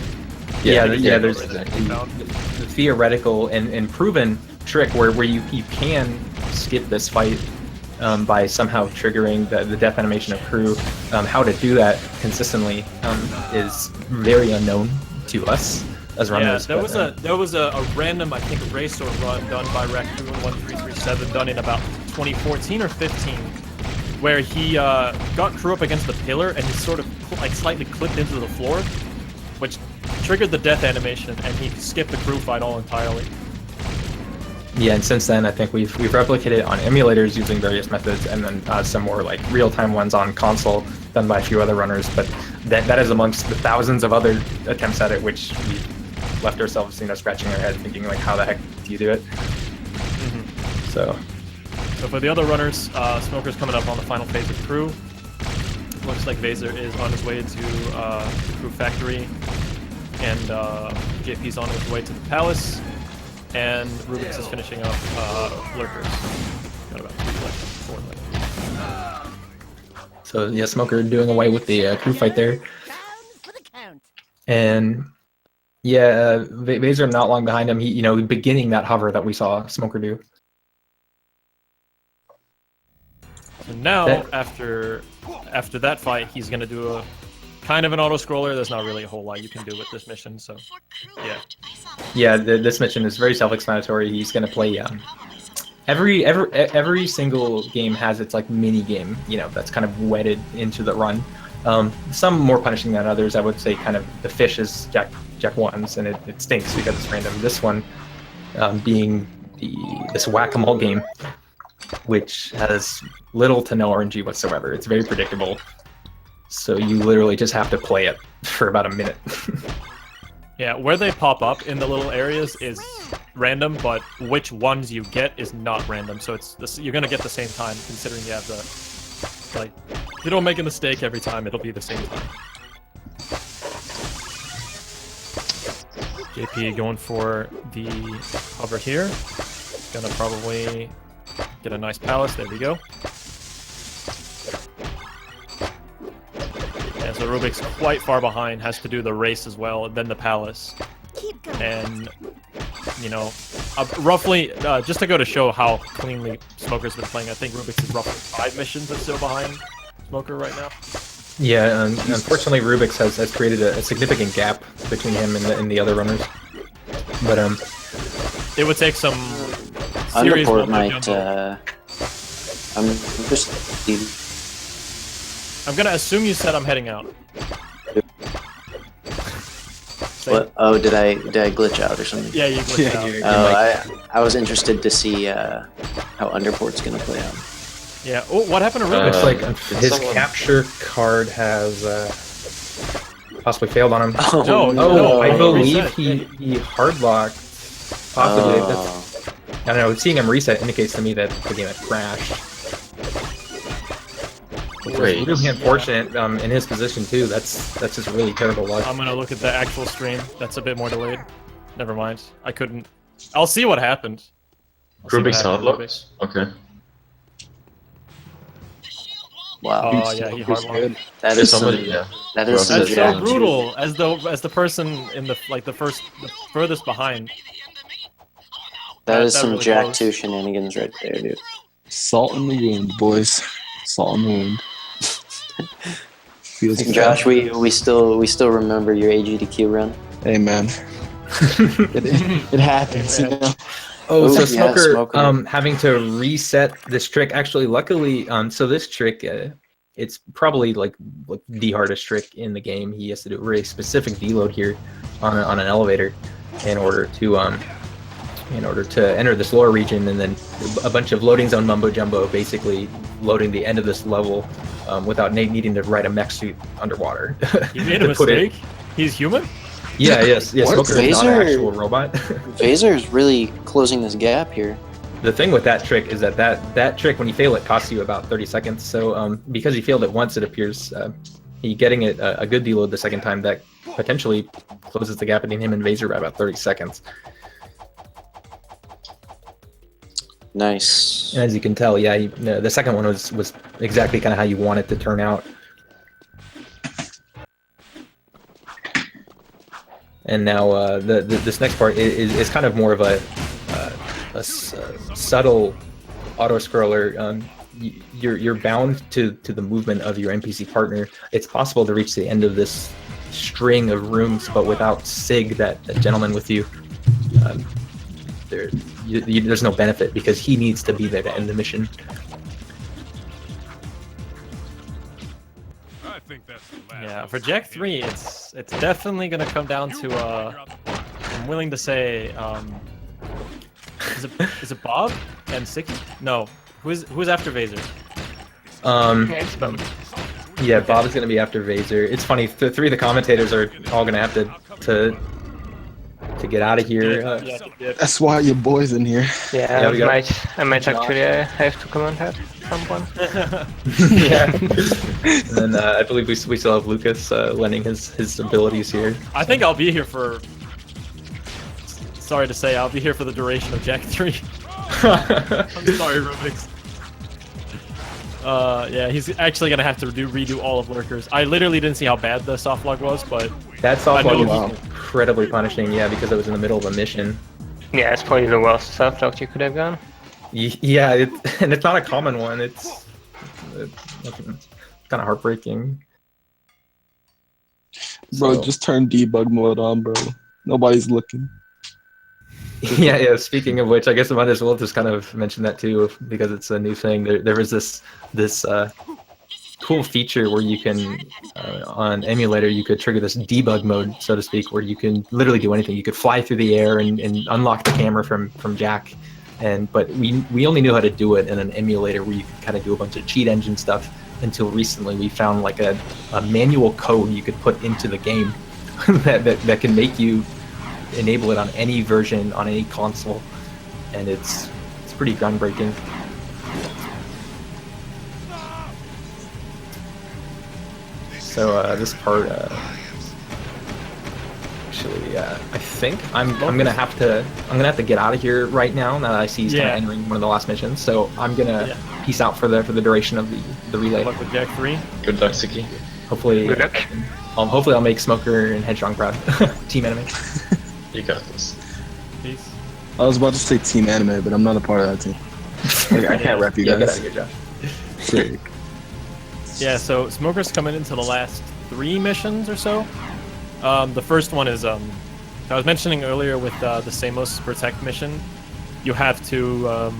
Yeah, there's exactly. the theoretical and proven trick where you can skip this fight by somehow triggering the death animation of Crew. How to do that consistently is very unknown to us as runners. Yeah, there was a random, I think, race or run done by Raccoon 1337 done in about 2014 or 15, where he got Crew up against the pillar and he sort of like slightly clipped into the floor, which triggered the death animation, and he skipped the Crew fight all entirely. Yeah, and since then I think we've replicated it on emulators using various methods, and then some more like real-time ones on console done by a few other runners. But that is amongst the thousands of other attempts at it, which we left ourselves scratching our head thinking like, how the heck do you do it? Mm-hmm. So So for the other runners, Smoker's coming up on the final phase of crew. Looks like Vaser is on his way to the crew factory, and JP's on his way to the palace, and Rubik's is finishing up Lurkers. Got about 3 left, 4 left. So yeah, Smoker doing away with the crew fight there, and yeah, Vaser not long behind him. He beginning that hover that we saw Smoker do. So now after that fight, he's gonna do a kind of an auto scroller. There's not really a whole lot you can do with this mission, so yeah. Yeah, this mission is very self-explanatory. He's gonna play every single game has its like mini game, that's kind of wedded into the run. Some more punishing than others. I would say kind of the fish is Jak I's, and it stinks because it's random. This one being this whack-a-mole game, which has little to no RNG whatsoever. It's very predictable. So you literally just have to play it for about a minute. Yeah, where they pop up in the little areas is random, but which ones you get is not random. So you're gonna get the same time, considering you have if you don't make a mistake every time, it'll be the same time. JP going for the hover here. Gonna probably get a nice palace. There we go. And so Rubik's quite far behind, has to do the race as well, then the palace. And, roughly, just to go to show how cleanly Smoker's been playing, I think Rubik's is roughly 5 missions or so behind Smoker right now. Yeah, unfortunately Rubik's has created a significant gap between him and the other runners. But it would take some serious Underport might. I'm gonna assume you said I'm heading out. What? Oh, did I glitch out or something? Yeah, you glitched out. I was interested to see how Underport's gonna play out. Yeah. Oh, what happened to Rubik? Looks like his capture card has possibly failed on him. No, I believe reset. he hardlocked. Possibly. I don't know. Seeing him reset indicates to me that the game had crashed. Which is really unfortunate in his position too. That's just really terrible luck. I'm gonna look at the actual stream. That's a bit more delayed. Never mind. I couldn't. I'll see what happened. Rubik's hardlocked? Okay. Wow. Oh yeah, he hardlocked. That is somebody, that is some That's so Jack brutal. As the person in the furthest behind. That is some really Jak close. II shenanigans right there, dude. Salt in the wound, boys. Salt in the wound. Feels Josh, we still remember your AGDQ run. Hey man, it happens. You know? Oh, so yeah, Smoker having to reset this trick. Actually, luckily, so this trick, it's probably like the hardest trick in the game. He has to do a really specific deload here on an elevator in order to enter this lower region, and then a bunch of loading zone mumbo jumbo, basically loading the end of this level without needing to ride a mech suit underwater. He made a mistake? He's human? Yeah, yes. Smoker is not an Vaser- actual robot. Vaser is really closing this gap here. The thing with that trick is that trick, when you fail it, costs you about 30 seconds. So because he failed it once, it appears he getting it a good deload the second time, that potentially closes the gap between him and Vaser by about 30 seconds. Nice. And as you can tell, yeah, the second one was exactly kind of how you want it to turn out. And now this next part is kind of more of a subtle auto scroller. You're bound to the movement of your NPC partner. It's possible to reach the end of this string of rooms, but without Sig, that gentleman with you, there's no benefit, because he needs to be there to end the mission. Yeah, for Jak III, it's definitely gonna come down to I'm willing to say is it Bob and Sicky? No, who's after Vaser? Yeah, Bob is gonna be after Vaser. It's funny, 3 of the commentators are all gonna have to to get out of here. Yeah, yeah. That's why your boy's in here. Yeah, Yeah, we got I might actually have to comment at some point. Yeah. And then I believe we still have Lucas lending his abilities here. I think I'll be here for. Sorry to say, I'll be here for the duration of Jak 3. I'm sorry, Rubix. Yeah, he's actually gonna have to redo all of Lurkers. I literally didn't see how bad the soft log was, but That soft I log know- was incredibly punishing, yeah, because it was in the middle of a mission. Yeah, it's probably the worst soft lock you could have gone. Yeah, and it's not a common one. It's kind of heartbreaking. Bro, So- just turn debug mode on, bro. Nobody's looking. Yeah. Speaking of which, I guess I might as well just kind of mention that too, because it's a new thing. There was this cool feature where you can on emulator you could trigger this debug mode, so to speak, where you can literally do anything. You could fly through the air and unlock the camera from Jak, but we only knew how to do it in an emulator where you could kind of do a bunch of cheat engine stuff until recently. We found like a manual code you could put into the game that can make you enable it on any version on any console, and it's pretty groundbreaking. So this part actually I think I'm gonna have to get out of here right now that I see he's kind Yeah. of entering one of the last missions, so I'm gonna peace out for the duration of the relay. good luck with Jak 3. Good luck, Siki. Hopefully Good luck. hopefully I'll make Smoker and Headstrong proud. Team Anime. You got this. Peace. I was about to say Team Anime, but I'm not a part of that team. Like, I can't rep you Yeah, get out guys. of here, Josh. Sick. Yeah, so Smoker's coming into the last 3 missions or so. The first one is I was mentioning earlier with the Samos Protect mission. You have to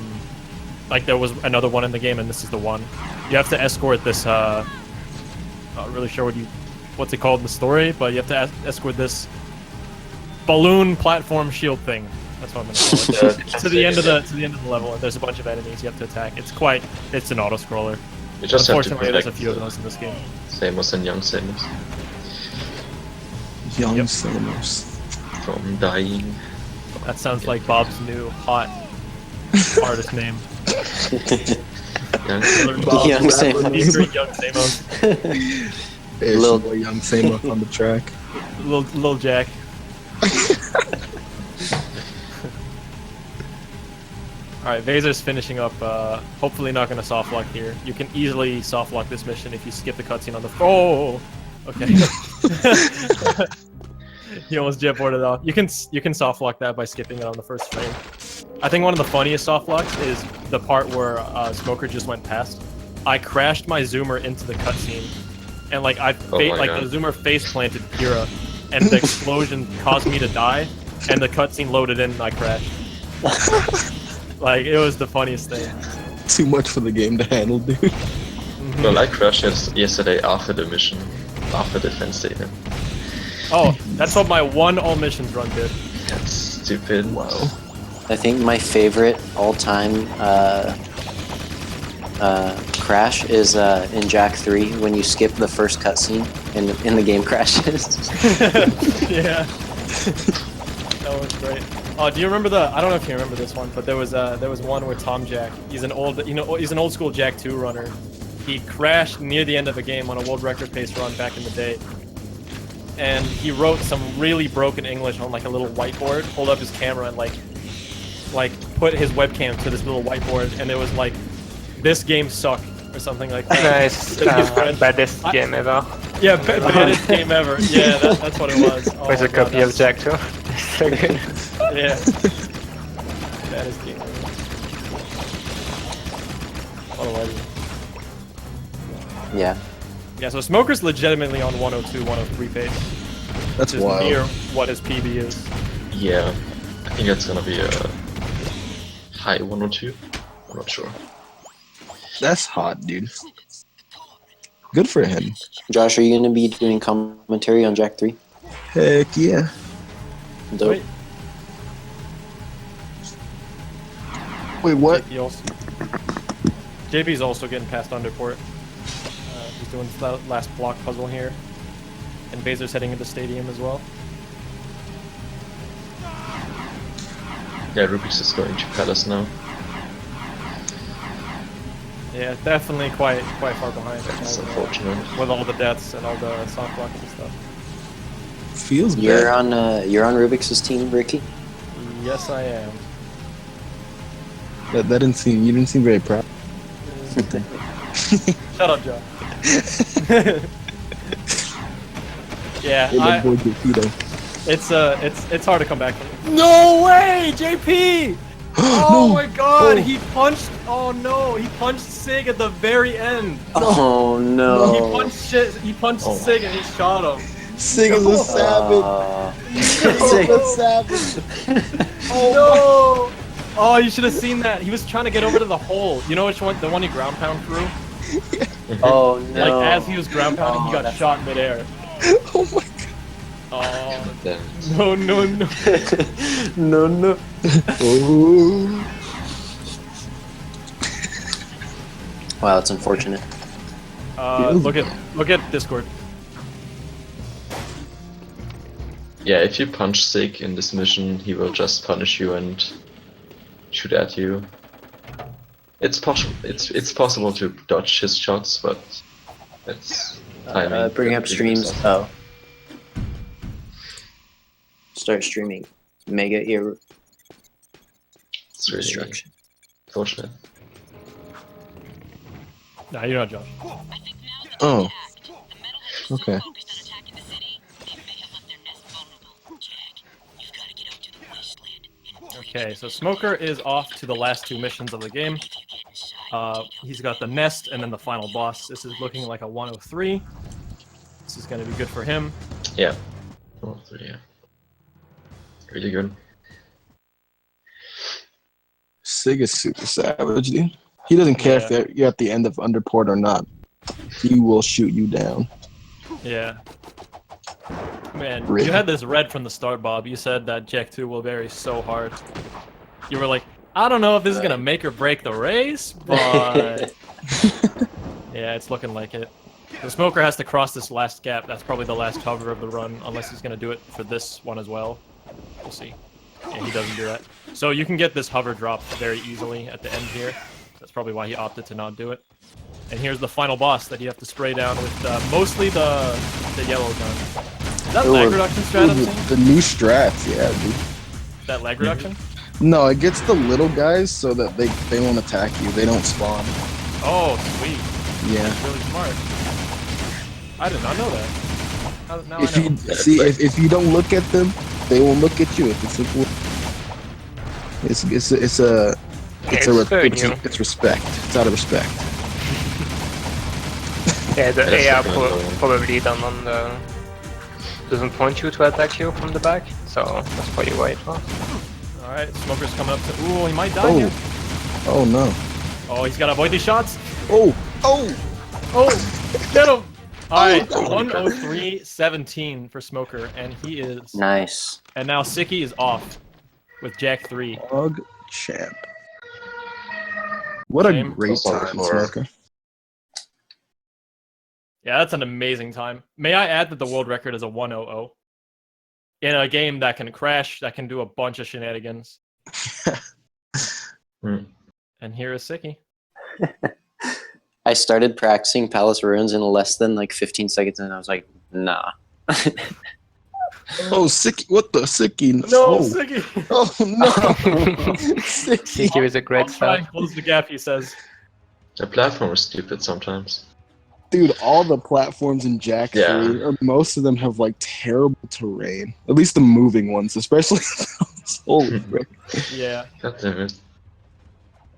like there was another one in the game, and this is the one. You have to escort this. Not really sure what's it called in the story, but you have to escort this balloon platform shield thing. That's what I'm gonna call it. to the end of the level, and there's a bunch of enemies you have to attack. It's an auto scroller. You just have to Unfortunately, there's a protect few of those in this game. Samus and young Samus Young Yep. Samus. from dying. That sounds like Bob's new hot artist name. Young Young Samus. Featuring Young Samos. There's Lil- your boy Young Samus on the track. Lil Jack. Alright, Vaser's finishing up. Hopefully not going to soft lock here. You can easily soft lock this mission if you skip the cutscene on the. Oh! Okay. He almost jetboarded off. You can soft lock that by skipping it on the first frame. I think one of the funniest soft locks is the part where Smoker just went past. I crashed my zoomer into the cutscene, and like Oh my God. the zoomer face planted Kira, and the explosion caused me to die, and the cutscene loaded in and I crashed. Like it was the funniest thing. Too much for the game to handle, dude. Well, I crashed yesterday after the mission, after the defense statement. Oh, that's what my one all missions run did. That's stupid. Wow. I think my favorite all-time crash is in Jak 3 when you skip the first cutscene and the game crashes. Yeah. That was great. Oh, do you remember I don't know if you remember this one, but there was one where Tom Jack, he's an old school Jak II runner. He crashed near the end of a game on a world record pace run back in the day. And he wrote some really broken English on like a little whiteboard, pulled up his camera and like put his webcam to this little whiteboard, and it was like, "This game sucked" or something like that. Nice. Baddest game ever. Yeah, baddest game ever. Yeah, that's what it was. Oh With my a God, copy of Jak II. So good. Yeah. Baddest game ever. What a legend. Yeah. Yeah, so Smoker's legitimately on 102, 103 pace. That's Which is wild. near what his PB is. Yeah, I think that's gonna be a high 102. I'm not sure. That's hot, dude. Good for him. Josh, are you going to be doing commentary on Jak 3? Heck yeah. Dope. Wait. Wait, what? JB's also getting past Underport. He's doing the last block puzzle here. And Vaser's heading into Stadium as well. Yeah, Rubik's is going to Palace now. Yeah, definitely quite far behind. That's unfortunate. With all the deaths and all the soft blocks and stuff. Feels You're bad. on Rubik's team, Ricky. Yes, I am. That didn't seem. You didn't seem very proud. Shut up, Joe. Yeah, Hey, my boy Peter. it's hard to come back from. No way, JP! Oh my God, he punched. Oh no, he punched Sig at the very end. Oh He no. punched Sig and he shot him. Sig is a savage. Sig. A savage. Oh no! Oh, you should have seen that. He was trying to get over to the hole. You know which one? The one he ground pound through. Oh no. Like as he was ground pounding, he got shot midair. Oh my god. Oh Damn. no no no! No, no. Oh. Wow, it's unfortunate. Look at Discord. Yeah, if you punch Sig in this mission, he will just punish you and shoot at you. It's possible. It's possible to dodge his shots, but it's timing. Bring up streams. Oh. Start streaming. Mega ear It's really destruction. unfortunate. Nah, you're not Josh. Oh. Okay. Okay, so Smoker is off to the last two missions of the game. He's got the nest and then the final boss. This is looking like a 103. This is going to be good for him. Yeah. Oh, so yeah. Really good. Sig is super savage, dude. He doesn't care if you're at the end of underport or not. He will shoot you down. Yeah. Man, Rip. you had this red from the start, Bob. You said that Jak II will vary so hard. You were like, I don't know if this is gonna make or break the race, but yeah, it's looking like it. The Smoker has to cross this last gap. That's probably the last hover of the run, unless he's gonna do it for this one as well. We'll see. Yeah, he doesn't do that. So you can get this hover drop very easily at the end here. That's probably why he opted to not do it. And here's the final boss that you have to spray down with mostly the yellow gun. Is that lag reduction strat I'm seeing? The new strats, yeah, dude. That lag reduction? No, it gets the little guys so that they won't attack you. They don't spawn. Oh, sweet. Yeah. That's really smart. I did not know that. Now If I know. you see, if you don't look at them, they won't look at you. It's a simple. It's respect. It's out of respect. Yeah, the That's AR definitely probably doesn't point you to attack you from the back, so that's what you wait for. Alright, Smoker's coming up to. Ooh, he might die Oh. here. Oh no. Oh, he's gotta avoid these shots. Oh. Oh. Oh, get him! Alright, Oh. 103.17 for Smoker, and he is. Nice. And now Sicky is off with Jak III. Dog champ. What Shame. a great So sorry time, for- Smoker. Yeah, that's an amazing time. May I add that the world record is a 100 in a game that can crash, that can do a bunch of shenanigans. And here is Sicky. I started practicing Palace Ruins in less than like 15 seconds, and I was like, nah. Oh, Sicky. What the Sicky? No, Oh, Sicky! oh no. Sicky. Here is a great I'll try and start. close the gap, he says. The platform is stupid sometimes. Dude, all the platforms in Jak 3, Yeah. or most of them have like terrible terrain. At least the moving ones, especially those. Holy frick. Yeah. God damn it.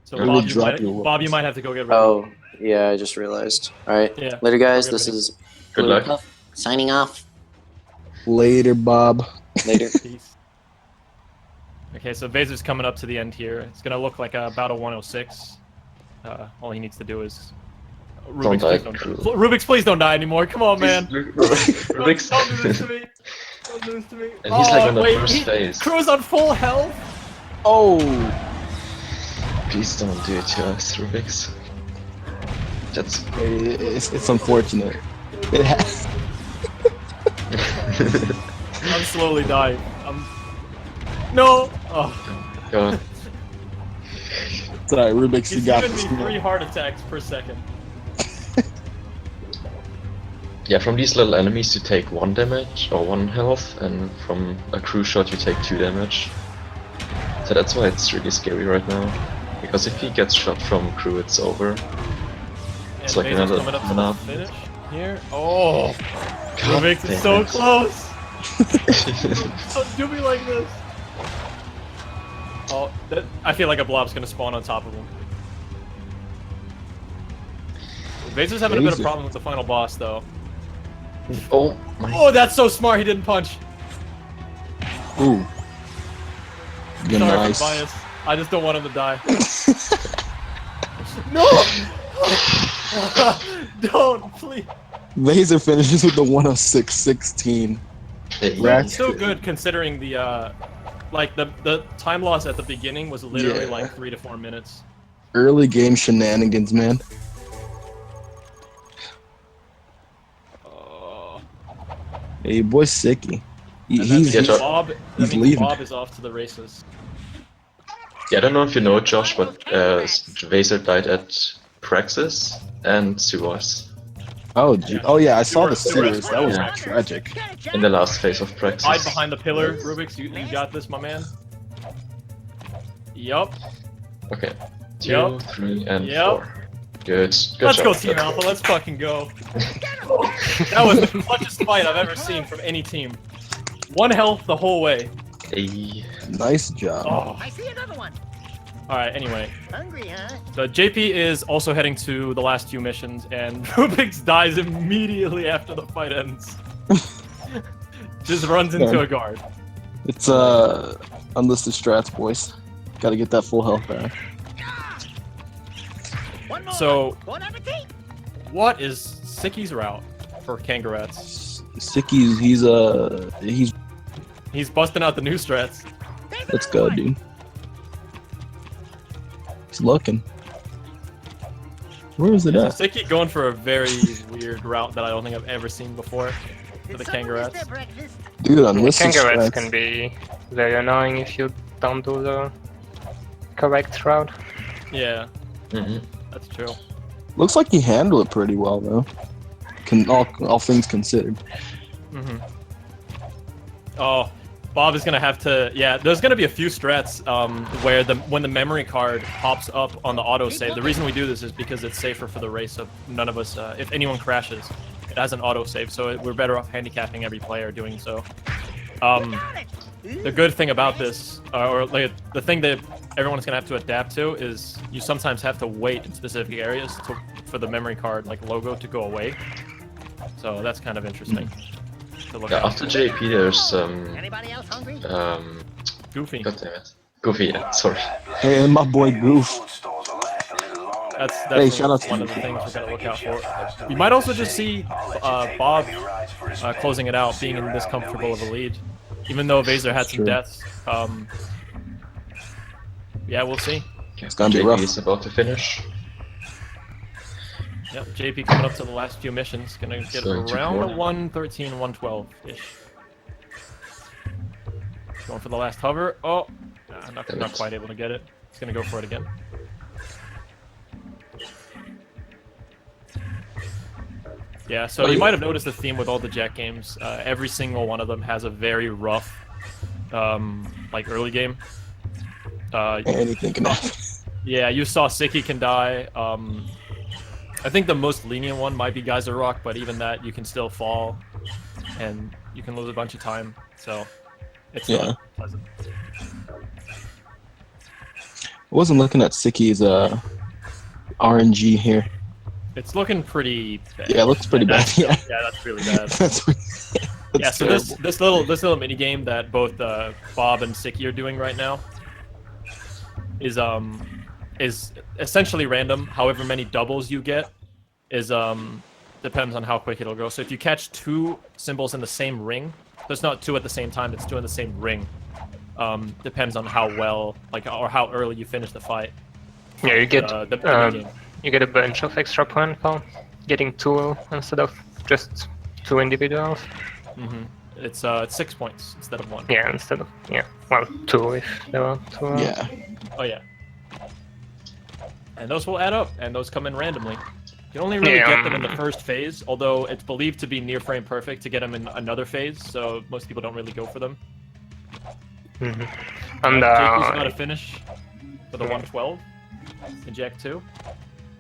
So It will Bob, drop you. Bob, you might have to go get ready. Oh, yeah, I just realized. Alright. Yeah. Later, guys. Okay, This buddy. is Good luck. Puff, signing off. Later, Bob. Later. Peace. Okay, so Vasor's coming up to the end here. It's gonna look like about a 106. All he needs to do is. Don't die. Rubik's, please don't die anymore. Come on, man. Rubik's. Don't do this to me. Don't do this to me. And he's like on the wait, first phase. Crew's on full health. Oh. Please don't do it to us, Rubik's. That's. It's unfortunate. It has. I'm slowly dying. No. Oh. God. Sorry, Rubik's, you He's got giving this. me man. 3 heart attacks per second. Yeah, from these little enemies you take 1 damage or 1 health, and from a crew shot you take 2 damage. So that's why it's really scary right now. Because if he gets shot from crew, it's over. It's And like Vader's another coming up to 1 the up. finish here. Oh, God Rubik's is damn so it. close. Don't do me like this. Oh, I feel like a blob's gonna spawn on top of him. Vader's having a bit of Vader. problem with the final boss, though. Oh my. Oh, that's so smart. He didn't punch. Ooh. You're Sorry nice. for bias. I just don't want him to die. No! Don't, please. Laser finishes with the 106-16. Hey. Rat- It's so good considering the like the time loss at the beginning was literally Yeah. like 3 to 4 minutes. Early game shenanigans, man. Oh. Hey, your boy's sicky. And He's that means Yeah, Bob. That he's means leaving. Bob is off to the races. Yeah, I don't know if you know Josh, but Vaser died at Praxis and survives oh yeah, I saw the Sewers. series. That was Yeah. tragic. in the last phase of Praxis. Hide behind the pillar, Rubik's. You got this, my man. Yup. Okay. 2, Yup. 3, and Yup. 4. Good. Good Let's job. go, Team Alpha. Let's fucking go. That was the clutchest fight I've ever seen from any team. 1 health the whole way. Hey. Nice job. Oh. I see another one. Alright, anyway. Hungry, huh? So JP is also heading to the last 2 missions, and Rubik's dies immediately after the fight ends. Just runs into Yeah. a guard. It's unlisted strats, boys. Gotta get that full health back. One more. So, Bon appetit. what is Sicky's route for Kangarettes? Sicky's he's He's busting out the new strats. let's go, dude. He's looking. Where is it at? Sicky going for a very weird route that I don't think I've ever seen before for the Kangarettes. Dude, unlisted Kangarettes strats. can be very annoying if you don't do the correct route. Yeah, Mm-hmm. that's true. Looks like he handled it pretty well though. All things considered. Mm-hmm. Oh, Bob is gonna have to. Yeah, there's gonna be a few strats where when the memory card pops up on the autosave. The reason we do this is because it's safer for the race. Of none of us, if anyone crashes, it has an autosave, so we're better off handicapping every player doing so. The good thing about this, or like the thing that everyone's gonna have to adapt to, is you sometimes have to wait in specific areas for the memory card like logo to go away. So that's kind of interesting to look Yeah, at. after JP there's Anybody else hungry? Goofy. God damn it. Goofy, yeah, sorry. Hey, my boy Goof. That's Hey, shout out to one you. of the things we're gonna look out for. You might also just see Bob closing it out, being in this comfortable of a lead, even though Vaser had some True. deaths. Yeah, we'll see. It's gonna be JP rough. is about to finish. Yep, JP coming up to the last few missions, gonna get Going to around corner. 113, 112-ish. Going for the last hover. Oh, nah, not quite able to get it. He's gonna go for it again. Yeah, so you might have noticed the theme with all the Jak games. Every single one of them has a very rough, like early game. Anything can happen. Yeah, you saw Sicky can die. I think the most lenient one might be Geyser Rock, but even that, you can still fall, and you can lose a bunch of time. So, it's Yeah. not pleasant. I wasn't looking at Sicky's RNG here. It's looking pretty bad. Yeah, it looks pretty bad. Yeah, Yeah, that's really bad. that's Yeah, so this little mini game that both Bob and Sicky are doing right now is essentially random. However many doubles you get is depends on how quick it'll go. So if you catch 2 symbols in the same ring, so it's not 2 at the same time, it's 2 in the same ring. Depends on how well, or how early you finish the fight. Yeah, you get The mini game. you get a bunch of extra points for getting 2 instead of just 2 individuals. Mm-hmm. It's 6 points instead of 1. Yeah, instead of well, 2 if there were 2. Yeah. Oh yeah. And those will add up, and those come in randomly. You can only really get them in the first phase, although it's believed to be near frame perfect to get them in another phase, so most people don't really go for them. And JP's about to finish for the 112 in Jak II.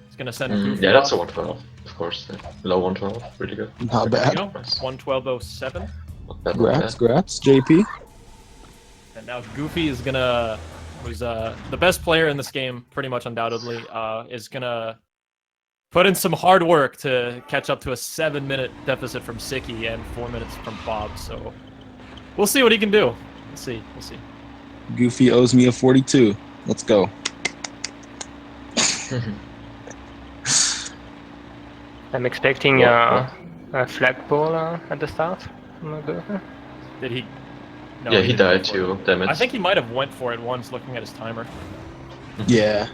He's gonna send Goofy yeah, that's a off. 112, of course. Yeah. Low 112, really good. Not There bad. you go. Nice. 112.07. Not bad, not bad. Grats, JP. And now Goofy is gonna, who's the best player in this game, pretty much undoubtedly, is gonna put in some hard work to catch up to a 7-minute deficit from Sicky and 4 minutes from Bob. So we'll see what he can do. We'll see. Goofy owes me a 42. Let's go. I'm expecting a flagpole at the start from Goofy. Did he? No, Yeah, he didn't go died for too, it. damn it. I think he might have went for it once, looking at his timer. Yeah.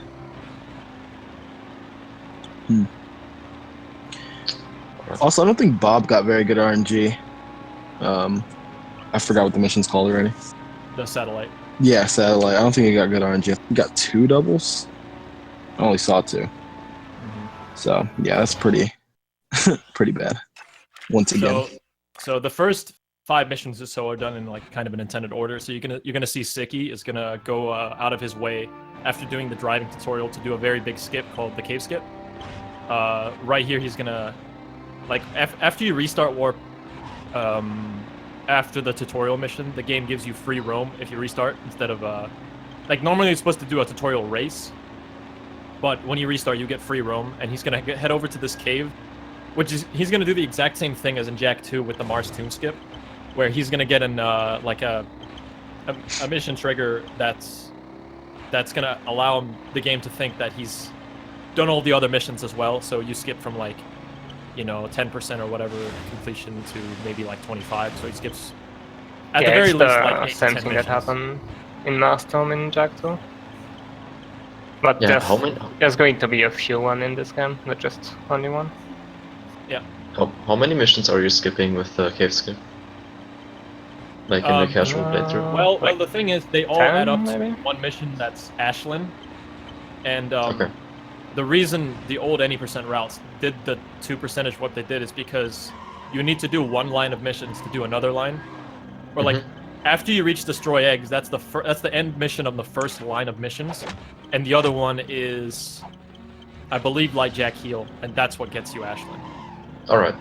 Also, I don't think Bob got very good RNG. I forgot what the mission's called already. The satellite. Yeah, satellite. I don't think he got good RNG. He got 2 doubles. I only saw 2. So yeah, that's pretty, pretty bad. Once again. So the first 5 missions or so are done in like kind of an intended order. So you're gonna see Sicky is gonna go out of his way after doing the driving tutorial to do a very big skip called the cave skip. Right here, he's gonna like after you restart warp. After the tutorial mission, the game gives you free roam if you restart instead of like normally you're supposed to do a tutorial race, but when you restart you get free roam, and he's gonna head over to this cave, which is he's gonna do the exact same thing as in Jak II with the Mars tomb skip, where he's gonna get in like a mission trigger that's gonna allow the game to think that he's done all the other missions as well. So you skip from like 10% or whatever completion to maybe like 25. So he skips at the very least like 8 to 10 same thing that missions. happened in Mars tomb in Jak II. But Yeah, how many? there's going to be a few one in this game, not just only one. How many missions are you skipping with the cave skip? Like in the casual playthrough? Well, Like the thing is, they all 10 add up maybe? to one mission that's Ashland, and Okay. the reason the old any % routes did the 2% what they did is because you need to do one line of missions to do another line, or like after you reach destroy eggs, that's the end mission of the first line of missions, and the other one is, I believe, like Jak Heel, and that's what gets you Ashland. Alright.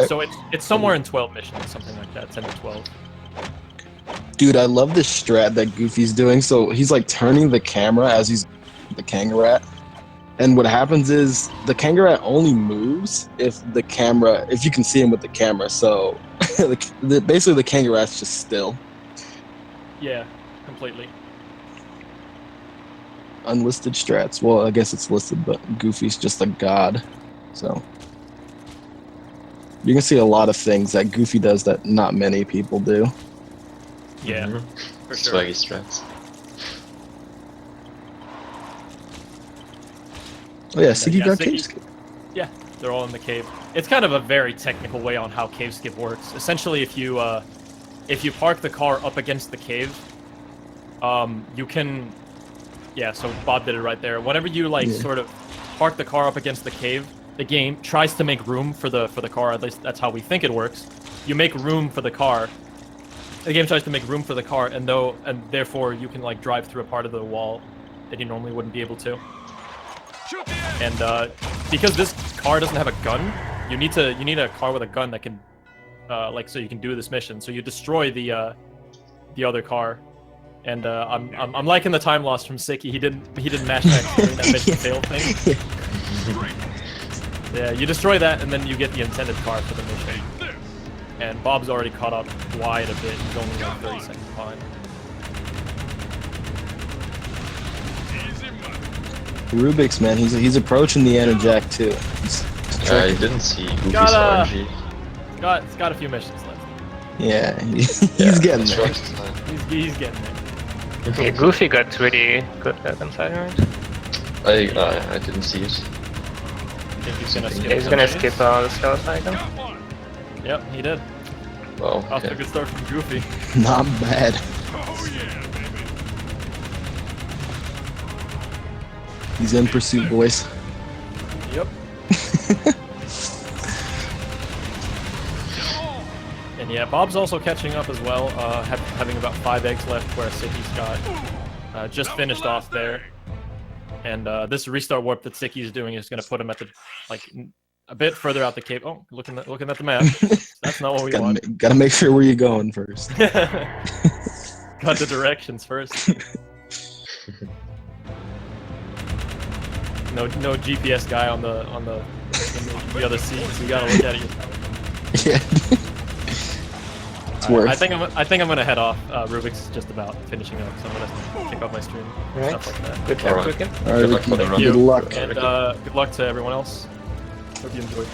So it's somewhere in 12 missions, something like that, 10 to 12. Dude, I love this strat that Goofy's doing. So he's like turning the camera as he's the Kangarat. And what happens is the Kangarat only moves if you can see him with the camera. So basically the Kangarat's just still. Yeah, completely. Unlisted strats. Well, I guess it's listed, but Goofy's just a god. So you can see a lot of things that Goofy does that not many people do. Yeah, for sure. Swaggy strats. Oh yeah, Siggy got Siggy- cave skip. Yeah, they're all in the cave. It's kind of a very technical way on how cave skip works. Essentially, if you park the car up against the cave, you can. Yeah, so Bob did it right there. Whenever you sort of park the car up against the cave, the game tries to make room for the car. At least that's how we think it works. You make room for the car. The game tries to make room for the car, and therefore you can like drive through a part of the wall that you normally wouldn't be able to. And because this car doesn't have a gun, you need a car with a gun that can, so you can do this mission. So you destroy the other car, and I'm liking the time loss from Sicky. He didn't mash that during that mission fail thing. Yeah, you destroy that, and then you get the intended car for the mission. And Bob's already caught up wide a bit. He's only like 30 seconds behind. Rubik's, man, he's approaching the end of Jak II. I didn't see Goofy's Got RNG. It's got a few missions left. Yeah, he's getting that's there. right. He's getting there. Yeah, Goofy got really good inside, right? I didn't see it. I think he's gonna skip. Yeah, he's some gonna missions. skip the stealth icon. Yep, he did. Wow. Off to a Okay. good start from Goofy. Not bad. He's in pursuit, boys. Yep. And yeah, Bob's also catching up as well, having about 5 eggs left, where Sicky's got just finished off there. And this restart warp that Sicky's doing is going to put him at the a bit further out the cave. Oh, looking at the map. That's not what we want. Gotta make sure where you're going first. Got the directions first. No GPS guy on the other seat, so you gotta look at it yourself. Yeah. It's worth. I think I'm gonna head off. Rubik's just about finishing up, so I'm gonna kick off my stream. Right. Stuff like that. Good luck, Alright. Wicked. All right, Good luck for the Ricky, run. good luck. And good luck to everyone else. Hope you enjoyed.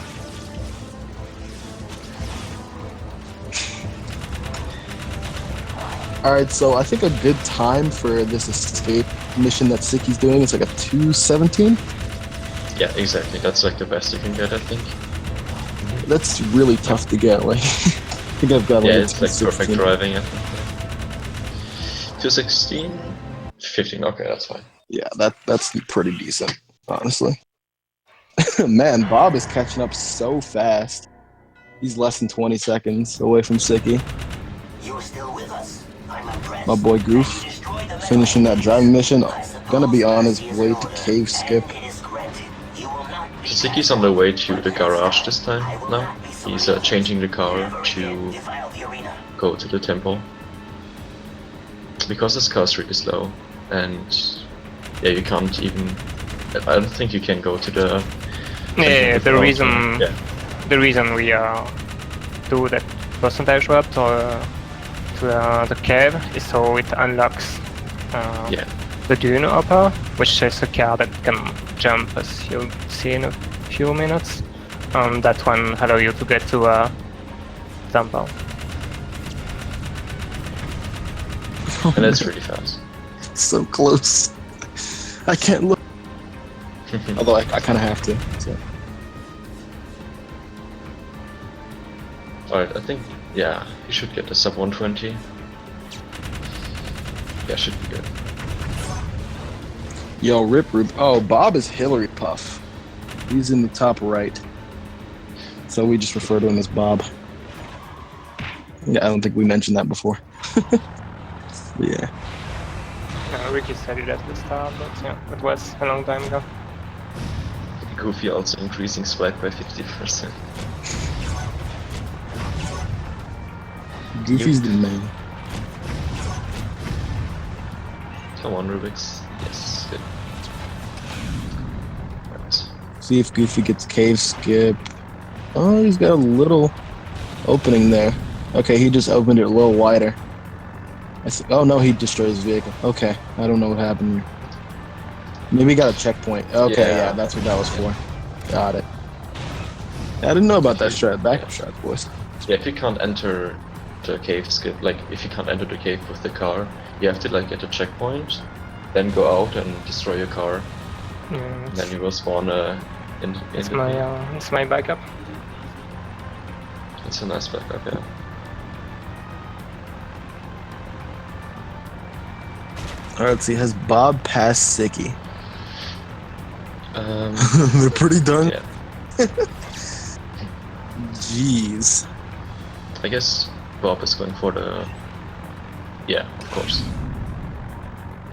All right, so I think a good time for this escape mission that Sicky's doing is like a 2:17. Yeah, exactly. That's like the best you can get, I think. That's really tough to get. Like, I think I've got like Yeah, a it's like 2:16. perfect driving, I think. 216? 15, okay, that's fine. Yeah, that's pretty decent, honestly. Man, Bob is catching up so fast. He's less than 20 seconds away from Sicky. You're still with us. I'm impressed. My boy Goof finishing that driving mission. Gonna be on his way to cave skip. Sicky's on the way to the garage this time now. He's changing the car to go to the temple. Because his car's really slow, and yeah, you can't even... I don't think you can go to the... Yeah, the without- reason Yeah. the reason we do that percentage warp to the cave is so it unlocks Yeah. the dune upper, which is a car that can jump, as you'll see in a few minutes. That one allows you to get to temple. And that's really fast. So close. I can't look. Although I kind of have to. So. Alright, I think, yeah, you should get a sub 120. Yeah, should be good. Yo, Rip. Oh, Bob is Hillary Puff. He's in the top right. So we just refer to him as Bob. Yeah, I don't think we mentioned that before. Yeah. Ricky said it at the start, but yeah, it was a long time ago. Goofy also increasing swag by 50%. Goofy's the man. Come on, Rubik's. Yes, good. Right. See if Goofy gets cave skip. Oh, he's got a little opening there. Okay, he just opened it a little wider. Oh no, he destroyed his vehicle. Okay, I don't know what happened here. Maybe he got a checkpoint. Okay, Yeah. yeah, that's what that was for. Got it. I didn't know about that strat. Backup strat, boys. Yeah, if you can't enter the cave skip, like if you can't enter the cave with the car, you have to like get a checkpoint, then go out and destroy your car, Yeah, and it's, then you will spawn in it's the... my backup. It's a nice backup, yeah. All right, let's see. Has Bob passed Sicky? Um, They're pretty darn. yeah. Jeez. I guess Bob is going for the... Yeah, of course.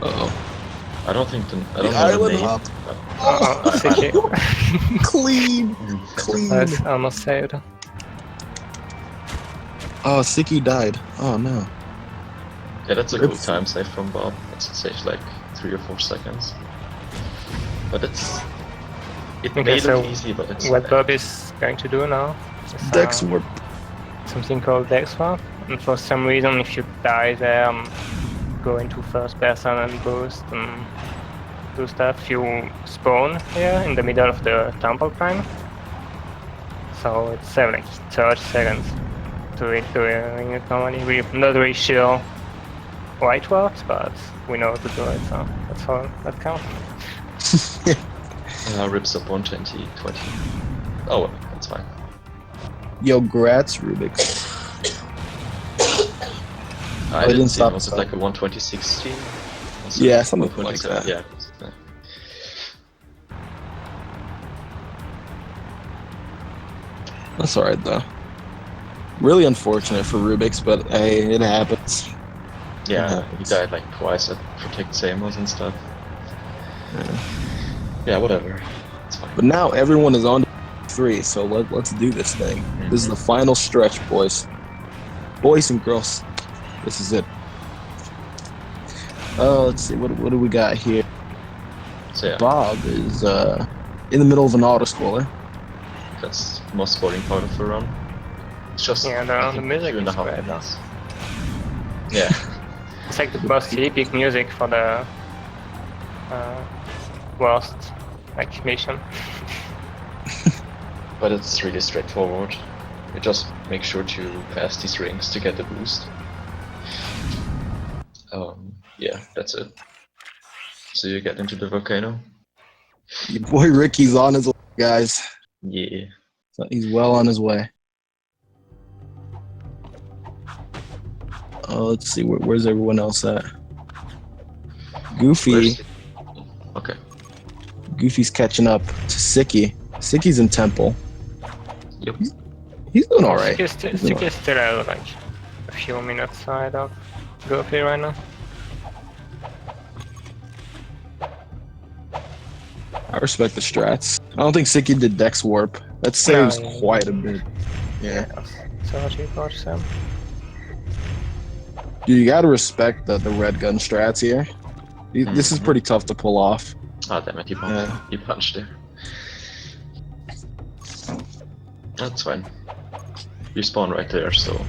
Uh-oh. I don't think the... I The don't know the island name. hop. Oh, Sicky. Clean. Clean. That's almost saved. Oh, Sicky died. Oh no. Yeah, that's a cool Oops. time save from Bob. It's saved like 3 or 4 seconds. But it's... It Okay, may look so easy, but it's... What Bob is going to do now is Dex warp. something called Dex warp, and for some reason if you die there, go into first person and boost and do stuff, you spawn here in the middle of the temple climb. So it's like 30 seconds to doing it normally. We're not really sure why it works, but we know how to do it, so that's all that counts. rips up 120, 20. Oh, well, that's fine. Yo, grats, Rubik. I didn't didn't see. stop Was it the like a 12016? Yeah, something like that. Yeah. That's alright though. Really unfortunate for Rubik's, but hey, it happens. Yeah, he died like twice at Protect Samos and stuff. Yeah, whatever. It's fine. But now everyone is on to 3, so let's do this thing. This is the final stretch, boys. Boys and girls. This is it. Let's see, what do we got here? So yeah, Bob is in the middle of an auto-scroller. that's the most boring part of the run. It's just Yeah, I the think, music 2.5 is great. minutes. Yeah. It's like the most epic music for the worst like mission. But it's really straightforward. You just make sure to pass these rings to get the boost. Yeah, that's it. So you get into the volcano. Your boy Ricky's on his way, guys. Yeah. So he's well on his way. Let's see, where's everyone else at? Goofy. Where's... Okay. Goofy's catching up to Sicky. Sicky's in Temple. Yep. He's doing alright. Sticky's still out like a few minutes ahead of Goofy right now. I respect the strats. I don't think Sicky did Dex Warp. That saves No, yeah. quite a bit. Yeah. So much for Sam. Dude, you gotta respect the red gun strats here. This is pretty tough to pull off. Oh damn it, he punched there. That's fine. You spawn right there, so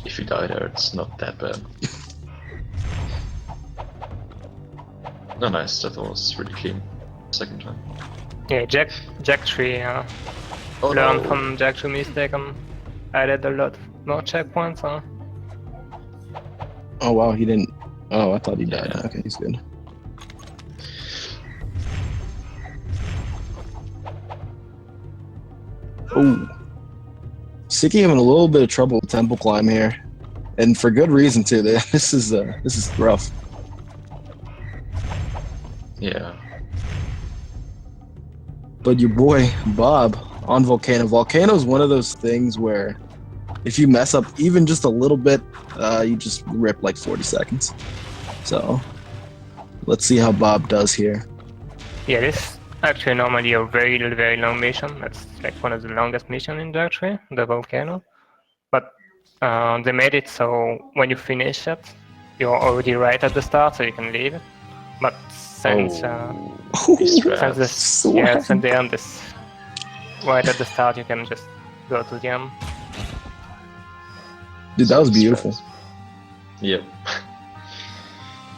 if you die there, it's not that bad. No, nice, that was really clean. Second time. Yeah, Jak III Oh learned no! from Jak II mistake and added a lot more checkpoints. Oh wow, he didn't. Oh, I thought he died. Yeah. Okay, he's good. Oh, Sicky having a little bit of trouble with Temple Climb here, and for good reason too. This is rough. Yeah. But your boy Bob on Volcano. Volcano is one of those things where if you mess up even just a little bit, you just rip like 40 seconds. So let's see how Bob does here. Yeah, this actually normally a very, very long mission. That's like one of the longest missions in Jak III, the volcano. But they made it so when you finish it, you're already right at the start, so you can leave it. But since since the end is right at the start, you can just go to the end. Dude, that was beautiful. Yep.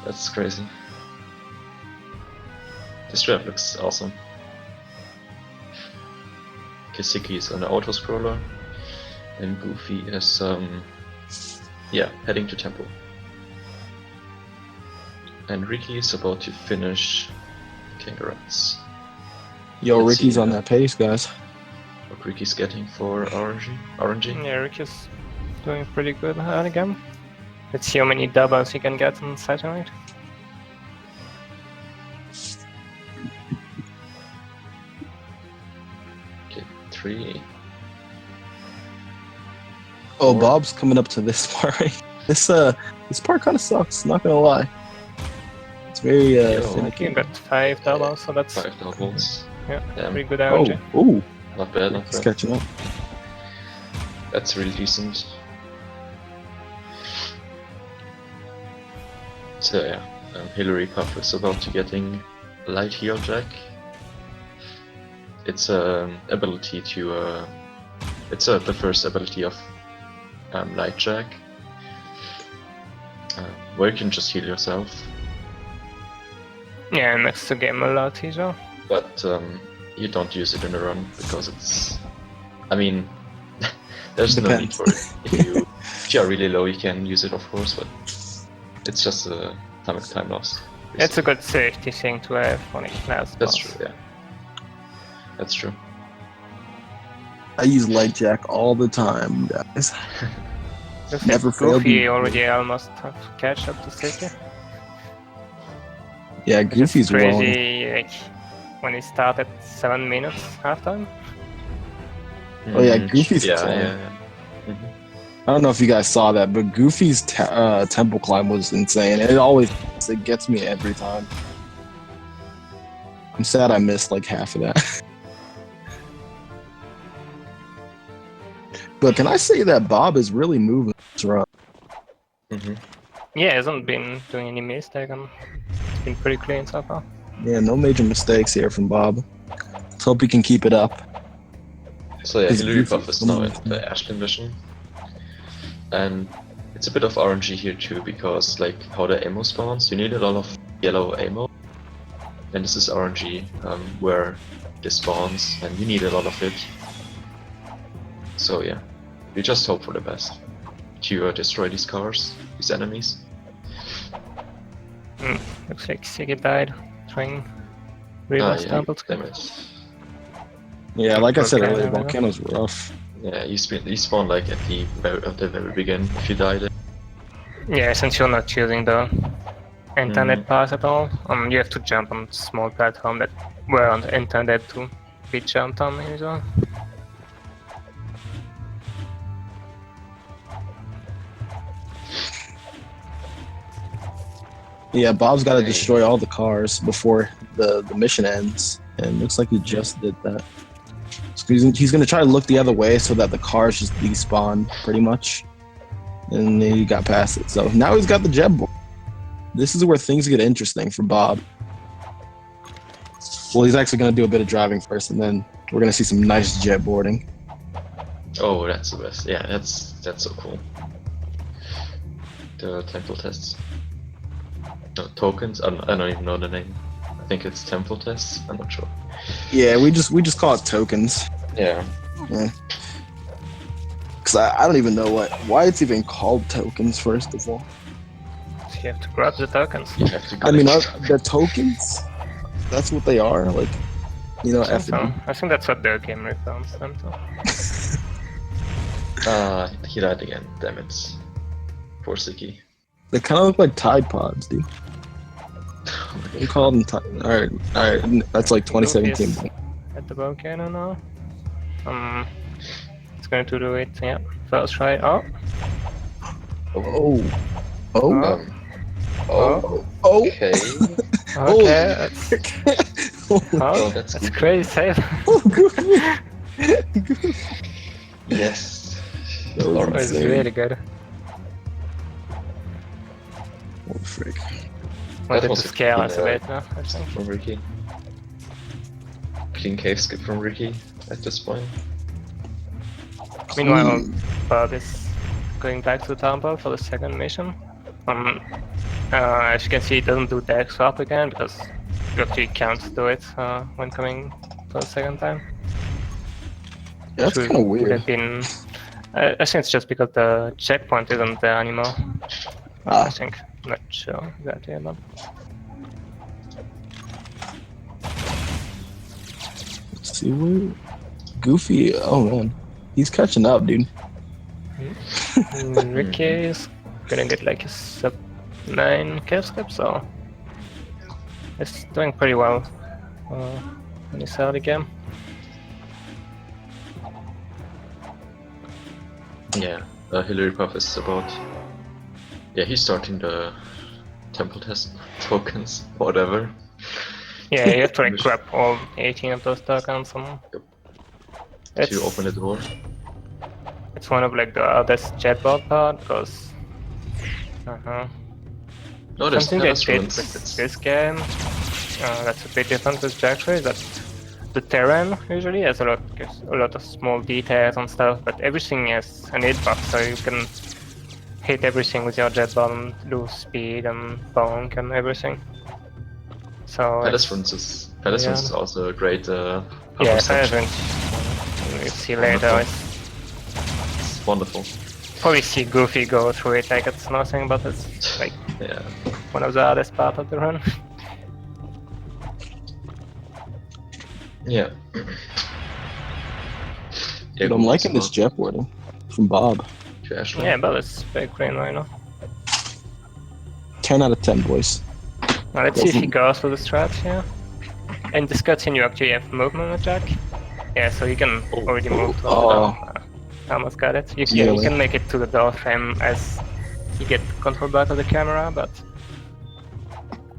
That's crazy. This trap looks awesome. Kisiki is on the auto scroller, and Goofy is heading to temple. And Ricky is about to finish Kangaroos. Yo, Let's Ricky's see, on that pace, guys. What Ricky's getting for RNG? Yeah, Rick is doing pretty good again. Let's see how many doubles he can get on Satellite. Okay, 3. Oh, 4. Bob's coming up to this part. This part kind of sucks. Not gonna lie. It's very finicky. You got 5 doubles, so that's 5 doubles. yeah, Damn. pretty good average. Oh, Not bad, not it's bad. catching up. That's really decent. So yeah, Hillary Puff is about to getting Light Heal Jack. It's a ability to it's the first ability of Light Jack, where you can just heal yourself. Yeah, it makes the game a lot easier. But you don't use it in a run because it's. I mean, there's no need for it. If you are really low, you can use it, of course, but it's just a time loss. It's a good safety thing to have when it lasts. That's true. Yeah, that's true. I use Light Jack all the time, guys. Looks Never like failed Goofy me. already almost have to catch up to Sticky. Yeah, It's Goofy's wrong. crazy, like, when he started 7 minutes halftime. Oh yeah, Goofy's Yeah, climb. yeah. I don't know if you guys saw that, but Goofy's temple climb was insane. It gets me every time. I'm sad I missed like half of that. But can I say that Bob is really moving this run? Yeah, he hasn't been doing any mistake, and it's been pretty clean so far. Yeah, no major mistakes here from Bob. Let's hope he can keep it up. So yeah, His Hillary Goofy Puff is now in comes. the Ashlyn mission. And it's a bit of RNG here too, because like how the ammo spawns, you need a lot of yellow ammo. And this is RNG, where this spawns, and you need a lot of it. So yeah, you just hope for the best. To destroy these cars, these enemies. Looks like Siggy died trying reverse temple damn it. Yeah, like I said earlier, Volcano. Volcano's rough. Yeah, you spawn like at the very beginning if you died. Yeah, since you're not choosing the internet path at all, you have to jump on small platform that weren't intended to be jumped on usually. Yeah, Bob's got to destroy all the cars before the mission ends, and looks like he just did that. So he's going to try to look the other way so that the cars just despawn, pretty much. And he got past it. So now he's got the jet board. This is where things get interesting for Bob. Well, he's actually going to do a bit of driving first, and then we're going to see some nice jet boarding. Oh, that's the best. Yeah, that's so cool. The temple tests. No, tokens? I don't even know the name. I think it's temple tests. I'm not sure. Yeah, we just call it tokens. Yeah. Because I don't even know why it's even called tokens, first of all. So you have to grab the tokens. You have to I mean, collect. they're tokens? That's what they are? Like, you know, I think that's what the game refers them to. He died again. Damn it. Poor Sicky. They kind of look like Tide Pods, dude. We call them Tide. Alright, that's like 2017. At the volcano now. It's going to do it, yeah. First try. Oh. Okay. Okay, that's That's crazy save. Yes. That It's insane. really good. Oh, frick. Wanted to was a scare clean, us a bit now, I think. from Ricky. Clean cave skip from Ricky at this point. Meanwhile, Bob is going back to the temple for the second mission. As you can see, it doesn't do Dex swap again because you actually can't do it when coming for the second time. That's Which kind of would weird. have been. I think it's just because the checkpoint isn't there anymore. I think. Not sure exactly about. Let's see where Goofy. Oh man, he's catching up, dude. Ricky is gonna get like a sub 9 cave skip, so it's doing pretty well in this early game. Yeah, Hillary Puff is about. Yeah, he's starting the temple test tokens, whatever. Yeah, you have to like grab all 18 of those tokens and To open the door. it's one of like the hardest jetboard part because No, there's something they did ruins. with this game that's a bit different with Jak II is that the terrain usually has a lot of small details and stuff, but everything has an hitbox, so you can hit everything with your jetboard and lose speed and bonk and everything. So Palace ruins is also a great power yeah, section. we'll see later. It's wonderful. Probably see Goofy go through it like it's nothing, but it's like Yeah. one of the hardest part of the run. Yeah. Dude, I'm liking this jet boarding from Bob. to Ashley. Yeah, but it's big green right now. 10 out of 10, boys. Now let's see if he goes for the strat here. In this cutscene you actually have movement with Jak. Yeah, so you can already move to almost got it. You can make it to the door frame as you get control back of the camera, but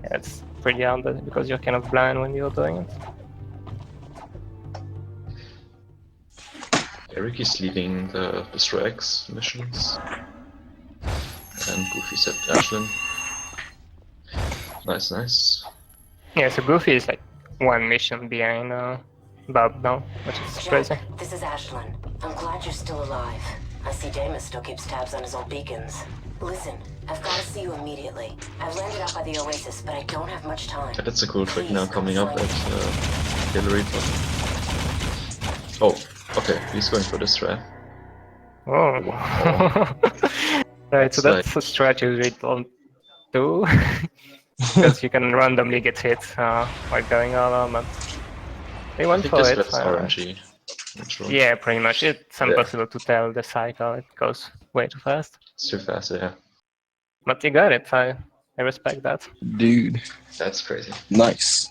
yeah, it's pretty hard because you're kind of blind when you're doing it. Eric is leaving the Destroy X missions. And Goofy said Ashlyn. Nice, nice. Yeah, so Goofy is like one mission behind Bob now, which is crazy. This is Ashlyn. I'm glad you're still alive. I see Damus still keeps tabs on his old beacons. Listen, I've got to see you immediately. I've landed out by the Oasis, but I don't have much time. Yeah, that's a cool trick now coming up at Hillary. Oh, okay, he's going for this trap. Oh. Right, so that's a strategy we don't do. Because you can randomly get hit while going over, but they went for it. That's RNG. Yeah, pretty much. It's impossible to tell the cycle, it goes way too fast. It's too fast, yeah. But you got it, I respect that. Dude. That's crazy. Nice.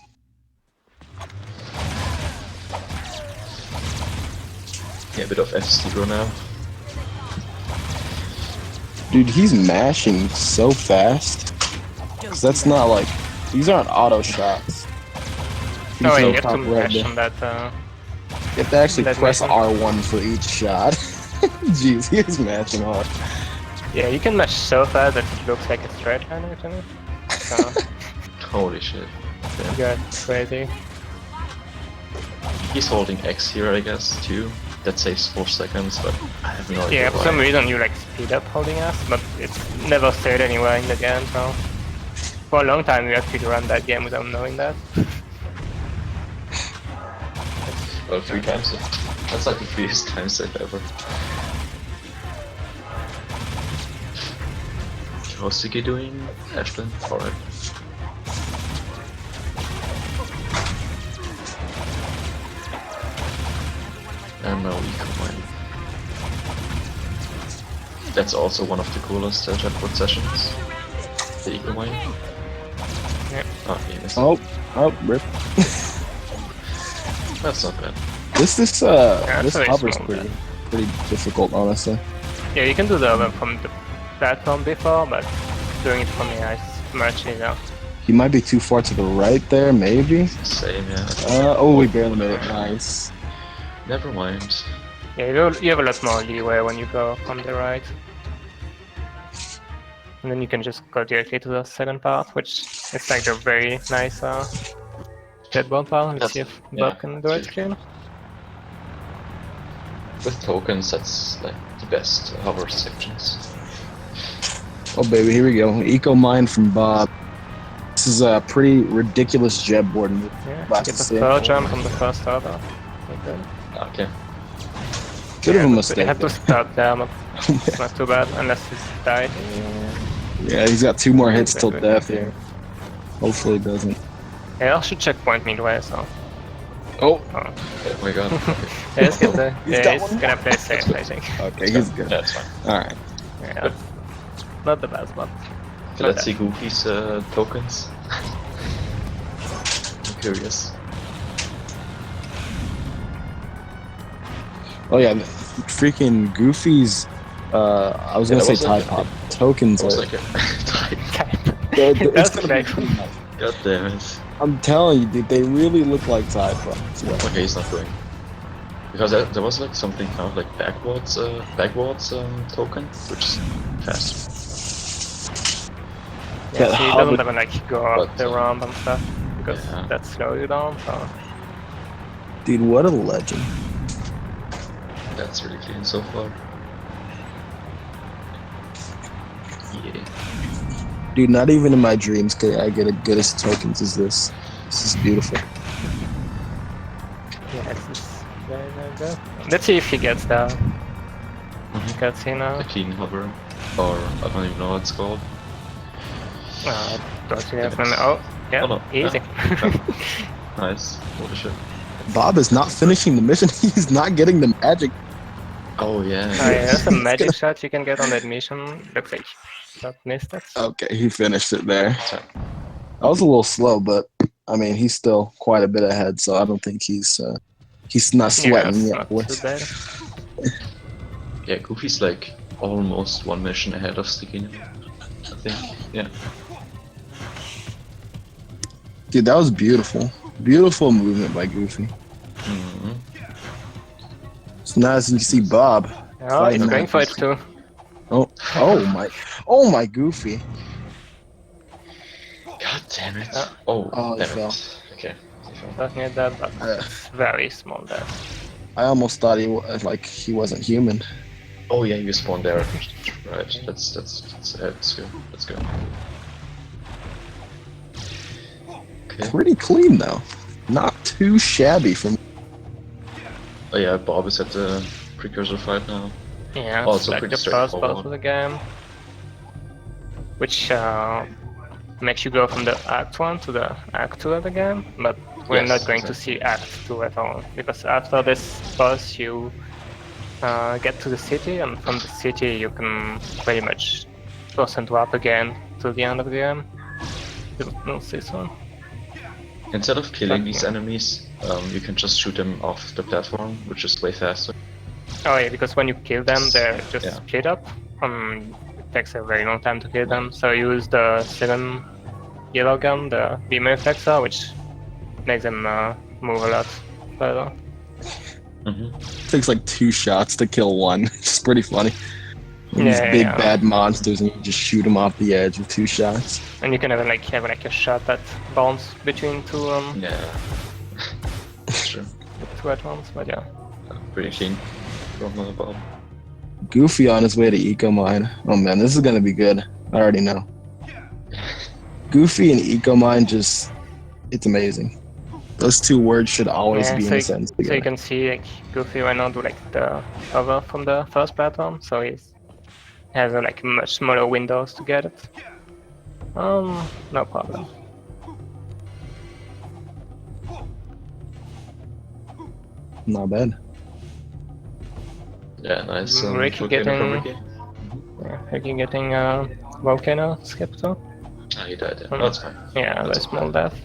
Yeah, a bit of F-Zero now. Dude, he's mashing so fast. Cause that's not like, these aren't auto shots. No, you have to mash on that. You have to actually press R1 for each shot. Jeez, he is mashing hard. Yeah, you can mash so fast that it looks like a straight line actually. So, holy shit. Yeah. Yeah, it's crazy. He's holding X here, I guess, too. That saves 4 seconds, but I have no idea. Yeah, for some reason you like speed up holding S, but it's never stayed anywhere in the game, so... For a long time we actually ran that game without knowing that. Well, 3 times. That's like the 3th time save ever. How's Siki doing, Ashlyn? Alright. And now Eco Mine. That's also one of the coolest Jetport sessions. The Eco Mine. Yeah. Oh, he missed it. Oh, rip. That's not bad. This hover's pretty difficult, honestly. Yeah, you can do the one from the platform before, but doing it from here is much easier. He might be too far to the right there, maybe? Same, yeah. Oh, we barely made it. Nice. Never mind. Yeah, you have a lot more leeway when you go from the right. And then you can just go directly to the second part, which is like a very nice jetboard part. Let's see if Bob can do it clean. With tokens, that's like the best hover sections. Oh baby, here we go. Eco Mine from Bob. This is a pretty ridiculous jetboard. Yeah, get the third jump on the first hover. Okay. Bit of a mistake. They had to stop there, but it's not too bad, unless he died. Yeah, he's got 2 more hits till death here. Hopefully it doesn't. Yeah, I should checkpoint midway, so... Oh my god. Yeah, he's good. Yeah, he's gonna play safe, I think. Okay, he's good. That's fine. Alright. Yeah, not the best, but... Okay, let's see Goofy's tokens. I'm curious. Oh yeah, freaking Goofy's, I was gonna say Tide Pop. Tokens are... like That's great. God damn it. I'm telling you, dude, they really look like Tide Pops. Yeah. Okay, he's not doing. Because there was like something kind of like backwards token, which is fast. Yeah, so he doesn't even like go up the ramp and stuff, because that slows you down, so... Dude, what a legend. That's really clean so far. Yeah. Dude, not even in my dreams could I get as good as tokens as this. This is beautiful. Yeah, this is very, very good. Let's see if he gets the cutscene. The clean hover, or I don't even know what it's called. Don't you have an... Oh, yeah, easy. Yeah. Nice. Holy shit. Bob is not finishing the mission. He's not getting the magic. Oh yeah. That's a magic shot you can get on that mission. Looks like that missed it. Okay, he finished it there. Time. I was a little slow, but I mean, he's still quite a bit ahead, so I don't think he's not Yeah, sweating it's yet, not boys. too bad. Yeah, Goofy's like almost one mission ahead of Sticky, I think. Yeah. Dude, that was beautiful. Beautiful movement by Goofy. Mhm. So now as you can see Bob. Oh, fighting he's going that for it Goofy. too. Oh my Goofy. God damn it. Oh, Oh, he damn fell. it. Okay. Not near that, but it's very small death. I almost thought he wasn't human. Oh yeah, you spawned there. Right. Let's go. Let's go. Okay. Pretty clean though. Not too shabby from. Oh yeah, Bob is at the Precursor fight now. Yeah, Oh, it's so like pretty the first boss straightforward. of the game. Which makes you go from the Act 1 to the Act 2 of the game, but we're Yes, not going to exactly. see Act 2 at all, because after this boss you get to the city, and from the city you can pretty much percent warp again to the end of the game. You'll see soon. Instead of killing these Yeah. enemies, you can just shoot them off the platform, which is way faster. Oh yeah, because when you kill them, they're just Yeah. split up. It takes a very long time to kill them, so use the second yellow gun, the beam reflector, which makes them move a lot further. Takes like 2 shots to kill one. It's pretty funny. These Yeah, big yeah. bad monsters, and you just shoot them off the edge with 2 shots. And you can have like a shot that bounce between two Yeah. That's true. at once, but yeah. Pretty clean from Bob. Goofy on his way to Eco Mine. Oh man, this is gonna be good. I already know. Goofy and Eco Mine it's amazing. Those 2 words should always Yeah, be in a sentence so you together. can see like Goofy right now do like the cover from the first platform, so he has like much smaller windows to get it. No problem. Not bad. Yeah, nice. Ricky volcano from getting- Ricky. Ricky getting volcano skip too. Ah, he died. Yeah. No, it's fine. Yeah, very That's small okay. death.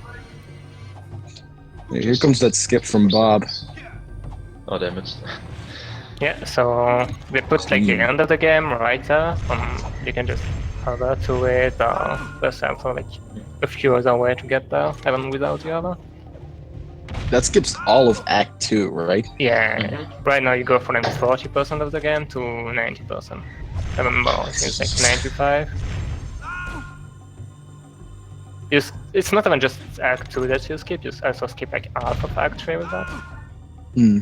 Here comes that skip from Bob. Oh damn it. Yeah, so they put like the end of the game right there. You can just hover to it or press L for like a few other way to get there, even without the other. That skips all of Act 2, right? Yeah, right now you go from like 40% of the game to 90%. I remember I think it's like 95. It's not even just Act 2 that you skip, you also skip like half of Act 3 with that. Hmm.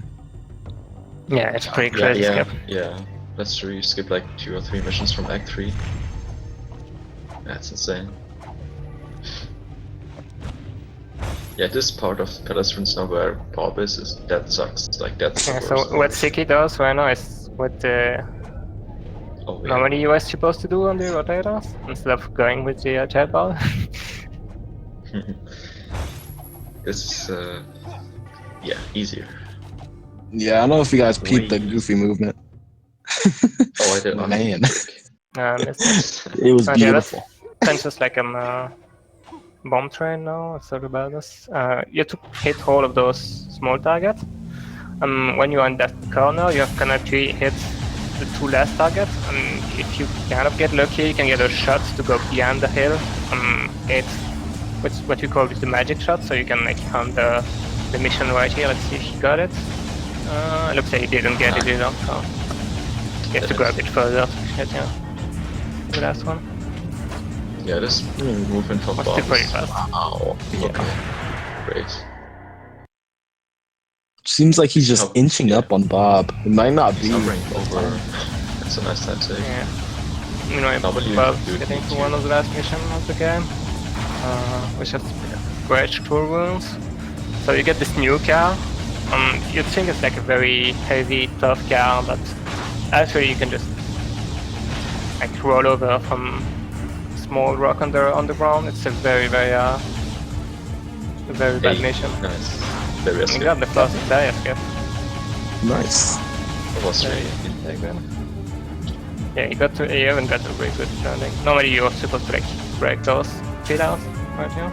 Yeah, it's pretty Yeah, crazy yeah, skip. yeah. That's true. You skip like 2 or 3 missions from Act 3. That's insane. Yeah, this part of Pedestrians now where Bob is that sucks. Like that's. Yeah, the so worst what part. Siki does right now is what Oh, yeah. normally you are supposed to do on the rotators, instead of going with the jet ball. This is yeah, easier. Yeah, I don't know if you guys peeped the Goofy movement. Oh, I did. Man. Missed it. It was Okay, that's beautiful. just like bomb train now. It's all about this. You have to hit all of those small targets. When you're in that corner, you can actually hit the 2 last targets. And if you kind of get lucky, you can get a shot to go behind the hill. It's what we call the magic shot. So you can like hunt the mission right here. Let's see if he got it. Looks like he didn't get it either. So you have to go a bit further to hit the last one. Yeah, this movement from But Bob still pretty is... fast. Wow. Yeah. Okay. Great. Seems like he's just Oh, inching yeah. up on Bob. It might not be. Hovering over. That's a nice time save. Yeah. Meanwhile, W, Bob's you getting need to to- one of the last missions of the game, which is Scratch Tour Wounds. So you get this new car. You'd think it's like a very heavy, tough car, but actually you can just like roll over from small rock on the ground. It's a very bad Hey, mission. Nice. Very You risky. got the first tire skip. Nice. It was really Very good. Yeah, you haven't got a very good landing. Normally you're supposed to like break those pillars right here.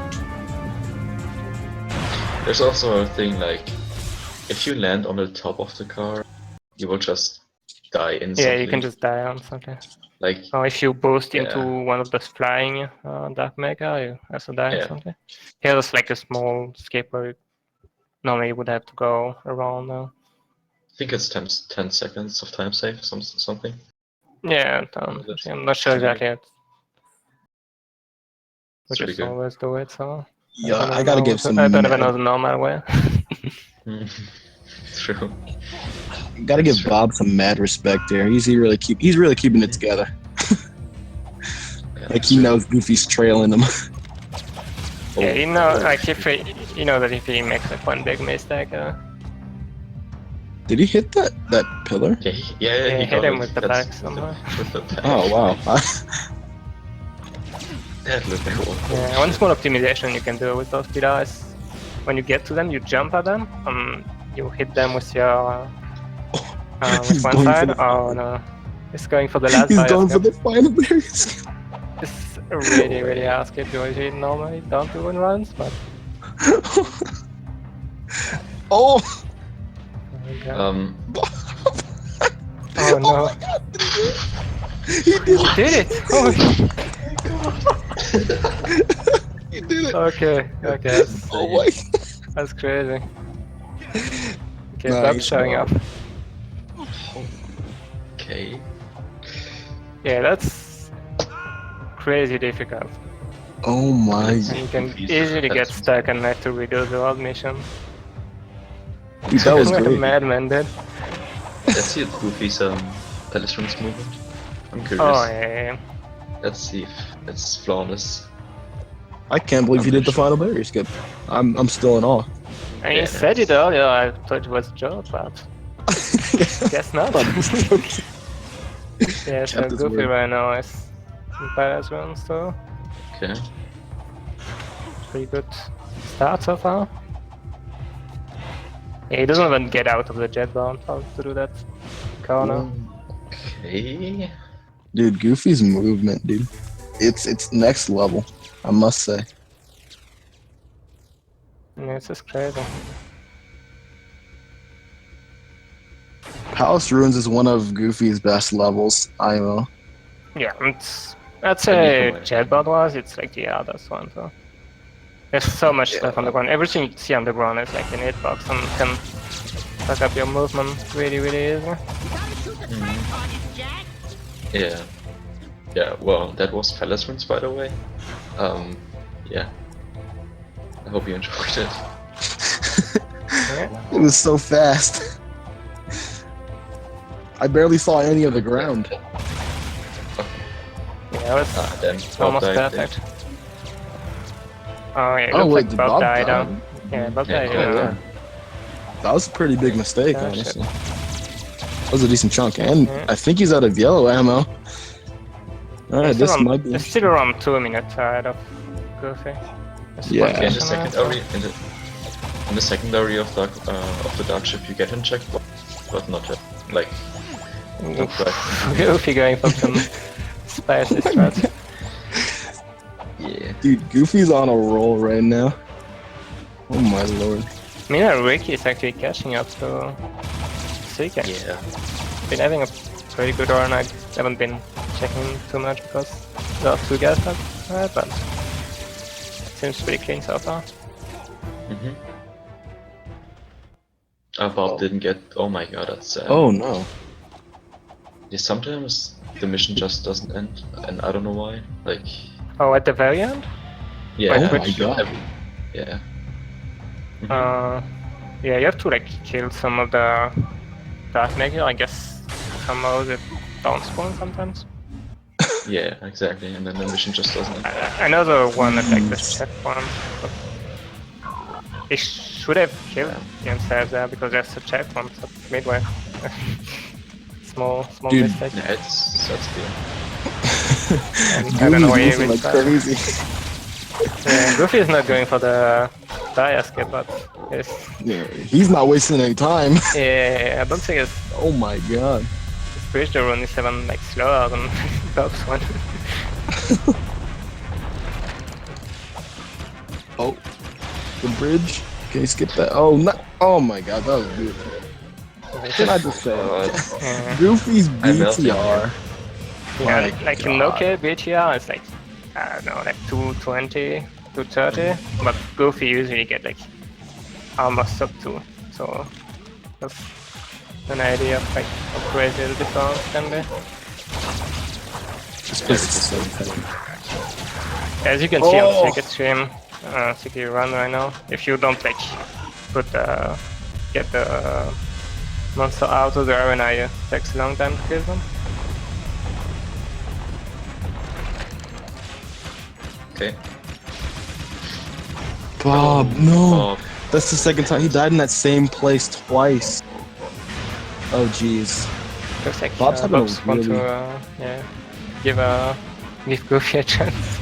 There's also a thing like, if you land on the top of the car, you will just die instantly. Yeah, you can just die on something. like Or if you boost into Yeah. one of those flying dark mecha, you also die or Yeah. something. Here there's like a small escape where you normally would have to go around now. I think it's 10 seconds of time save, something. Yeah, I'm not sure exactly It's we really just good. always do it, so Yeah, don't I even gotta know give what- some. I don't even mad- know the normal way. True. Gotta give Bob some mad respect there. He's really keeping it together. Yeah, Like he knows Goofy's trailing him. Yeah, you know, like if you know that if he makes like one big mistake, Did he hit that pillar? Yeah, he hit got him it. with the That's- back somehow. with the back. Oh wow. That looked cool. Yeah, one small optimization you can do with those pillars, when you get to them, you jump at them, you hit them with your with He's one going for side. the- Oh no, it's going for the last He's fire going for skip. the final berries. It's a really hard skip. You usually normally don't do in runs, but Oh. okay. Um, Oh no, He did it. did it! Oh, He did it. okay, Oh my. that's crazy. Okay, Nice. stop showing up. okay. Yeah, that's crazy difficult. Oh my. And you can easily get stuck and have to redo the whole mission. Dude, that was Like a great. madman did. Let's see if Goofy's Pedestrian's movement. I'm curious. Oh yeah. Let's see if it's flawless. I can't believe he did the final berry skip. I'm still in awe. And you said it earlier, I thought it was a joke, but guess not. Yeah, so Kept his Goofy word. right now is in badass run, so Okay. pretty good start so far. Yeah, he doesn't even get out of the jet bound to do that corner. Okay. Dude, Goofy's movement, dude. It's next level, I must say. Yeah, it's just crazy. Palace Ruins is one of Goofy's best levels, IMO. Yeah, I'd say jet bound wise, it's like the hardest one. So there's so much stuff on the ground. Everything you see on the ground is like an hitbox and can fuck up your movement really easy. Yeah. Yeah, well, that was Pedestrians, by the way. Yeah. I hope you enjoyed it. Yeah. It was so fast. I barely saw any of the ground. Yeah, it was Then almost Bob died perfect. Oh yeah, it Oh, looks wait, like did Bob Bob died. die? Yeah, Bob Yeah, died. oh, Yeah. yeah. That was a pretty big mistake, Oh, honestly. That was a decent chunk, and Yeah. I think he's out of yellow ammo. Alright, this might be. It's still around 2 minutes ahead of Goofy. It's Yeah. one Okay, in the mission ahead, secondary, in the secondary of the dark ship, you get unchecked, but not like. so- Don't drive. Goofy going for some spicy strats. Yeah. Dude, Goofy's on a roll right now. Oh my lord. Meanwhile, Ricky is actually catching up to Seeker. Yeah. Been having a pretty good run. I haven't been checking too much because the two guys got hurt, but seems pretty clean so far. Mm-hmm. Bob didn't get. Oh my god, that's sad. Oh no. Yeah, sometimes the mission just doesn't end, and I don't know why. Like, Oh, at the very end? yeah, Oh my like, God. yeah. Mhm. Yeah, you have to like kill some of the dark mecha. I guess somehow it don't spawn sometimes. Yeah, exactly, and then the mission just doesn't end. I know the one at like this checkpoint, but he should have killed himself there because there's a checkpoint at midway. small Dude. mistake. Yeah, that's clear. I don't know why Goofy's he like restarted. crazy. Yeah, Goofy is not going for the dire skip, but It's, Yeah, he's not wasting any time. yeah, I don't think it's Oh my god. bridge run is even like slower than Bob's one. Oh, the bridge. Can you skip that? Oh no! Oh my god, that was beautiful. Can I just say, Yeah. Goofy's I'm melting BTR. Yeah, My like in God. Nokia BTR, it's like, I don't know, like 220, 230, but Goofy usually get like almost sub 2, so that's an idea of like how crazy the difference can be. Just 'cause it's so heavy. As you can see on Oh. Secret Stream, CK run right now, if you don't like put get the monster out of the arena, it takes a long time to kill them. Okay. Bob, no. Bob. That's the second time he died in that same place twice. Oh jeez. Looks like Bob's having a Bob's want really- to give Goofy a chance.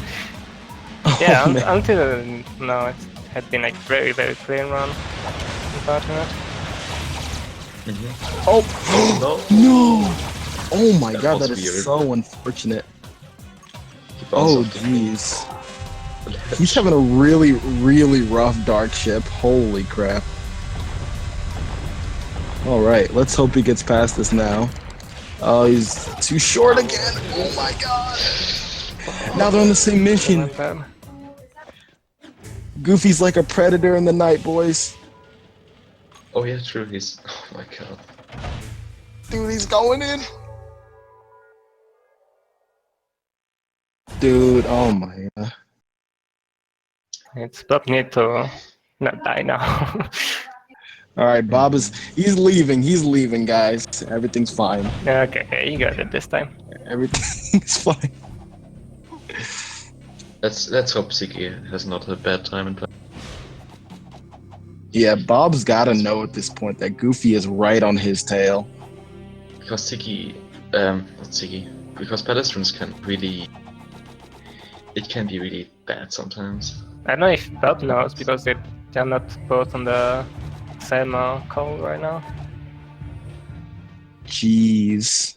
Oh, Yeah, man. until now it had been like very clean run. Unfortunate. Oh No. no! Oh my That god, was that is weird. so unfortunate. He bounced Oh off the jeez. ledge. He's having a really rough dark ship. Holy crap. Alright, let's hope he gets past this now. Oh, he's too short again. Oh my god. Now they're on the same mission. Not bad. Goofy's like a predator in the night, boys. Oh yeah, true. He's. Oh my god. Dude, he's going in. Dude, oh my god. It's Bob need to not die now. Alright, Bob he's leaving, guys. Everything's fine. Okay, you got it this time. Everything's fine. Let's hope Ziggy has not a bad time in play. Yeah, Bob's gotta know at this point that Goofy is right on his tail. Because Ziggy, not Ziggy, because pedestrians can really. It can be really bad sometimes. I don't know if Bob knows because they're not both on the same call right now. Jeez.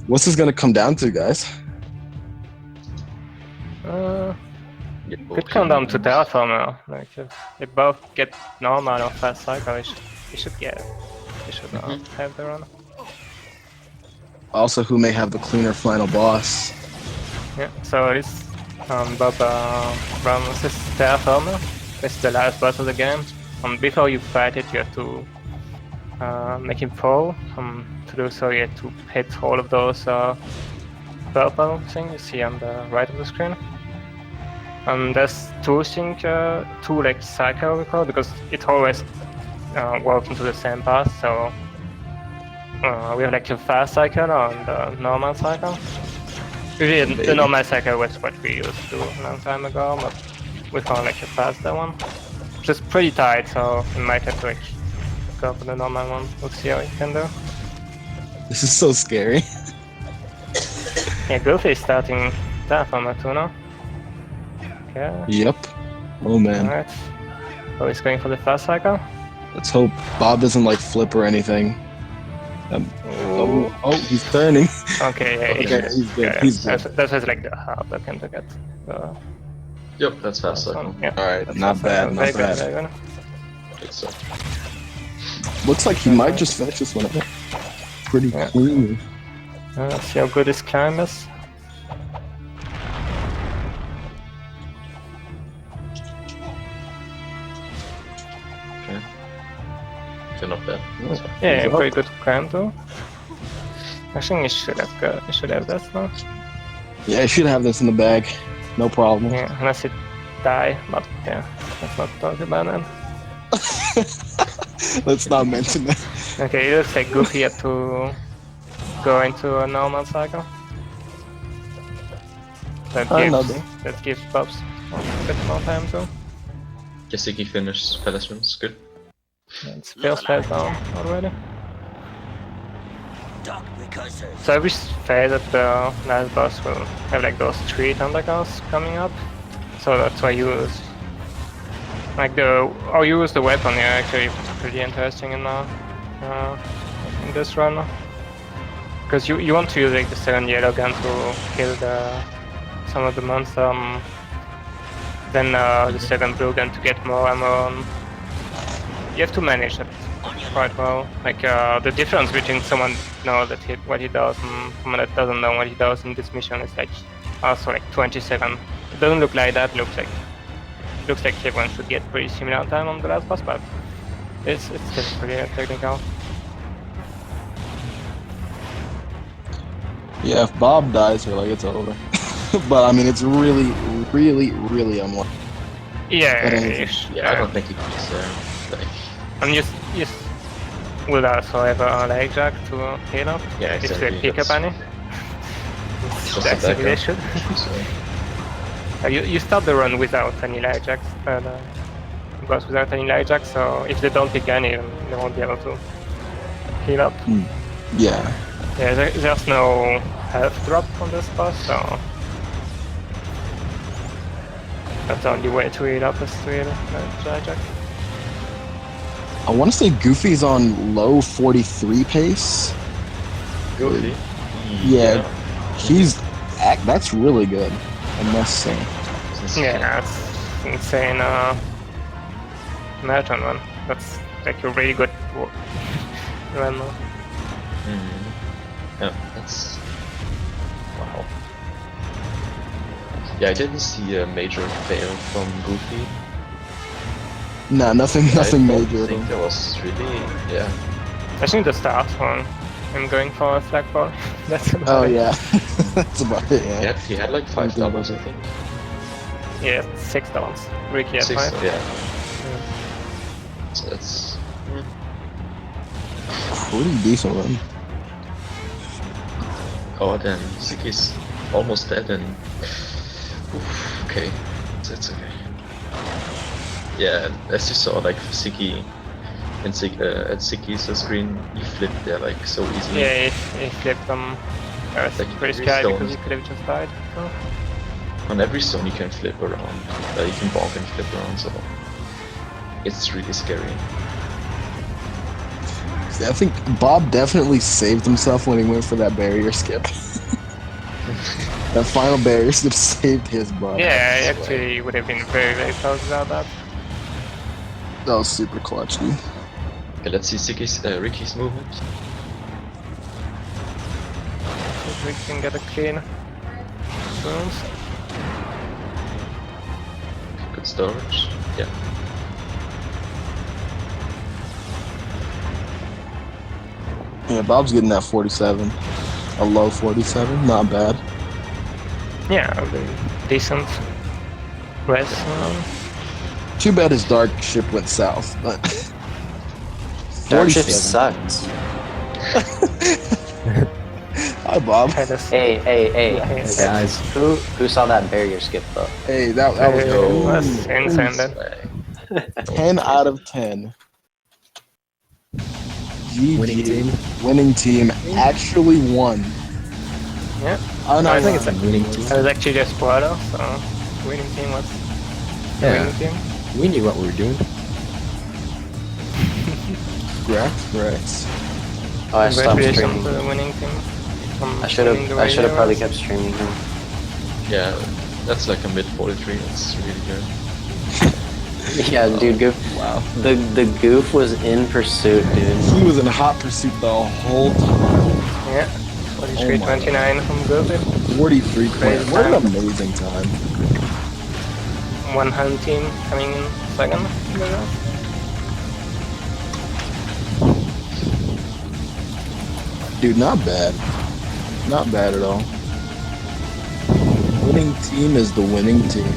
What's this gonna come down to, guys? Yeah, Could come down to Terraformer. Like if they both get normal or fast cycle, they should get it. They should have the run. Also, who may have the cleaner final boss? Yeah, so this Bob runs this Terraformer. This is the last boss of the game. Before you fight it, you have to make him fall. To do so, you have to hit all of those purple things you see on the right of the screen. There's two like cycle record because it always works into the same path. So we have like a fast cycle and the normal cycle. Usually the normal cycle was what we used to do a long time ago, but we found like a faster one, which is pretty tight. So we might have to like go for the normal one. We'll see how it can do. This is so scary. Yeah, Goofy is starting Terraformer too now. Okay. Yep. Oh man. Alright. So he's going for the fast cycle. Let's hope Bob doesn't like flip or anything. Oh, he's turning. Okay, yeah, Okay, he's good. yeah, He's good. That was like the hard attempt to get the Yep, that's fast first cycle. one. Yeah. Alright, That's not fast bad, cycle. not Very bad. good, very good. I think so. Looks like he might just finish this one up pretty Yeah. clean. Let's see how good his climb is. Okay. Okay, not bad. That's fine. Yeah, He's up. pretty good climb too. I think he should have this now. Yeah, I should have this in the bag. No problem. Yeah, unless he die, but yeah, let's not talk about that. Let's not mention that. Okay, it looks like Goofy had to go into a normal cycle. Another. That gives Bobs a bit more time too. Yes, Ziggy finished pedestrians. Good. It's first phase down already. Dark Precursors. So every phase of the last boss will have like those 3 tentacles coming up. So that's why you use like how you use the weapon here actually pretty interesting in this run. Because you want to use like the second yellow gun to kill some of the monster, then the second blue gun to get more ammo. You have to manage that quite well. Like the difference between someone knows what he does and someone that doesn't know what he does in this mission is like also like 20 seconds. It doesn't look like that. Looks like everyone should get pretty similar time on the last boss, but it's still pretty technical. Yeah, if Bob dies here, like it's over. But I mean, it's really, really, really unlucky. Yeah, Yeah, I don't think he goes there. Like, and you will also have a leg jack to heal up yeah, if exactly. they pick up any. Just That's a if they backup. should. You start the run without any leg jacks, boss without any leg jacks, so if they don't pick any, they won't be able to heal up. Yeah. Yeah, there's no health drop on this boss, so that's the only way to heal up is to heal leg jack. I want to say Goofy's on low 43 pace. Goofy. Yeah. That's really good, I must say. Yeah, that's insane. Marathon one. That's like a really good run. Yeah, that's wow. Yeah, I didn't see a major fail from Goofy. Nah, nothing major. I think that was really, yeah. I think the start one. I'm going for a flagpole. That's about Oh it. yeah, that's about it. Yeah. He had like 5 doubles, I think. Yeah, 6 downs. Ricky at 6, 5. yeah. So that's Pretty decent run. oh damn, Ziki's almost dead and oof, okay, that's okay. Yeah, as you saw, like Ziki and at Ziki's screen, he flipped there like so easily. Yeah, he flipped them. I was Like, pretty every scared stone. because he could have just died. So. On every stone you can flip around, you can bonk and flip around, so it's really scary. I think Bob definitely saved himself when he went for that barrier skip. That final barrier skip saved his butt. Yeah, I actually would have been very, very close without that. That was super clutch, dude. Okay, let's see Ricky's movement. If we can get a clean bounce. Good storage. Yeah. Yeah, Bob's getting that 47. A low 47, not bad. Yeah, decent res. Too bad his dark ship went south, but... Dark ship 47. sucks. Hi, Bob. Hey, Hey, guys. Who saw that barrier skip though? Hey, that was That's insane. 10 out of 10. GG. Winning team actually won. Yeah. Oh, no, I think it's it's a winning team. I was actually just spoiler, so winning team was the winning team. We knew what we were doing. Correct. Oh, I stopped Congratulations streaming. to the winning team. I should have probably kept streaming him. Yeah, that's like a mid 43. That's really good. Yeah, dude, Goof. Wow. The Goof was in pursuit, dude. He was in hot pursuit the whole time. Yeah. 43.29 from Goofy. 43 Crazy points. What an time. amazing time. One home team coming in second. Dude, not bad. Not bad at all. Winning team is the winning team.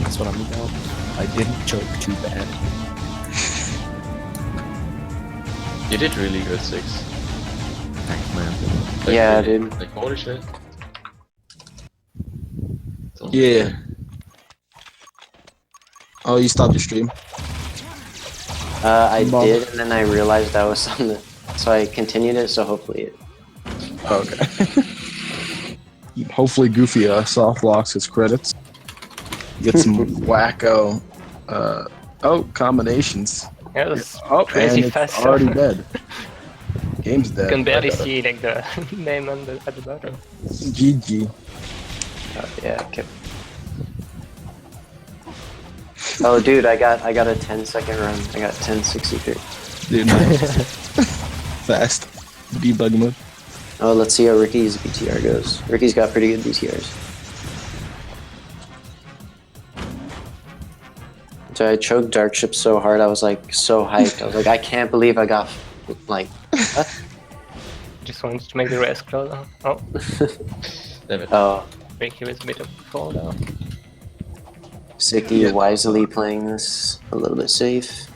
That's what I'm about. I didn't choke too bad. You did really good, 6. Thanks, man. Like, Yeah, really, dude. Like, holy shit. Yeah. Oh, you stopped the stream? I Bob. did, and then I realized I was on the... So I continued it, so hopefully it... Okay. Hopefully Goofy soft locks his credits. Get some wacko combinations. Yeah, that's Oh, crazy and it's fast. already dead. Game's You dead. can barely see like the name at the bottom. GG. Yeah. Okay. Oh, dude, I got a 10-second run. I got 1063. Dude, nice. Fast. Debug mode. Oh, let's see how Ricky's BTR goes. Ricky's got pretty good BTRs. So I choked Dark Ship so hard, I was like so hyped. I was like, I can't believe I got like. What? Just wanted to make the rest closer. Oh. Damn it. Oh, Ricky was a bit of a fall down. Sicky wisely playing this a little bit safe.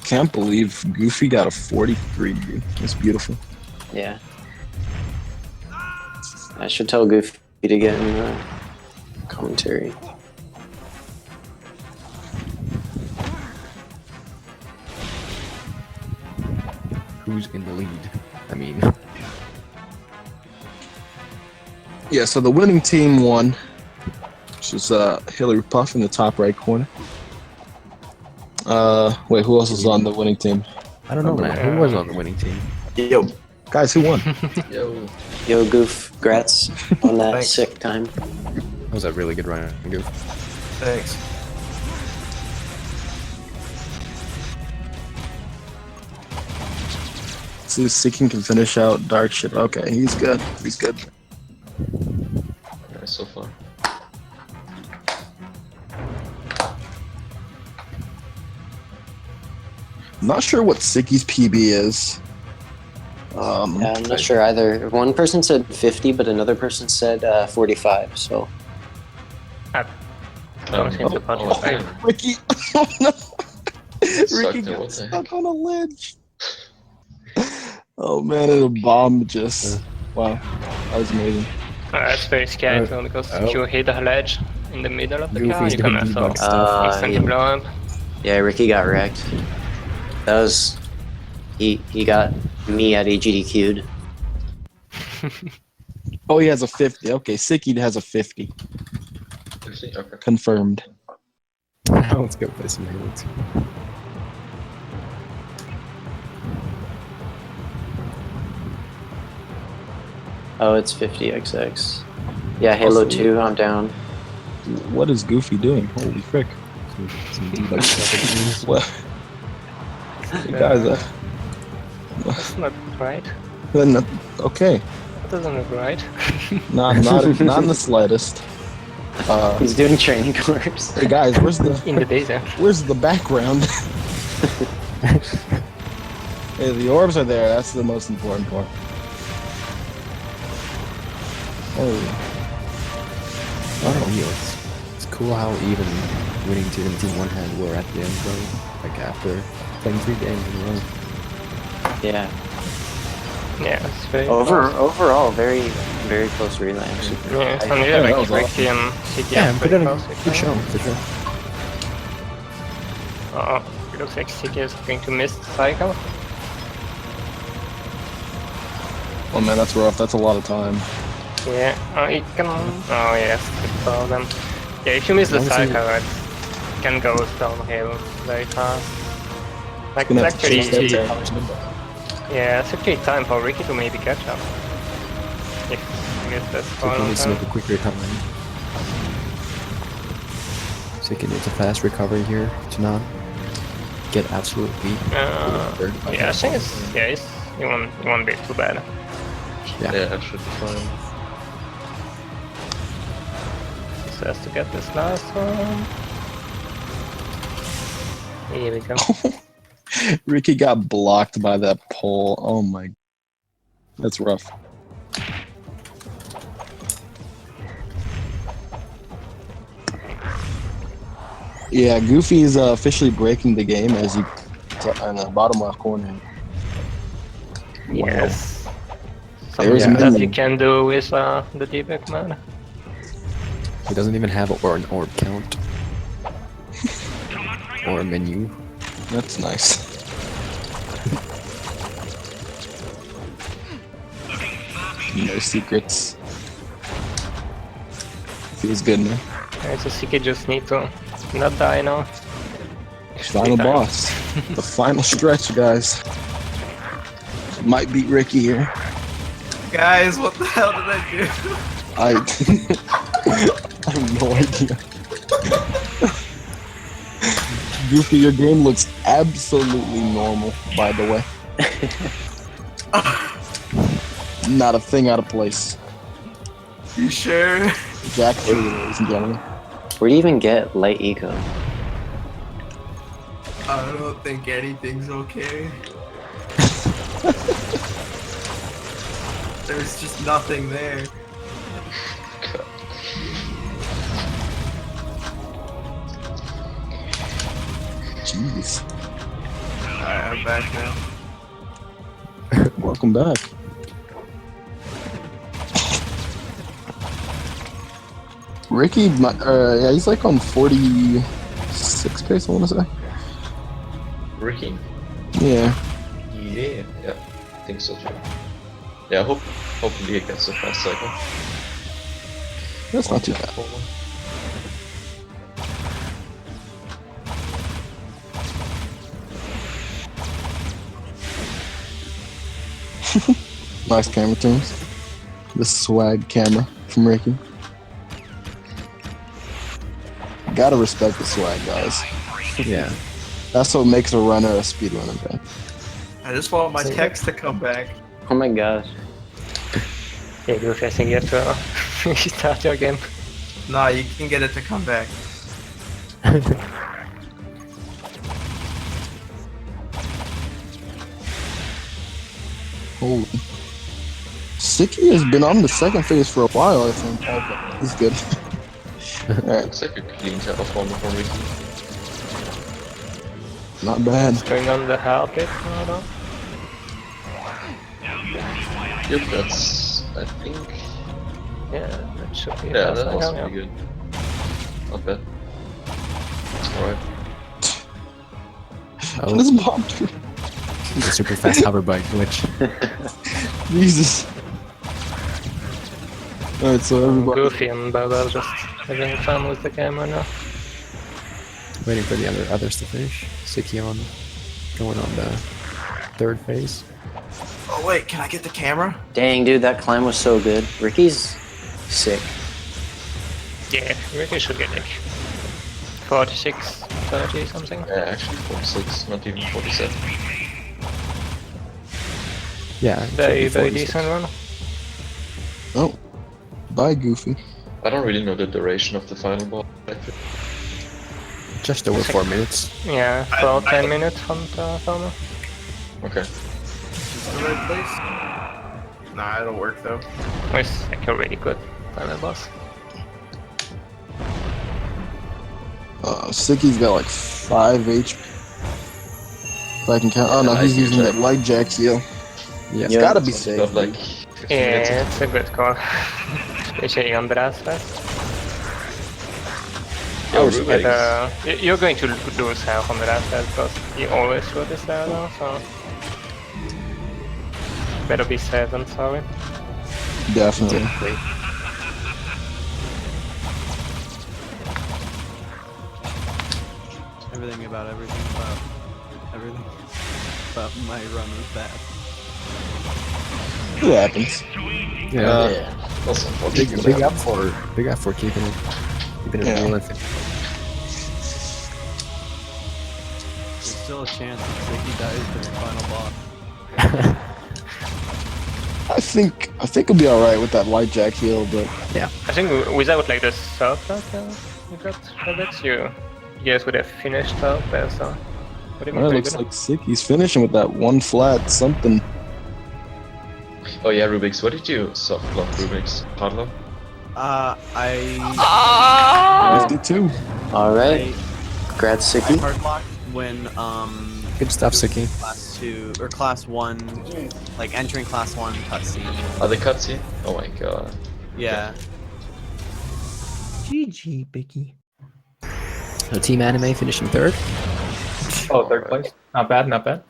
Can't believe Goofy got a 43, dude. That's beautiful. Yeah. I should tell Goofy to get in the commentary. Who's in the lead? I mean, Yeah, so the winning team won, which is Hillary Puff in the top right corner. Wait, who else is on the winning team? I don't know, man. Who was on the winning team? Yo. Guys, who won? Yo, Goof, grats on that Thanks. sick time. That was a really good run, Goof. Thanks. See if Seeking can finish out Dark Ship. Okay, he's good. He's good. Nice so far. Not sure what Sicky's PB is. Yeah, I'm not sure either. One person said 50, but another person said 45. So Don't seem to punch okay. Ricky, oh no! Sucked Ricky it, got what the heck? stuck on a ledge. Oh man, and a bomb just. Wow, that was amazing. That's very scary too, because if you hit a ledge in the middle of the car, Goofy's you can doing also debug stuff. instantly blow up. yeah, Ricky got wrecked. That was he got me at AGDQ'd. Oh, he has a 50. Okay, Sicky has a 50. Okay. Confirmed. Let's go play some Halo 2. Oh, it's 50XX. Yeah, Halo 2, I'm down. What is Goofy doing? Holy frick! Some debug stuff. What? You guys, That's not right. okay, That doesn't look right. not in the slightest. He's doing training course. Hey guys, In the desert. where's the background? Hey, the orbs are there. That's the most important part. Oh, It's cool how even winning team and team 1 had were at the end though. Like after playing 3 games in a row. Yeah. Yeah, it's very close. Overall, very, very close relay. Actually. Yeah, it's I- only that like was Ricky and City Yeah, are put pretty in a close. good show for sure. It looks like City is going to miss the cycle. oh man, that's rough. That's a lot of time. Yeah, it can. Oh yes, good for them. Yeah, if you miss the As long as cycle, it can go downhill very fast. Like Gonna it's have to actually, chase that yeah, it's actually time for Ricky to maybe catch up. If he missed that So he final needs to time. make a quick recovery. So he needs a fast recovery here to not get absolutely murdered by Yeah, I that think bomb. it's it won't be too bad. Yeah. Yeah, that should be fine. Just has to get this last one. Here we go. Ricky got blocked by that pole. Oh my, that's rough. Yeah, Goofy is officially breaking the game as he in the bottom left corner. Yes. There's Something that menu. you can do with the debug man. He doesn't even have an orb count. Or a menu. That's nice. No secrets. Feels good, man. Alright, so Siki just need to not die now. Final boss. The final stretch, guys. Might beat Ricky here. Guys, what the hell did I do? I have no idea. Goofy, your game looks absolutely normal, by the way. Not a thing out of place. You sure? Jak II, ladies and gentlemen. Where do you even get light eco? I don't think anything's okay. There's just nothing there. Jeez. Alright, I'm back now. Welcome back. Ricky, yeah, he's like on 46 pace, I want to say. Ricky? Yeah. Yeah, I think so too. Yeah, hopefully it gets a fast cycle. That's not too bad. Nice camera turns. The swag camera from Ricky. Gotta respect the swag, guys. Yeah. That's what makes a runner a speedrunner, man. I just want my text to come back. Oh my gosh. Yeah, Goofy, I think you have to restart your game. Nah, you can get it to come back. Holy. Siki has been on the second phase for a while, I think. Okay, he's good. Alright, Looks like a clean terraformer from Ricky. not bad. Going on the hard bit now, though. Yep, that's, I think, Yeah, that should be yeah, fast that was cycle, pretty good. Not bad. Alright. What does Bob do? The super fast hover bike glitch. Jesus. Alright, so everybody. Goofy and Bobo just having fun with the camera now. Waiting for the others to finish. Siki on going on the third phase. Oh wait, can I get the camera? Dang, dude, that climb was so good. Ricky's sick. Yeah, Ricky should get like 46, 30 something. Yeah, actually 46, not even 47. Yeah. Very, should be very 46. decent run. Oh. Bye, Goofy. I don't really know the duration of the final boss. Just over 4 minutes. Yeah, about 10 minutes from the farmer. Okay. Is this the right place? Nah, it'll work though. It's like a really good final boss. Siki's got like 5 HP. If I can count. Oh no, he's using that light jack heal. Yeah. It's gotta be It's safe. got like 15 minutes. Yeah, it's a good call. Especially on the last fest. Yo, But, Rubik's. you're going to lose health on the last fest because he always shoot this there now, so... Better be safe than sorry. Definitely. Everything about everything about my run was bad. It happens. Yeah. That's unfortunate. Big up for keeping it Yeah. realistic. There's still a chance that Ziggy dies during final boss. I think it'll be alright with that light jack heal, but I think without like the surplus you got Rabbits, you guys would have finished out there, so... Would have been it pretty looks good. like Siki's finishing with that one flat something. Oh yeah, Rubik's. What did you soft lock Rubik's? Hard lock? I 52. Alright. Congrats, Siki. hard locked when Good stuff, Siki. class 2 or class 1, like entering class 1 cutscene. Are they cutscene? Oh my god. Yeah. GG, Biggie. So Team Anime finishing third. Oh, third place. Not bad, not bad.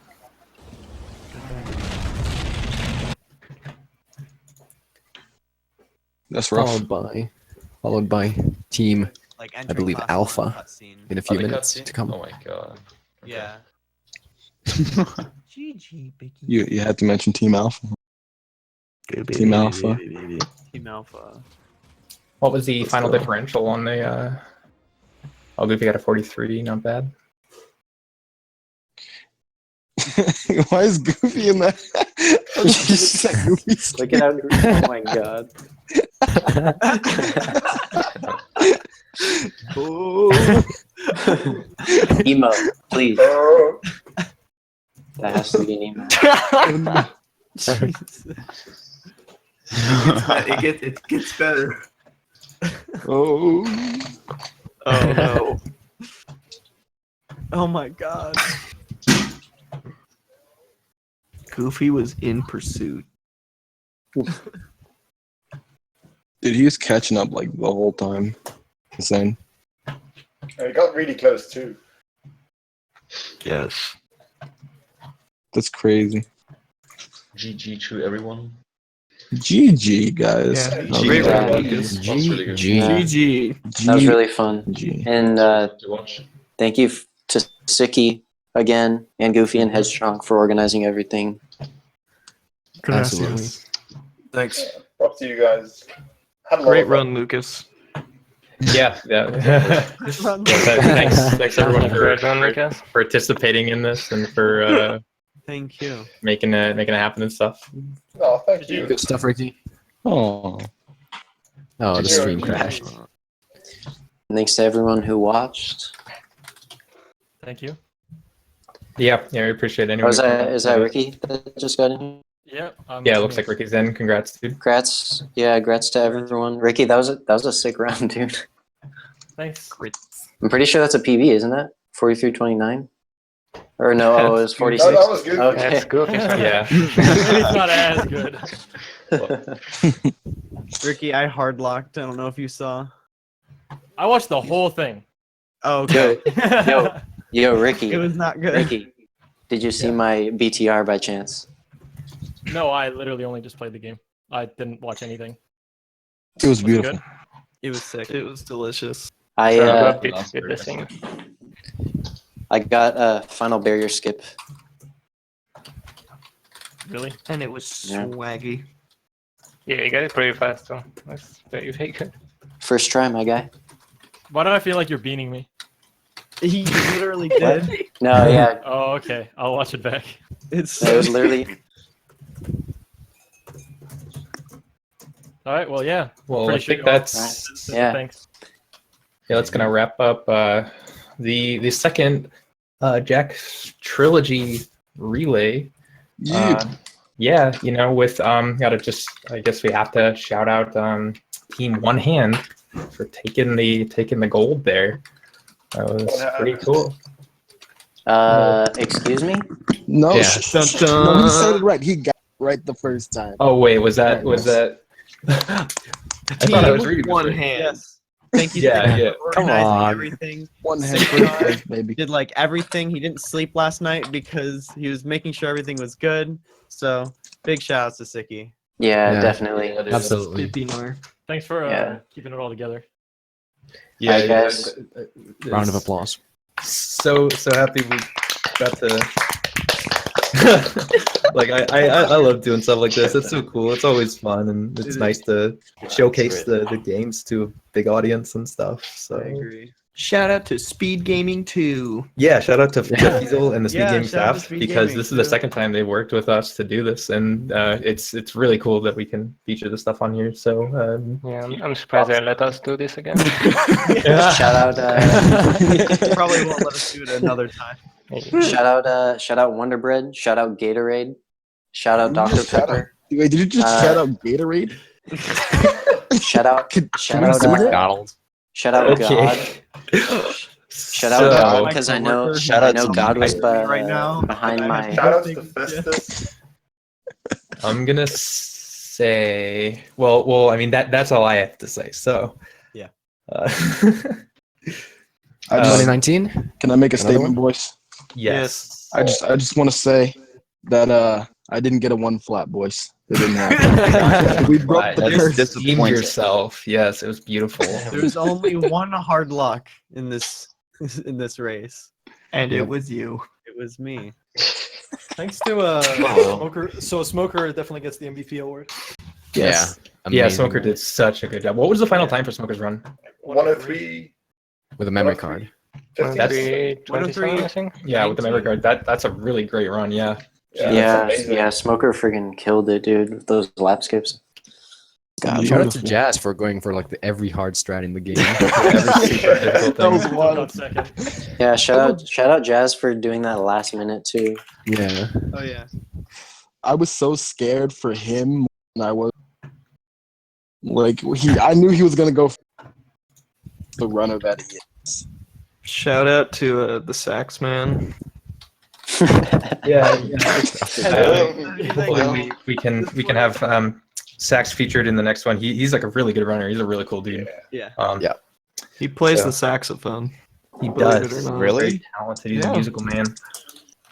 That's rough. Followed by Team, Like I believe, class Alpha one cutscene. in a few Other minutes cutscene? to come. Oh my god. Yeah. GG, Bicky. You had to mention Team Alpha. Team Alpha. Team Alpha. What was the Let's final go. differential on the? Oh, Goofy got a 43. Not bad. Why is Goofy in that? Look at how. Oh my god. Oh. Emo, please. That has to be an emo. It gets better. Oh. Oh no. Oh my god. Goofy was in pursuit. Dude, he was catching up like the whole time. Insane. It got really close too. Yes. That's crazy. GG to everyone. GG, guys. Yeah, That was great good. round, Lucas. That was really good. GG. That was really fun. G. And To watch. thank you to Siki again and Goofy and Headstrong for organizing everything. Absolutely. Thanks. Up to you guys. Great run, Lucas. Yeah. Thanks everyone Great run, Lucas. for participating in this and for Thank you. making it happen and stuff. Oh, thank you. Good stuff, Ricky. Oh. Oh, the stream crashed. And thanks to everyone who watched. Thank you. Yeah, we appreciate anyone. Is that Ricky that just got in here? Yeah. Yeah, it looks like Ricky's in. Congrats, dude. Congrats. Yeah, congrats to everyone. Ricky, that was a sick round, dude. Thanks. I'm pretty sure that's a PB, isn't it? 43-29? Or no, it was 46. No, that was good. Okay. That's good. Yeah. It's not as good. Ricky, I hard locked. I don't know if you saw. I watched the whole thing. Oh, okay. Yo, Ricky. It was not good. Ricky, did you see my BTR by chance? No, I literally only just played the game. I didn't watch anything. It was it beautiful. good? It was sick. It was delicious. I With the thing. I got a final barrier skip. Really? And it was Yeah. swaggy. Yeah, you got it pretty fast, though. That's very, very good. First try, my guy. Why do I feel like you're beating me? He literally did. No, yeah, Oh, okay. I'll watch it back. It's it was literally. All right. Well, yeah. Well, Pretty I think sure- that's Yeah. Thanks. yeah. That's gonna wrap up the second Jak Trilogy relay. Yeah, with I guess we have to shout out Team One Hand for taking the gold there. That was pretty cool. Excuse me? No, Yeah. no, he said it right. He got it right the first time. Oh wait, was that? I thought I was reading this One right. hand. Yes. Thank you. Yeah, Siki, yeah. for Come organizing on. everything. One hand Siki first, baby. did like everything. He didn't sleep last night because he was making sure everything was good. So big shout outs to Siki. Yeah, Yeah. definitely. Yeah, dude. Absolutely. Thanks for Yeah. keeping it all together. Yeah, Hi, guys. Round of applause. So happy we got to. Like I love doing stuff like this. It's so cool. It's always fun, and it's nice to showcase the games to a big audience and stuff. So I agree. Shout out to Speed Gaming 2. yeah, shout out to Jeff Diesel and the Speed Yeah, Gaming shout out to staff Speed because Gaming, this is the too. second time they worked with us to do this, and it's really cool that we can feature the stuff on here. So Yeah, I'm surprised they let us do this again. Shout out, Probably won't let us do it another time. shout out Wonder Bread. Shout out Gatorade. Shout out Dr. Pepper. Wait, did you just shout out Gatorade? Shout out, shout out, McDonald's. shout out God. Shout out God because I know God was right now behind my. Shout outs to Festus. I'm gonna say, well, I mean that's all I have to say. So Yeah. 2019. Can I make a Another statement, one? boys? yes. I just want to say that I didn't get a one flat, boys. It didn't happen. We broke Right, the that's curse. disappointing yourself. Yes, it was beautiful. There's only one hard luck in this race. And it was you. It was me. Thanks to Smoker. So Smoker definitely gets the MVP award. Yes. Yeah, Yeah, amazing. Smoker did such a good job. What was the final time for Smoker's run? 103. With a memory card. 103, I think. Yeah, with the memory card. That's a really great run. Yeah. Yeah, Smoker friggin' killed it, dude, with those lap skips. God, Shout out to Jazz for going for like every hard strat in the game. That was wild. Yeah, shout out Jazz for doing that last minute too. Yeah. Oh yeah. I was so scared for him when I was like I knew he was gonna go for the runner that he is. Shout out to the sax man. Yeah. Hopefully we can have Sax featured in the next one. He's like a really good runner. He's a really cool dude. Yeah. Yeah. He plays the saxophone. He Believe does. it or not. Very talented. He's a musical man.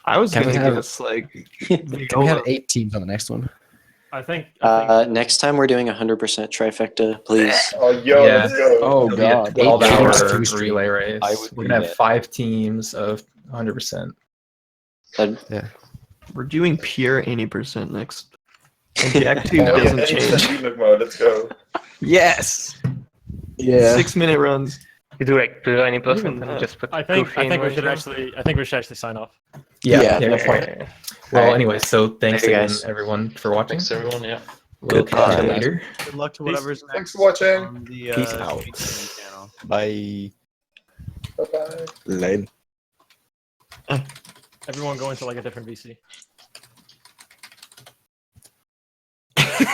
I was Can we gonna have- guess like Can we have 8 teams on the next one? I think. Next time we're doing 100% trifecta, please. Oh, yo, Yeah. let's go. Oh It'll be a god. 12-hour teams, relay race. I would We're do gonna have that. 5 teams of 100%. we're doing pure 80% next. And Jak II doesn't change. Let's go. Yes. Yeah. 6-minute runs. You do like pure 80% and just put I think Goofy in we should version. actually sign off. Yeah, Yeah. no point. Well, Alright. anyway, so thanks Later, again, guys. everyone, for watching. Thanks everyone. Yeah. We'll catch you later. Good luck to whatever's next. Thanks for watching. On the, Peace out. Patreon channel. Bye. Bye-bye. Lame. Everyone go into like a different VC.